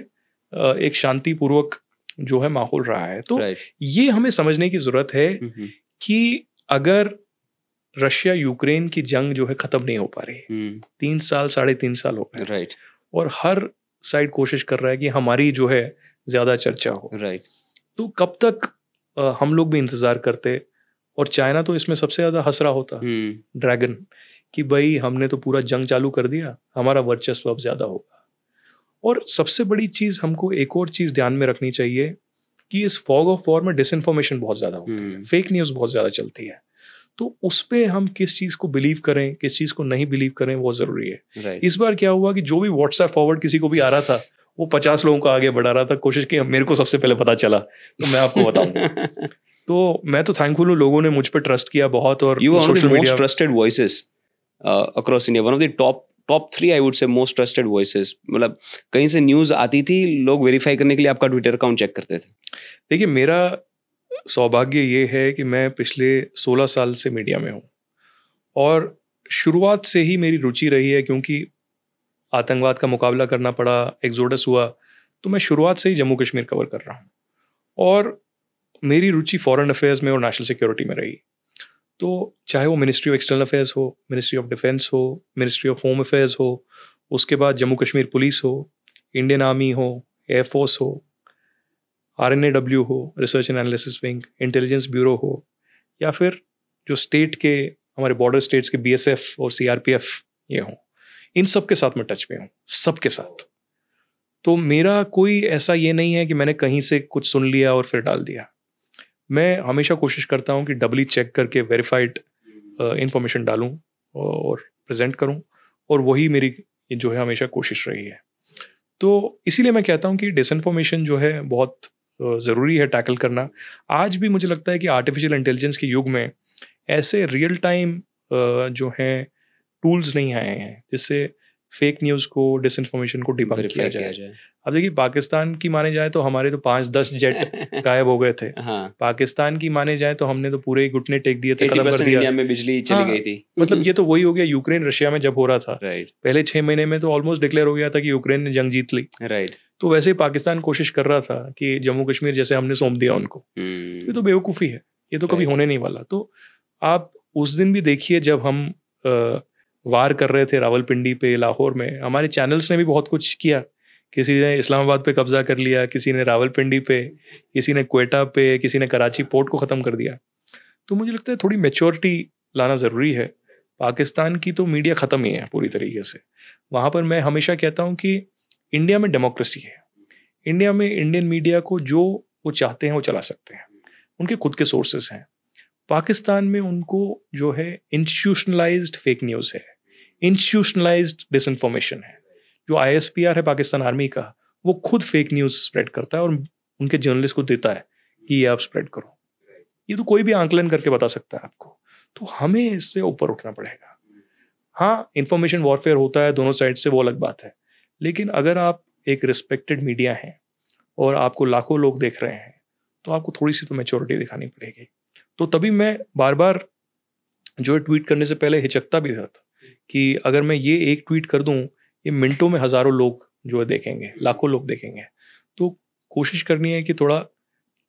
एक शांतिपूर्वक जो है माहौल रहा है। तो ये हमें समझने की जरूरत है कि अगर रशिया यूक्रेन की जंग जो है खत्म नहीं हो पा रही, 3 साल 3.5 साल हो गए, राइट, और हर साइड कोशिश कर रहा है कि हमारी जो है ज्यादा चर्चा हो, राइट, तो कब तक हम लोग भी इंतजार करते। और चाइना तो इसमें सबसे ज्यादा हंस रहा होता, ड्रैगन, कि भाई हमने तो पूरा जंग चालू कर दिया, हमारा वर्चस्व अब ज्यादा होगा। और सबसे बड़ी चीज हमको एक और चीज ध्यान में रखनी चाहिए कि इस फॉग ऑफ वॉर में डिसइंफॉर्मेशन बहुत ज्यादा होती है, फेक न्यूज बहुत ज्यादा चलती है। तो उस पे हम किस चीज को बिलीव करें, किस चीज को नहीं बिलीव करें, वो जरूरी है। इस बार क्या हुआ कि जो भी व्हाट्सएप फॉरवर्ड किसी को भी आ रहा था, वो 50 लोगों को आगे बढ़ा रहा था, कोशिश की मेरे को सबसे पहले पता चला तो मैं आपको बताऊंगा। तो मैं तो थैंकफुल हूँ, लोगों ने मुझ पे ट्रस्ट किया बहुत। और social media most trusted voices across India, one of the top 3 I would say most trusted voices. मतलब कहीं से न्यूज आती थी, लोग वेरीफाई करने के लिए आपका ट्विटर अकाउंट चेक करते थे। देखिए, मेरा सौभाग्य ये है कि मैं पिछले 16 साल से मीडिया में हूँ और शुरुआत से ही मेरी रुचि रही है, क्योंकि आतंकवाद का मुकाबला करना पड़ा, एक्सोडस हुआ, तो मैं शुरुआत से ही जम्मू कश्मीर कवर कर रहा हूँ। और मेरी रुचि फॉरेन अफेयर्स में और नेशनल सिक्योरिटी में रही। तो चाहे वो मिनिस्ट्री ऑफ एक्सटर्नल अफेयर्स हो, मिनिस्ट्री ऑफ डिफेंस हो, मिनिस्ट्री ऑफ होम अफेयर्स हो, उसके बाद जम्मू कश्मीर पुलिस हो, इंडियन आर्मी हो, एयरफोर्स हो, RNAW हो, research and analysis wing, intelligence bureau हो, या फिर जो स्टेट के हमारे बॉर्डर स्टेट्स के BSF और CRPF ये हो, इन सब के साथ मैं टच में हूँ, सबके साथ। तो मेरा कोई ऐसा ये नहीं है कि मैंने कहीं से कुछ सुन लिया और फिर डाल दिया। मैं हमेशा कोशिश करता हूँ कि डबली चेक करके वेरीफाइड इंफॉर्मेशन डालूं और प्रेजेंट करूं, और वही मेरी जो है हमेशा कोशिश रही है। तो इसीलिए मैं कहता हूँ कि डिसइंफॉर्मेशन जो है बहुत ज़रूरी है टैकल करना। आज भी मुझे लगता है कि आर्टिफिशियल इंटेलिजेंस के युग में ऐसे रियल टाइम जो हैं टूल्स नहीं आए हैं जिससे फेक न्यूज़ को, डिसइंफॉर्मेशन को डिबंक किया जाए। अब देखिए, पाकिस्तान की माने जाए तो हमारे तो 5-10 जेट गायब हो गए थे। हाँ। पाकिस्तान की माने जाए तो हमने तो पूरे ही घुटने टेक दिए थे, खत्म कर दिया। इंडिया में बिजली चली गई थी। मतलब ये तो वही हो गया यूक्रेन रशिया में जब हो रहा था। राइट। पहले 6 महीने में तो ऑलमोस्ट डिक्लेयर हो गया था कि यूक्रेन ने जंग जीत ली। राइट। तो वैसे ही पाकिस्तान कोशिश कर रहा था कि जम्मू कश्मीर जैसे हमने सौंप दिया उनको। ये तो बेवकूफ़ी है, ये तो कभी होने नहीं वाला। तो आप उस दिन भी देखिए जब हम वार कर रहे थे रावलपिंडी पे, लाहौर में, हमारे चैनल्स ने भी बहुत कुछ किया। किसी ने इस्लामाबाद पे कब्जा कर लिया, किसी ने रावलपिंडी पे, किसी ने क्वेटा पे, किसी ने कराची पोर्ट को ख़त्म कर दिया। तो मुझे लगता है थोड़ी मैच्योरिटी लाना ज़रूरी है। पाकिस्तान की तो मीडिया ख़त्म ही है पूरी तरीके से। वहाँ पर मैं हमेशा कहता हूँ कि इंडिया में डेमोक्रेसी है। इंडिया में इंडियन मीडिया को जो वो चाहते हैं वो चला सकते हैं, उनके खुद के सोर्सेस हैं। पाकिस्तान में उनको जो है इंस्टीट्यूशनलाइज्ड फेक न्यूज़ है, इंस्टीट्यूशनलाइज्ड डिसइंफॉर्मेशन है। जो ISPR है पाकिस्तान आर्मी का, वो खुद फेक न्यूज़ स्प्रेड करता है और उनके जर्नलिस्ट को देता है कि ये आप स्प्रेड करो। ये तो कोई भी आंकलन करके बता सकता है आपको। तो हमें इससे ऊपर उठना पड़ेगा। हाँ, इंफॉर्मेशन वॉरफेयर होता है दोनों साइड से, वो अलग बात है, लेकिन अगर आप एक रिस्पेक्टेड मीडिया हैं और आपको लाखों लोग देख रहे हैं तो आपको थोड़ी सी तो मैच्योरिटी दिखानी पड़ेगी। तो तभी मैं बार बार जो ट्वीट करने से पहले हिचकता भी था कि अगर मैं ये एक ट्वीट कर दूं, ये मिनटों में हजारों लोग जो है देखेंगे, लाखों लोग देखेंगे। तो कोशिश करनी है कि थोड़ा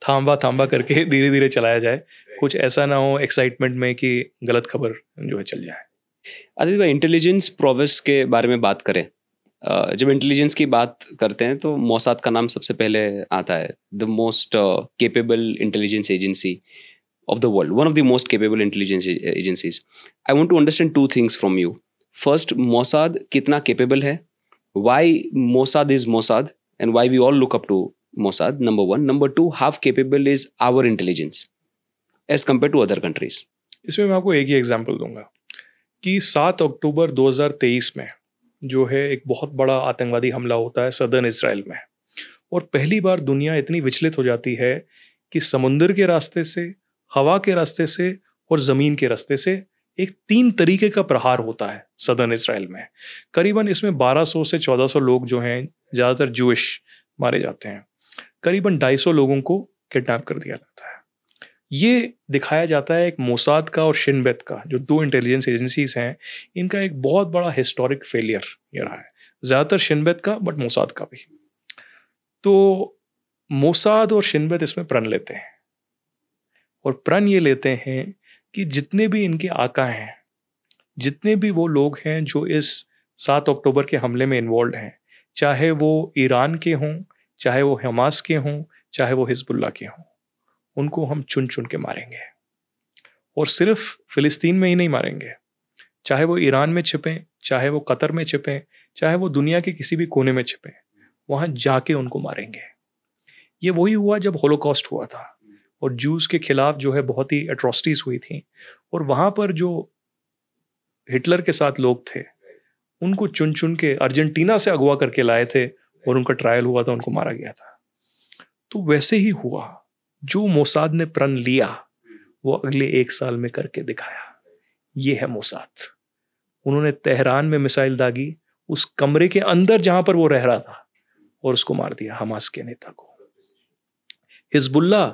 थांबा थांबा करके धीरे धीरे चलाया जाए, कुछ ऐसा ना हो एक्साइटमेंट में कि गलत खबर जो है चल जाए। आदित्य भाई, इंटेलिजेंस प्रोवेस के बारे में बात करें, जब इंटेलिजेंस की बात करते हैं तो मोसाद का नाम सबसे पहले आता है, the most capable intelligence agency of the world, one of the most capable intelligence agencies. I want to understand two things from you. First, Mossad कितना capable है? Why Mossad is Mossad and why we all look up to Mossad, number one. Number two, how capable is our intelligence as compared to other countries? इसमें मैं आपको एक ही example दूंगा कि 7 अक्टूबर 2023 में जो है एक बहुत बड़ा आतंकवादी हमला होता है सदर्न इजराइल में, और पहली बार दुनिया इतनी विचलित हो जाती है कि समुंदर के रास्ते से, हवा के रास्ते से और जमीन के रास्ते से एक 3 तरीके का प्रहार होता है सदर्न इजराइल में। करीबन इसमें 1200 से 1400 लोग जो हैं, ज्यादातर जूइश मारे जाते हैं। करीबन 250 लोगों को किडनैप कर दिया जाता है। ये दिखाया जाता है एक मोसाद का और शिन बेत का, जो 2 इंटेलिजेंस एजेंसीज हैं, इनका एक बहुत बड़ा हिस्टोरिक फेलियर ये रहा है, ज्यादातर शिन बेत का बट मोसाद का भी। तो मोसाद और शिन बेत इसमें प्रण लेते हैं, और प्रण ये लेते हैं कि जितने भी इनके आका हैं, जितने भी वो लोग हैं जो इस 7 अक्टूबर के हमले में इन्वॉल्व हैं, चाहे वो ईरान के हों, चाहे वो हमास के हों, चाहे वो हिजबुल्लाह के हों, उनको हम चुन चुन के मारेंगे। और सिर्फ फिलिस्तीन में ही नहीं मारेंगे, चाहे वो ईरान में छिपें, चाहे वो कतर में छिपें, चाहे वो दुनिया के किसी भी कोने में छिपें, वहां जाके उनको मारेंगे। ये वही हुआ जब होलोकॉस्ट हुआ था और जूस के खिलाफ जो है बहुत ही एट्रोसिटीज हुई थी, और वहां पर जो हिटलर के साथ लोग थे उनको चुन चुन के अर्जेंटीना से अगवा करके लाए थे और उनका ट्रायल हुआ था, उनको मारा गया था। तो वैसे ही हुआ, जो मोसाद ने प्रण लिया वो अगले 1 साल में करके दिखाया। ये है मोसाद। उन्होंने तेहरान में मिसाइल दागी, उस कमरे के अंदर जहां पर वो रह रहा था, और उसको मार दिया, हमास के नेता को। हिजबुल्लाह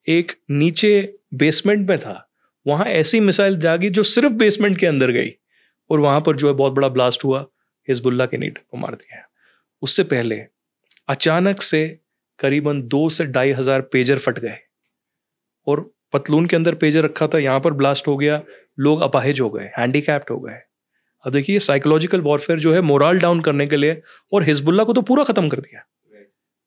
एक नीचे बेसमेंट में था, वहां ऐसी मिसाइल दागी जो सिर्फ बेसमेंट के अंदर गई, और वहां पर जो है बहुत बड़ा ब्लास्ट हुआ, हिजबुल्लाह के लीडर को मार दिया। उससे पहले अचानक से करीबन 2 से 2,500 पेजर फट गए, और पतलून के अंदर पेजर रखा था, यहां पर ब्लास्ट हो गया, लोग अपाहिज हो गए, हैंडीकैप्ड हो गए। अब देखिए साइकोलॉजिकल वॉरफेयर जो है मोरल डाउन करने के लिए, और हिजबुल्लाह को तो पूरा खत्म कर दिया।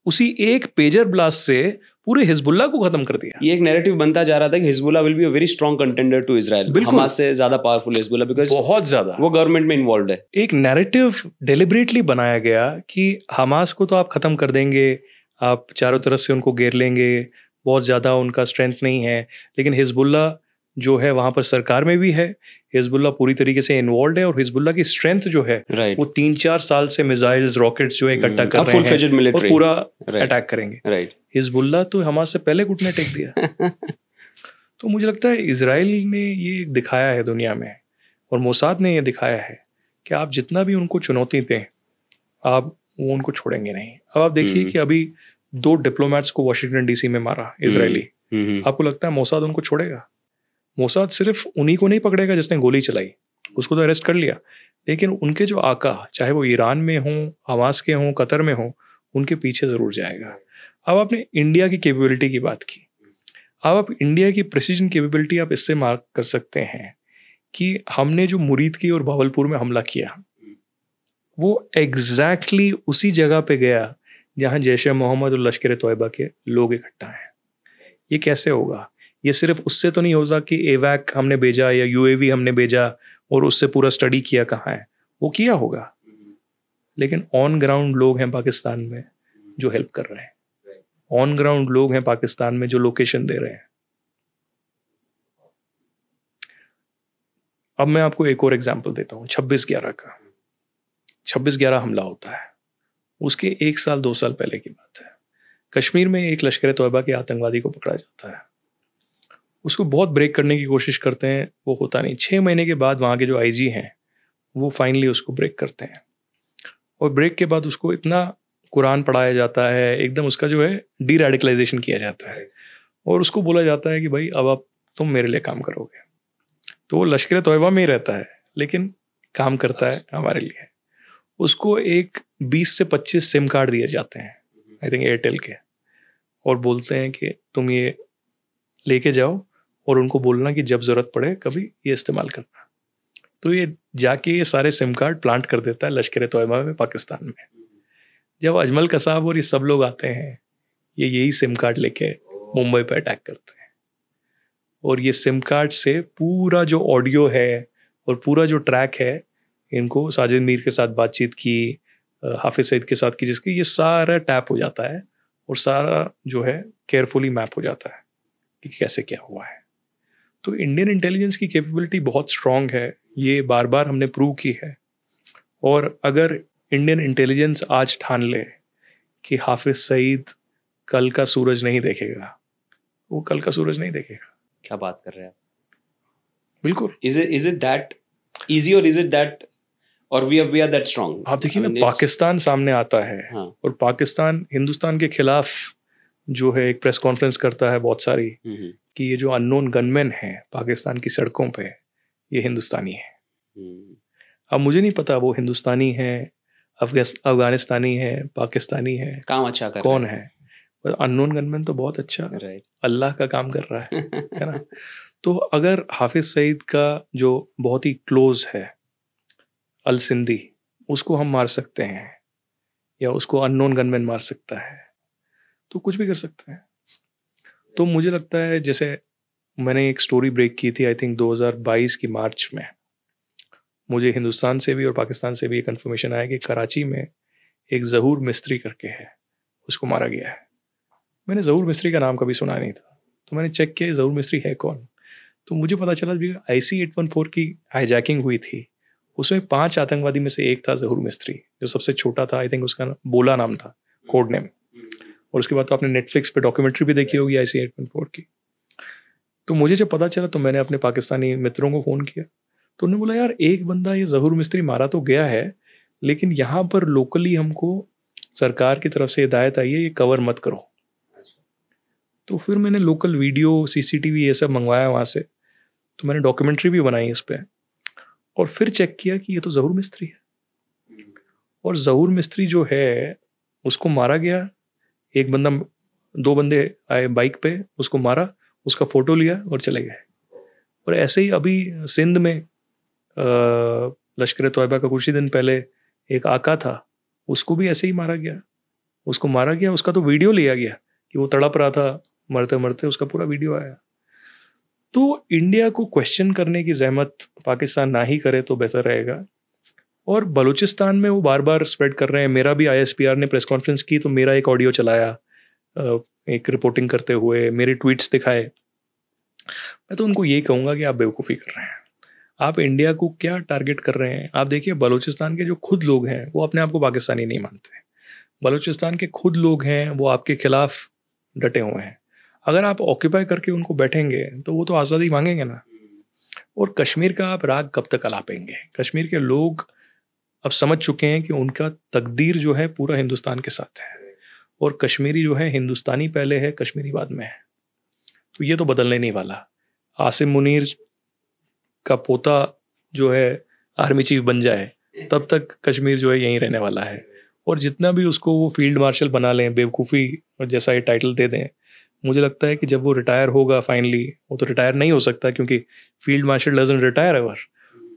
उसी एक पेजर ब्लास्ट से पूरे हिजबुल्लाह को खत्म कर दिया। ये एक नैरेटिव बनता जा रहा था कि Hezbollah will be a very strong contender to Israel, Hamas से ज्यादा पावरफुल हिजबुल्लाह, बिकॉज़ बहुत ज्यादा वो गवर्नमेंट में इन्वॉल्व है। एक नैरेटिव डेलिबरेटली बनाया गया कि हमास को तो आप खत्म कर देंगे, आप चारों तरफ से उनको घेर लेंगे, बहुत ज्यादा उनका स्ट्रेंथ नहीं है, लेकिन हिजबुल्लाह जो है वहां पर सरकार में भी है, हिजबुल्लाह पूरी तरीके से इन्वॉल्व है, और हिजबुल्लाह की स्ट्रेंथ जो है वो 3-4 साल से मिसाइल्स, रॉकेट्स जो है इकट्ठा कर रहे हैं और पूरा अटैक करेंगे। हिजबुल्लाह तो हमास से पहले घुटने टेक दिया। तो मुझे लगता है इजराइल ने ये दिखाया है दुनिया में, और मोसाद ने ये दिखाया है कि आप जितना भी उनको चुनौती दें, आप वो उनको छोड़ेंगे नहीं। अब आप देखिए कि अभी 2 डिप्लोमेट्स को वॉशिंगटन डीसी में मारा इजरायली। आपको लगता है मोसाद उनको छोड़ेगा? मोसाद सिर्फ उन्हीं को नहीं पकड़ेगा जिसने गोली चलाई, उसको तो अरेस्ट कर लिया, लेकिन उनके जो आका, चाहे वो ईरान में हों, हमास के हों, कतर में हों, उनके पीछे जरूर जाएगा। अब आपने इंडिया की कैपेबिलिटी की बात की, अब आप इंडिया की प्रिसीजन कैपेबिलिटी आप इससे मार्क कर सकते हैं कि हमने जो मुरीद की और भावलपुर में हमला किया, वो एग्जैक्टली उसी जगह पे गया जहां जैश ए मोहम्मद और लश्कर तोयबा के लोग इकट्ठा हैं। ये कैसे होगा? ये सिर्फ उससे तो नहीं होगा कि एवैक हमने भेजा या यूएवी हमने भेजा और उससे पूरा स्टडी किया कहाँ है, वो किया होगा, लेकिन ऑन ग्राउंड लोग हैं पाकिस्तान में जो हेल्प कर रहे हैं, ऑन ग्राउंड लोग हैं पाकिस्तान में जो लोकेशन दे रहे हैं। अब मैं आपको एक और एग्जांपल देता हूँ, 26/11 का। 26/11 हमला होता है, उसके 1 साल 2 साल पहले की बात है। कश्मीर में एक लश्कर तोयबा के आतंकवादी को पकड़ा जाता है, उसको बहुत ब्रेक करने की कोशिश करते हैं, वो होता नहीं। 6 महीने के बाद वहाँ के जो आईजी हैं वो फाइनली उसको ब्रेक करते हैं, और ब्रेक के बाद उसको इतना कुरान पढ़ाया जाता है, एकदम उसका जो है डी रेडिकलाइजेशन किया जाता है, और उसको बोला जाता है कि भाई अब आप तुम मेरे लिए काम करोगे। तो वो लश्कर तोयबा में ही रहता है लेकिन काम करता है हमारे लिए। उसको एक 20 से 25 सिम कार्ड दिए जाते हैं, आई थिंक एयरटेल के, और बोलते हैं कि तुम ये लेके जाओ और उनको बोलना कि जब ज़रूरत पड़े कभी ये इस्तेमाल करना। तो ये जाके ये सारे सिम कार्ड प्लांट कर देता है लश्कर तोयबा में, पाकिस्तान में। जब अजमल कसाब और ये सब लोग आते हैं, ये यही सिम कार्ड लेके मुंबई पे अटैक करते हैं, और ये सिम कार्ड से पूरा जो ऑडियो है और पूरा जो ट्रैक है, इनको साजिद मीर के साथ बातचीत की, हाफिज सईद के साथ की, जिसके ये सारा टैप हो जाता है और सारा जो है केयरफुली मैप हो जाता है कि कैसे क्या हुआ है। तो इंडियन इंटेलिजेंस की कैपेबिलिटी बहुत स्ट्रांग है, ये बार बार हमने प्रूव की है। और अगर इंडियन इंटेलिजेंस आज ठान ले कि हाफिज सईद कल का सूरज नहीं देखेगा, वो कल का सूरज नहीं देखेगा। क्या बात कर रहे हैं? बिल्कुल। Is it that easy or is it that or we are that strong? आप देखिए ना, पाकिस्तान सामने आता है, हाँ. और पाकिस्तान हिंदुस्तान के खिलाफ जो है एक प्रेस कॉन्फ्रेंस करता है बहुत सारी, कि ये जो अननोन गनमैन हैं पाकिस्तान की सड़कों पे, ये हिंदुस्तानी है। अब मुझे नहीं पता वो हिंदुस्तानी है, अफगानिस्तानी है, पाकिस्तानी है, काम अच्छा कर कौन है, पर अननोन गनमैन तो बहुत अच्छा अल्लाह का काम कर रहा है ना। तो अगर हाफिज सईद का जो बहुत ही क्लोज है अल सिंधी, उसको हम मार सकते हैं, या उसको अननोन गनमैन मार सकता है, तो कुछ भी कर सकते हैं। तो मुझे लगता है, जैसे मैंने एक स्टोरी ब्रेक की थी आई थिंक 2022 की मार्च में, मुझे हिंदुस्तान से भी और पाकिस्तान से भी एक कंफर्मेशन आया कि कराची में एक ज़हूर मिस्त्री करके है, उसको मारा गया है। मैंने ज़हूर मिस्त्री का नाम कभी सुना नहीं था, तो मैंने चेक किया ज़हूर मिस्त्री है कौन। तो मुझे पता चला भी IC-814 की हाईजैकिंग हुई थी, उसमें 5 आतंकवादी में से एक था ज़हूर मिस्त्री, जो सबसे छोटा था। आई थिंक उसका बोला नाम था, कोड नेम। और उसके बाद तो आपने नेटफ्लिक्स पे डॉक्यूमेंट्री भी देखी होगी IC-814 की। तो मुझे जब पता चला तो मैंने अपने पाकिस्तानी मित्रों को फ़ोन किया, तो उन्होंने बोला यार एक बंदा ये ज़हूर मिस्त्री मारा तो गया है, लेकिन यहाँ पर लोकली हमको सरकार की तरफ से हिदायत आई है ये कवर मत करो। तो फिर मैंने लोकल वीडियो, CCTV ये सब मंगवाया वहाँ से, तो मैंने डॉक्यूमेंट्री भी बनाई इस पर, और फिर चेक किया कि ये तो ज़हूर मिस्त्री है। और ज़हूर मिस्त्री जो है उसको मारा गया, एक बंदा, 2 बंदे आए बाइक पे, उसको मारा, उसका फ़ोटो लिया और चले गए। और ऐसे ही अभी सिंध में लश्कर तोयबा का कुछ ही दिन पहले एक आका था, उसको भी ऐसे ही मारा गया। उसको मारा गया, उसका तो वीडियो लिया गया कि वो तड़प रहा था मरते मरते, उसका पूरा वीडियो आया। तो इंडिया को क्वेश्चन करने की जहमत पाकिस्तान ना ही करे तो बेहतर रहेगा। और बलूचिस्तान में वो बार बार स्प्रेड कर रहे हैं। मेरा भी ISPR ने प्रेस कॉन्फ्रेंस की तो मेरा एक ऑडियो चलाया, एक रिपोर्टिंग करते हुए, मेरे ट्वीट्स दिखाए। मैं तो उनको यही कहूँगा कि आप बेवकूफ़ी कर रहे हैं। आप इंडिया को क्या टारगेट कर रहे हैं? आप देखिए बलूचिस्तान के जो खुद लोग हैं वो अपने आप को पाकिस्तानी नहीं मानते। बलूचिस्तान के खुद लोग हैं वो आपके खिलाफ डटे हुए हैं। अगर आप ऑक्यूपाई करके उनको बैठेंगे तो वो तो आज़ादी मांगेंगे ना। और कश्मीर का आप राग कब तक अलापेंगे? कश्मीर के लोग अब समझ चुके हैं कि उनका तकदीर जो है पूरा हिंदुस्तान के साथ है, और कश्मीरी जो है हिंदुस्तानी पहले है, कश्मीरी बाद में है। तो ये तो बदलने नहीं वाला। आसिम मुनीर का पोता जो है आर्मी चीफ बन जाए तब तक कश्मीर जो है यहीं रहने वाला है। और जितना भी उसको वो फील्ड मार्शल बना लें, बेवकूफ़ी और जैसा ये टाइटल दे दें, मुझे लगता है कि जब वो रिटायर होगा फाइनली, वो तो रिटायर नहीं हो सकता क्योंकि field marshal doesn't retire ever,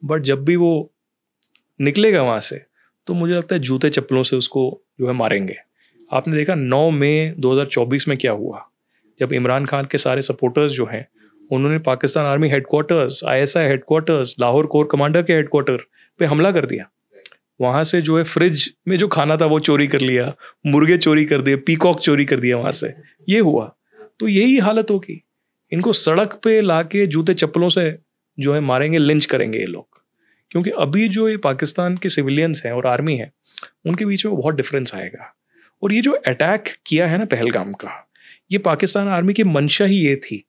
but जब भी वो निकलेगा वहाँ से तो मुझे लगता है जूते चप्पलों से उसको जो है मारेंगे। आपने देखा 9 मई 2024 में क्या हुआ, जब इमरान खान के सारे सपोर्टर्स जो हैं उन्होंने Pakistan army headquarters, ISI headquarters, Lahore core commander के हेडक्वार्टर पे हमला कर दिया। वहाँ से जो है फ्रिज में जो खाना था वो चोरी कर लिया, मुर्गे चोरी कर दिए, पीकॉक चोरी कर दिया वहाँ से। ये हुआ तो यही हालत होगी। इनको सड़क पे लाके जूते चप्पलों से जो है मारेंगे, लिंच करेंगे ये लोग। क्योंकि अभी जो ये पाकिस्तान के सिविलियंस हैं और आर्मी है उनके बीच में बहुत डिफरेंस आएगा। और ये जो अटैक किया है ना पहलगाम का, ये पाकिस्तान आर्मी की मंशा ही ये थी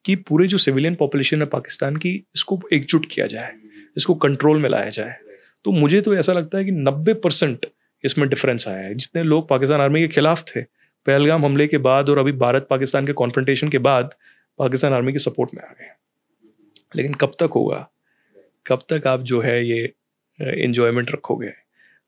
कि पूरे जो सिविलियन पॉपुलेशन है पाकिस्तान की, इसको एकजुट किया जाए, इसको कंट्रोल में लाया जाए। तो मुझे तो ऐसा लगता है कि 90% इसमें डिफरेंस आया है। जितने लोग पाकिस्तान आर्मी के खिलाफ थे पहलगाम हमले के बाद और अभी भारत पाकिस्तान के कॉन्फ्रंटेशन के बाद, पाकिस्तान आर्मी के सपोर्ट में आ गए। लेकिन कब तक होगा, कब तक आप जो है ये एंजॉयमेंट रखोगे?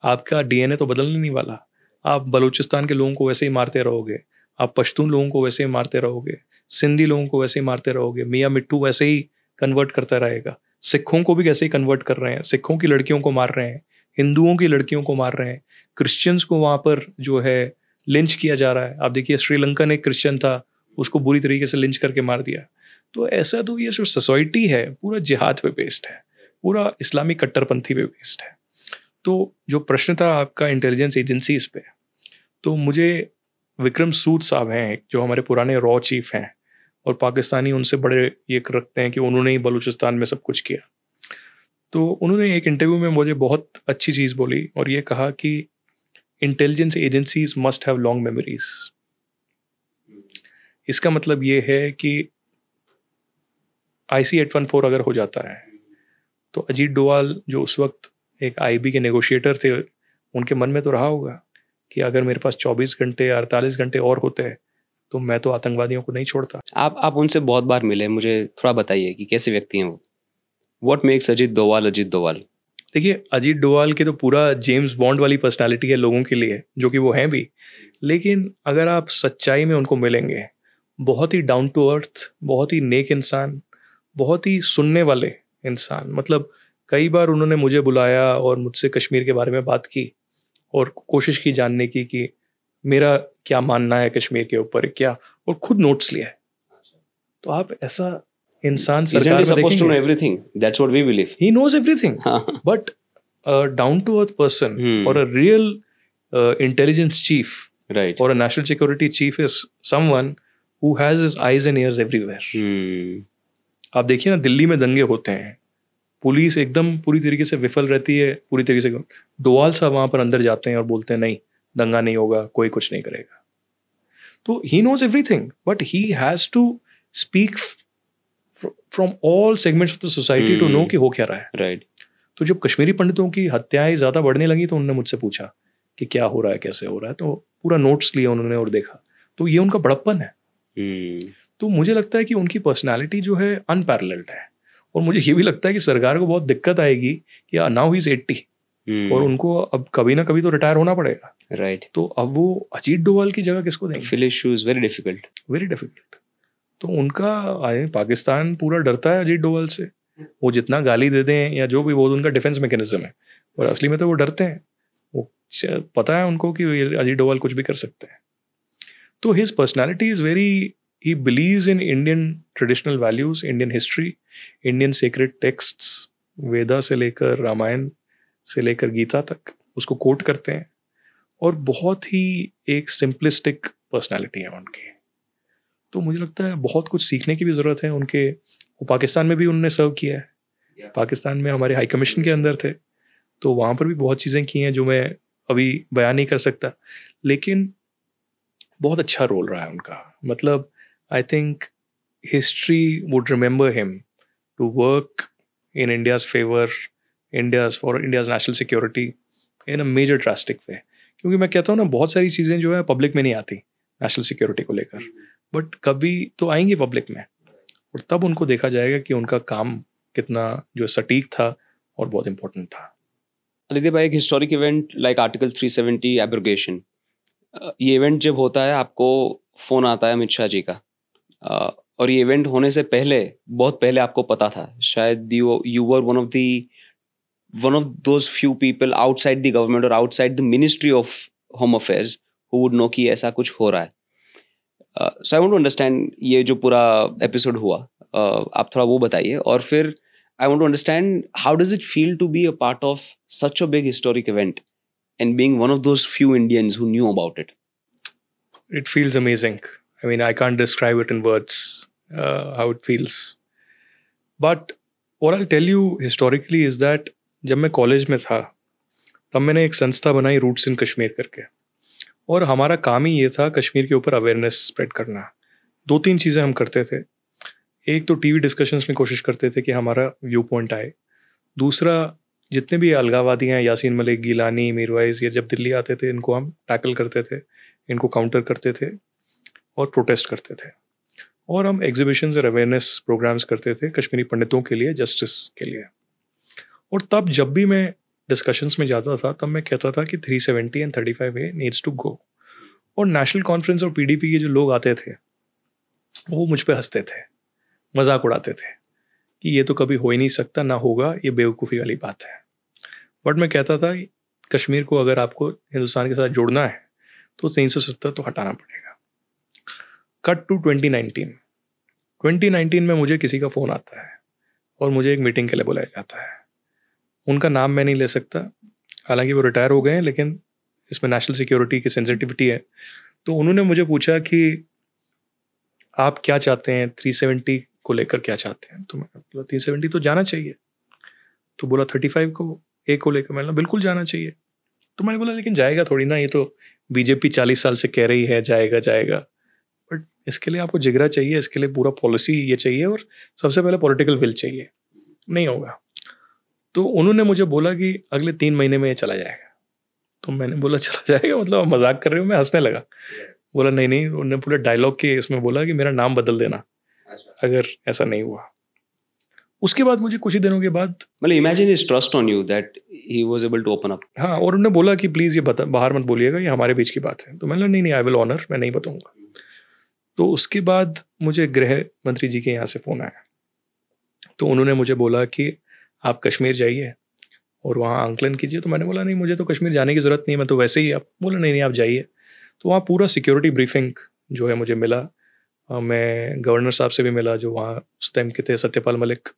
आपका डीएनए तो बदलने नहीं वाला। आप बलूचिस्तान के लोगों को वैसे ही मारते रहोगे, आप पश्तून लोगों को वैसे ही मारते रहोगे, सिंधी लोगों को वैसे ही मारते रहोगे, मियाँ मिट्टू वैसे ही कन्वर्ट करता रहेगा, सिखों को भी कैसे ही कन्वर्ट कर रहे हैं, सिखों की लड़कियों को मार रहे हैं, हिंदुओं की लड़कियों को मार रहे हैं, क्रिश्चियंस को वहाँ पर जो है लिंच किया जा रहा है। आप देखिए श्रीलंकन एक क्रिश्चियन था, उसको बुरी तरीके से लिंच करके मार दिया। तो ऐसा तो ये जो सोसाइटी है पूरा जिहाद पे बेस्ड है, पूरा इस्लामी कट्टरपंथी पे बेस्ड है। तो जो प्रश्न था आपका इंटेलिजेंस एजेंसीज पे, तो मुझे विक्रम सूद साहब हैं जो हमारे पुराने रॉ चीफ हैं और पाकिस्तानी उनसे बड़े ये रखते हैं कि उन्होंने ही बलूचिस्तान में सब कुछ किया। तो उन्होंने एक इंटरव्यू में मुझे बहुत अच्छी चीज़ बोली और ये कहा कि intelligence agencies must have long memories. इसका मतलब ये है कि IC-814 अगर हो जाता है तो अजीत डोवाल जो उस वक्त एक IB के नेगोशिएटर थे, उनके मन में तो रहा होगा कि अगर मेरे पास 24 घंटे 48 घंटे और होते हैं तो मैं तो आतंकवादियों को नहीं छोड़ता। आप उनसे बहुत बार मिले, मुझे थोड़ा बताइए कि कैसे व्यक्ति हैं वो? What makes Ajit Doval Ajit Doval? देखिए, अजीत डोवाल की तो पूरा जेम्स बॉन्ड वाली पर्सनालिटी है लोगों के लिए, जो कि वो हैं भी। लेकिन अगर आप सच्चाई में उनको मिलेंगे, बहुत ही डाउन टू अर्थ, बहुत ही नेक इंसान, बहुत ही सुनने वाले इंसान। मतलब कई बार उन्होंने मुझे बुलाया और मुझसे कश्मीर के बारे में बात की और कोशिश की जानने की कि मेरा क्या मानना है कश्मीर के ऊपर क्या, और खुद नोट्स लिया है। तो आप ऐसा इंसान सरकार में supposed to know everything? That's what we believe. He knows everything. But a down to earth person or a real intelligence chief, right, or a national security chief is someone who has his eyes and ears everywhere. आप देखिए ना, दिल्ली में दंगे होते हैं, police एकदम पूरी तरीके से विफल रहती है, पूरी तरीके से डोवाल साहब वहां पर अंदर जाते हैं और बोलते हैं नहीं, दंगा नहीं होगा, कोई कुछ नहीं करेगा। तो he knows everything, but he has to speak from all segments of the society to know कि हो क्या रहा है। right. तो जब कश्मीरी पंडितों की हत्याएं ज़्यादा बढ़ने लगी तो उन्होंने मुझसे पूछा कि क्या हो रहा है, कैसे हो रहा है। तो पूरा नोट्स लिया उन्होंने और देखा, तो ये उनका बड़प्पन है। तो मुझे लगता है कि उनकी पर्सनालिटी जो है अनपैरेलल्ड है। और मुझे ये भी लगता है कि सरकार को बहुत दिक्कत आएगी कि नाउ ही इज 80 और उनको अब कभी ना कभी तो रिटायर होना पड़ेगा। राइट। तो अब वो अजीत डोवाल की जगह किसको देंगे? Fill issues very difficult, very difficult. तो उनका पाकिस्तान पूरा डरता है अजीत डोवाल से। वो जितना गाली दे दें या जो भी, वो उनका डिफेंस मैकेनिज्म है, और असली में तो वो डरते हैं। वो पता है उनको कि अजीत डोवाल कुछ भी कर सकते हैं। तो his personality is very, he believes in Indian traditional values, Indian history, Indian sacred texts, वेदा से लेकर रामायण से लेकर गीता तक उसको कोट करते हैं, और बहुत ही एक सिंपलिस्टिक पर्सनालिटी है उनकी। तो मुझे लगता है बहुत कुछ सीखने की भी ज़रूरत है उनके। वो पाकिस्तान में भी उन्होंने सर्व किया है, पाकिस्तान में हमारे हाई कमीशन के अंदर थे, तो वहाँ पर भी बहुत चीज़ें की हैं जो मैं अभी बयान नहीं कर सकता, लेकिन बहुत अच्छा रोल रहा है उनका। मतलब I think history would remember him to work in India's favor, for India's national security in a major drastic way. क्योंकि मैं कहता हूँ ना, बहुत सारी चीज़ें जो है पब्लिक में नहीं आती नेशनल सिक्योरिटी को लेकर, बट कभी तो आएंगी पब्लिक में, और तब उनको देखा जाएगा कि उनका काम कितना जो सटीक था और बहुत इंपॉर्टेंट था। अदिति भाई, एक historic event like article 370 abrogation, ये इवेंट जब होता है आपको फ़ोन आता है अमित शाह जी का, और ये इवेंट होने से पहले, बहुत पहले आपको पता था, शायद you were one of those few people outside the government और outside the ministry of home affairs who would know कि ऐसा कुछ हो रहा है। So I want to understand, ये जो पूरा एपिसोड हुआ, आप थोड़ा वो बताइए, और फिर I want to understand how does it feel to be a part of such a big historic event and being one of those few Indians who knew about it. It feels amazing. I mean, I can't describe it in words, how it feels. But what I'll tell you historically is that जब मैं college में था तब मैंने एक संस्था बनाई, roots in Kashmir करके, और हमारा काम ही ये था कश्मीर के ऊपर अवेयरनेस स्प्रेड करना। 2-3 चीज़ें हम करते थे। एक तो टीवी डिस्कशंस में कोशिश करते थे कि हमारा व्यू पॉइंट आए, दूसरा जितने भी अलगावादी हैं, यासीन मलिक, गिलानी, मीरवाइज, ये जब दिल्ली आते थे इनको हम टैकल करते थे, इनको काउंटर करते थे और प्रोटेस्ट करते थे। और हम एग्जीबिशंस और अवेयरनेस प्रोग्राम्स करते थे कश्मीरी पंडितों के लिए, जस्टिस के लिए। और तब जब भी मैं डिस्कशंस में जाता था तब मैं कहता था कि 370 and 35A needs to go. और नेशनल कॉन्फ्रेंस और पीडीपी के जो लोग आते थे वो मुझ पे हंसते थे, मजाक उड़ाते थे कि ये तो कभी हो ही नहीं सकता, ना होगा, ये बेवकूफ़ी वाली बात है। बट मैं कहता था कि कश्मीर को अगर आपको हिंदुस्तान के साथ जोड़ना है तो 370 तो हटाना पड़ेगा। कट टू 2019 में मुझे किसी का फ़ोन आता है और मुझे एक मीटिंग के लिए बुलाया जाता है। उनका नाम मैं नहीं ले सकता, हालांकि वो रिटायर हो गए हैं, लेकिन इसमें नेशनल सिक्योरिटी की सेंसिटिविटी है। तो उन्होंने मुझे पूछा कि आप क्या चाहते हैं, 370 को लेकर क्या चाहते हैं? तो मैंने बोला 370 तो जाना चाहिए। तो बोला 35 को लेकर, मैंने बोला बिल्कुल जाना चाहिए। तो मैंने बोला लेकिन जाएगा थोड़ी ना, ये तो बीजेपी 40 साल से कह रही है जाएगा जाएगा, बट इसके लिए आपको जिगरा चाहिए, इसके लिए पूरा पॉलिसी ये चाहिए और सबसे पहले पॉलिटिकल विल चाहिए, नहीं होगा। तो उन्होंने मुझे बोला कि अगले 3 महीने में ये चला जाएगा। तो मैंने बोला चला जाएगा मतलब आप मजाक कर रहे हो? मैं हंसने लगा। बोला नहीं नहीं, उन्होंने पूरे डायलॉग के इसमें बोला कि मेरा नाम बदल देना अगर ऐसा नहीं हुआ। उसके बाद मुझे कुछ ही दिनों के बाद, मतलब imagine his trust on you that he was able to open up. हाँ, और उन्होंने बोला कि प्लीज़ ये बाहर मत बोलिएगा, ये हमारे बीच की बात है। तो मैंने बोला नहीं आई विल ऑनर, मैं नहीं बताऊंगा। तो उसके बाद मुझे गृह मंत्री जी के यहाँ से फ़ोन आया। तो उन्होंने मुझे बोला कि आप कश्मीर जाइए और वहाँ आंकलन कीजिए। तो मैंने बोला नहीं, मुझे तो कश्मीर जाने की ज़रूरत नहीं है, मैं तो वैसे ही। आप बोला नहीं आप जाइए। तो वहाँ पूरा सिक्योरिटी ब्रीफिंग जो है मुझे मिला। मैं गवर्नर साहब से भी मिला जो वहाँ उस टाइम के थे, सत्यपाल मलिक।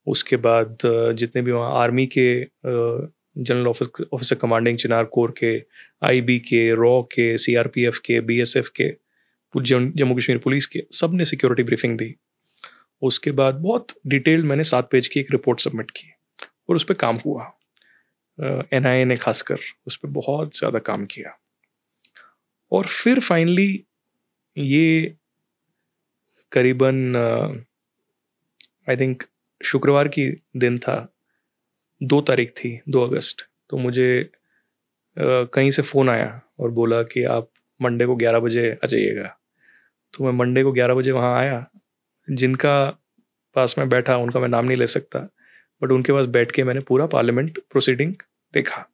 उसके बाद जितने भी वहाँ आर्मी के जनरल ऑफिसर कमांडिंग चिनार कोर के, आईबी के, रॉ के, सीआरपीएफ के, बीएसएफ के, जम्मू कश्मीर पुलिस के, सब ने सिक्योरिटी ब्रीफिंग दी। उसके बाद बहुत डिटेल्ड मैंने 7 पेज की एक रिपोर्ट सबमिट की और उस पर काम हुआ। एनआईए ने खासकर उस पर बहुत ज़्यादा काम किया। और फिर फाइनली ये करीबन आई थिंक शुक्रवार की दिन था, 2 तारीख थी, 2 अगस्त। तो मुझे कहीं से फ़ोन आया और बोला कि आप मंडे को 11 बजे आ जाइएगा। तो मैं मंडे को 11 बजे वहाँ आया। जिनका पास में बैठा उनका मैं नाम नहीं ले सकता, बट उनके पास बैठ के मैंने पूरा पार्लियामेंट प्रोसीडिंग देखा।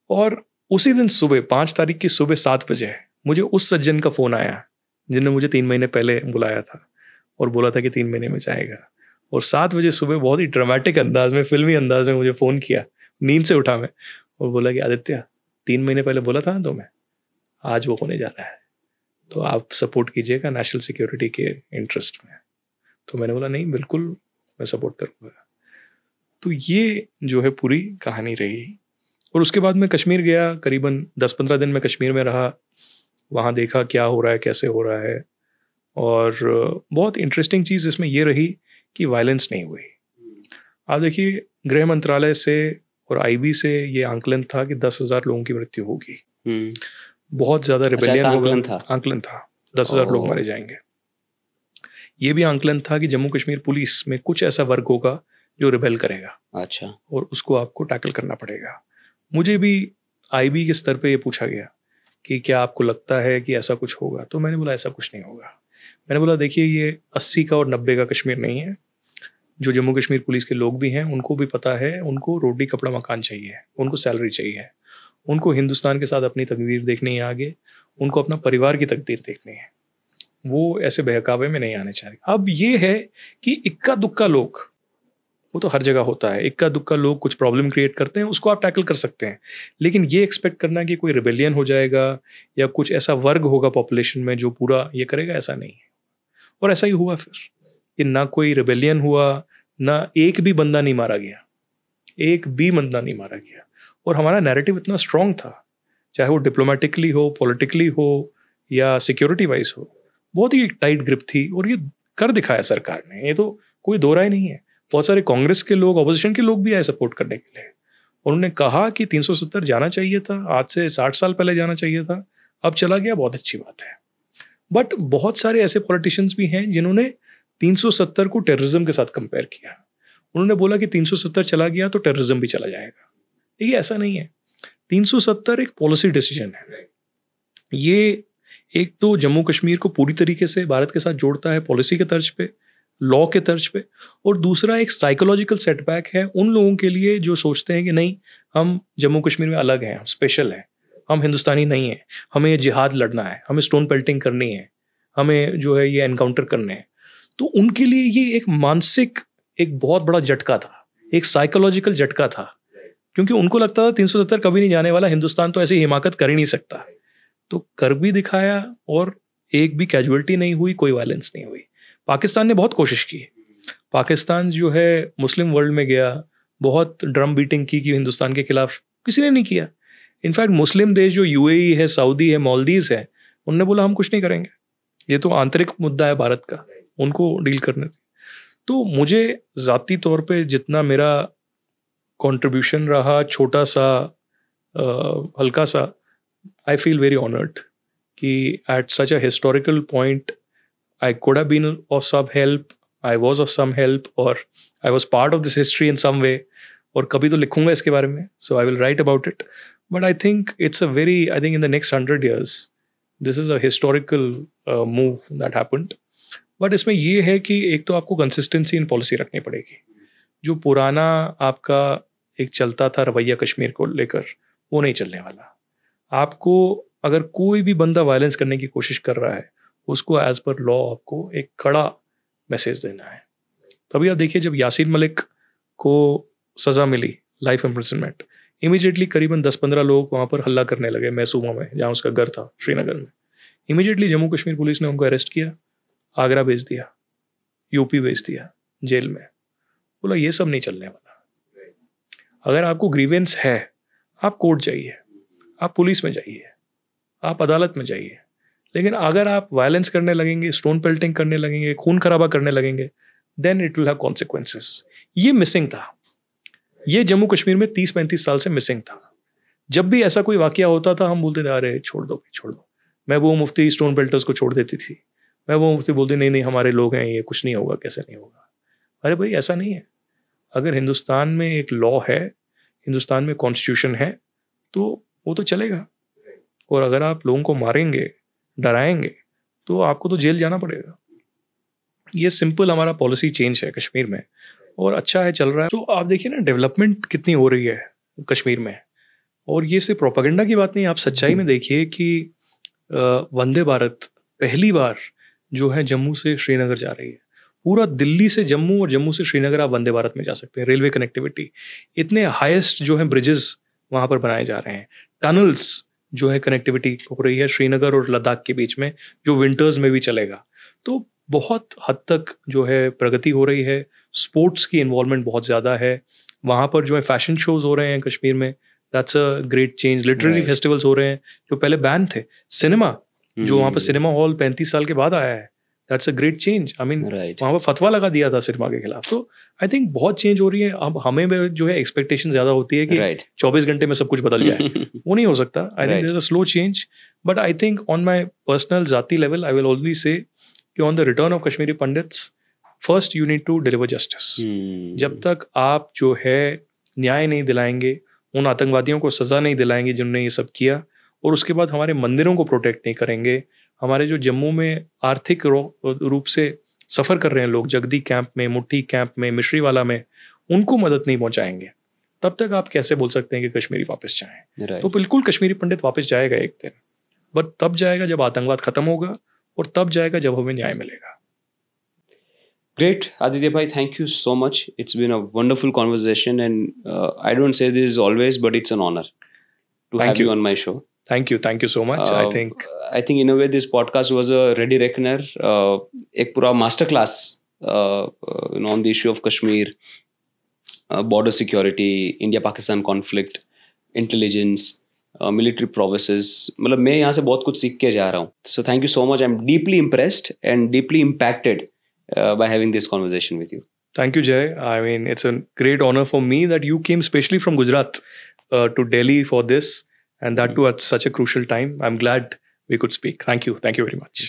और उसी दिन सुबह 5 तारीख की सुबह 7 बजे मुझे उस सज्जन का फ़ोन आया जिनने मुझे 3 महीने पहले बुलाया था और बोला था कि 3 महीने में जाएगा। और 7 बजे सुबह बहुत ही ड्रामेटिक अंदाज में, फिल्मी अंदाज में मुझे फ़ोन किया, नींद से उठा मैं, और बोला कि आदित्य 3 महीने पहले बोला था ना तो मैं, आज वो होने जा रहा है, तो आप सपोर्ट कीजिएगा नेशनल सिक्योरिटी के इंटरेस्ट में। तो मैंने बोला नहीं, बिल्कुल मैं सपोर्ट करूँगा। तो ये जो है पूरी कहानी रही। और उसके बाद मैं कश्मीर गया, करीबन 10-15 दिन मैं कश्मीर में रहा, वहाँ देखा क्या हो रहा है, कैसे हो रहा है। और बहुत इंटरेस्टिंग चीज़ इसमें ये रही कि वायलेंस नहीं हुई। आप देखिए, गृह मंत्रालय से और आईबी से ये आंकलन था कि 10,000 लोगों की मृत्यु होगी, बहुत ज़्यादा रिबेलियन होगा। आंकलन था 10,000 लोग मारे जाएंगे। ये भी आंकलन था कि जम्मू कश्मीर पुलिस में कुछ ऐसा वर्ग होगा जो रिबेल करेगा, अच्छा, और उसको आपको टैकल करना पड़ेगा। मुझे भी आईबी के स्तर पे ये पूछा गया कि क्या आपको लगता है कि ऐसा कुछ होगा? तो मैंने बोला ऐसा कुछ नहीं होगा। मैंने बोला देखिए, ये 80 का और 90 का कश्मीर नहीं है। जो जम्मू कश्मीर पुलिस के लोग भी हैं उनको भी पता है, उनको रोटी कपड़ा मकान चाहिए, उनको सैलरी चाहिए, उनको हिंदुस्तान के साथ अपनी तकदीर देखनी है आगे, उनको अपना परिवार की तकदीर देखनी है। वो ऐसे बहकावे में नहीं आने चाहिए। अब ये है कि इक्का दुक्का लोग, वो तो हर जगह होता है, इक्का दुक्का लोग कुछ प्रॉब्लम क्रिएट करते हैं, उसको आप टैकल कर सकते हैं। लेकिन ये एक्सपेक्ट करना कि कोई रिबेलियन हो जाएगा या कुछ ऐसा वर्ग होगा पॉपुलेशन में जो पूरा ये करेगा, ऐसा नहीं है। और ऐसा ही हुआ फिर कि ना कोई रिबेलियन हुआ, ना एक भी बंदा नहीं मारा गया, एक भी बंदा नहीं मारा गया। और हमारा नैरेटिव इतना स्ट्रांग था, चाहे वो डिप्लोमेटिकली हो, पॉलिटिकली हो या सिक्योरिटी वाइज हो, बहुत ही टाइट ग्रिप थी। और ये कर दिखाया सरकार ने, ये तो कोई दो राय नहीं है। बहुत सारे कांग्रेस के लोग, ऑपोजिशन के लोग भी आए सपोर्ट करने के लिए। उन्होंने कहा कि 370 जाना चाहिए था, आज से 60 साल पहले जाना चाहिए था, अब चला गया, बहुत अच्छी बात है। बट बहुत सारे ऐसे पॉलिटिशियंस भी हैं जिन्होंने 370 को टेररिज्म के साथ कंपेयर किया। उन्होंने बोला कि 370 चला गया तो टेररिज्म भी चला जाएगा। देखिए ऐसा नहीं है, 370 एक पॉलिसी डिसीजन है। ये एक तो जम्मू कश्मीर को पूरी तरीके से भारत के साथ जोड़ता है पॉलिसी के तर्ज पे, लॉ के तर्ज पे, और दूसरा एक साइकोलॉजिकल सेटबैक है उन लोगों के लिए जो सोचते हैं कि नहीं, हम जम्मू कश्मीर में अलग हैं, हम स्पेशल हैं, हम हिंदुस्तानी नहीं हैं, हमें ये जिहाद लड़ना है, हमें स्टोन पेल्टिंग करनी है, हमें जो है ये एनकाउंटर करने हैं। तो उनके लिए ये एक मानसिक एक बहुत बड़ा झटका था, एक साइकोलॉजिकल झटका था, क्योंकि उनको लगता था 370 कभी नहीं जाने वाला, हिंदुस्तान तो ऐसी हिमाकत कर ही नहीं सकता। तो कर भी दिखाया और एक भी कैजुअलिटी नहीं हुई, कोई वायलेंस नहीं हुई। पाकिस्तान ने बहुत कोशिश की, पाकिस्तान जो है मुस्लिम वर्ल्ड में गया, बहुत ड्रम बीटिंग की कि हिंदुस्तान के खिलाफ, किसी ने नहीं किया। इनफैक्ट मुस्लिम देश जो यूएई है, सऊदी है, मालदीव्स है, उन्होंने बोला हम कुछ नहीं करेंगे, ये तो आंतरिक मुद्दा है भारत का, उनको डील करने दी। तो मुझे ज़ाती तौर पे जितना मेरा कंट्रीब्यूशन रहा, छोटा सा हल्का सा, आई फील वेरी ऑनर्ड कि at such a historical point I could have been of some help, I was of some help, और I was part of this history in some way, और कभी तो लिखूंगा इसके बारे में, so I will write about it. But I think it's a very, I think in the next 100 years this is a historical move that happened. But इसमें ये है कि एक तो आपको कंसिस्टेंसी इन पॉलिसी रखनी पड़ेगी। जो पुराना आपका एक चलता था रवैया कश्मीर को लेकर, वो नहीं चलने वाला। आपको अगर कोई भी बंदा वायलेंस करने की कोशिश कर रहा है, उसको एज पर लॉ आपको एक कड़ा मैसेज देना है। तभी आप देखिए जब यासीन मलिक को सज़ा मिली लाइफ इम्प्रिजनमेंट, इमीडिएटली करीबन 10-15 लोग वहाँ पर हल्ला करने लगे मैसूमा में, जहाँ उसका घर था श्रीनगर में। इमीडिएटली जम्मू कश्मीर पुलिस ने उनको अरेस्ट किया, आगरा भेज दिया, यूपी भेज दिया जेल में। बोला ये सब नहीं चलने वाला। अगर आपको ग्रीवेंस है, आप कोर्ट जाइए, आप पुलिस में जाइए, आप अदालत में जाइए, लेकिन अगर आप वायलेंस करने लगेंगे, स्टोन पेल्टिंग करने लगेंगे, खून खराबा करने लगेंगे, then it will have consequences. ये मिसिंग था, ये जम्मू कश्मीर में 30-35 साल से मिसिंग था। जब भी ऐसा कोई वाकया होता था, हम बोलते थे अरे छोड़ दो छोड़ दो। महबूबा मुफ्ती स्टोन पेल्टर्स को छोड़ देती थी, महबूबा मुफ्ती बोलती नहीं नहीं हमारे लोग हैं, ये कुछ नहीं होगा, कैसे नहीं होगा। अरे भाई ऐसा नहीं है। अगर हिंदुस्तान में एक लॉ है, हिंदुस्तान में कॉन्स्टिट्यूशन है, तो वो तो चलेगा। और अगर आप लोगों को मारेंगे, डराएंगे, तो आपको तो जेल जाना पड़ेगा। ये सिंपल हमारा पॉलिसी चेंज है कश्मीर में, और अच्छा है, चल रहा है। तो आप देखिए ना डेवलपमेंट कितनी हो रही है कश्मीर में। और ये सिर्फ प्रोपेगेंडा की बात नहीं, आप सच्चाई में देखिए कि वंदे भारत पहली बार जो है जम्मू से श्रीनगर जा रही है। पूरा दिल्ली से जम्मू और जम्मू से श्रीनगर आप वंदे भारत में जा सकते हैं। रेलवे कनेक्टिविटी, इतने हाईएस्ट जो है ब्रिजेस वहाँ पर बनाए जा रहे हैं। टनल्स जो है कनेक्टिविटी हो रही है श्रीनगर और लद्दाख के बीच में, जो विंटर्स में भी चलेगा। तो बहुत हद तक जो है प्रगति हो रही है। स्पोर्ट्स की इन्वॉल्वमेंट बहुत ज़्यादा है वहाँ पर। जो है फैशन शोज हो रहे हैं कश्मीर में, that's a great change. Literary festivals हो रहे हैं जो पहले बैन थे। सिनेमा जो वहाँ पर सिनेमा हॉल 35 साल के बाद आया है, that's a great change. I mean वहाँ पर फतवा लगा दिया था सिनेमा के खिलाफ। तो आई थिंक बहुत चेंज हो रही है। अब हमें जो है एक्सपेक्टेशन ज़्यादा होती है कि 24 घंटे में सब कुछ बदल जाए। वो नहीं हो सकता। I think there is a slow change, but I think on my personal जाती level I will always say कि on the return of Kashmiri Pandits, first you need to deliver justice. जब तक आप जो है न्याय नहीं दिलाएंगे, उन आतंकवादियों को सज़ा नहीं दिलाएंगे जिन्होंने ये सब किया, और उसके बाद हमारे मंदिरों को प्रोटेक्ट नहीं करेंगे, हमारे जो जम्मू में आर्थिक रूप से सफ़र कर रहे हैं लोग, जगदी कैंप में, मुट्ठी कैंप में, मिश्रीवाला में, उनको मदद नहीं पहुंचाएंगे, तब तक आप कैसे बोल सकते हैं कि कश्मीरी वापस जाएं। तो बिल्कुल कश्मीरी पंडित वापस जाएगा एक दिन, बट तब जाएगा जब आतंकवाद खत्म होगा, और तब जाएगा जब हमें न्याय मिलेगा। Great, Aditya bhai, thank you so much. It's been a wonderful conversation, and I don't say this always, but it's an honor to have you on my show. Thank you so much. I think in a way this podcast was a ready reckoner, एक पूरा master class on the issue of Kashmir, border security, India-Pakistan conflict, intelligence, military prowesses. मतलब मैं यहाँ से बहुत कुछ सीख के जा रहा हूँ. So thank you so much. I'm deeply impressed and deeply impacted by having this conversation with you. Thank you, Jay. I mean, it's a great honor for me that you came specially from Gujarat to Delhi for this, and that too at such a crucial time. I'm glad we could speak. Thank you very much.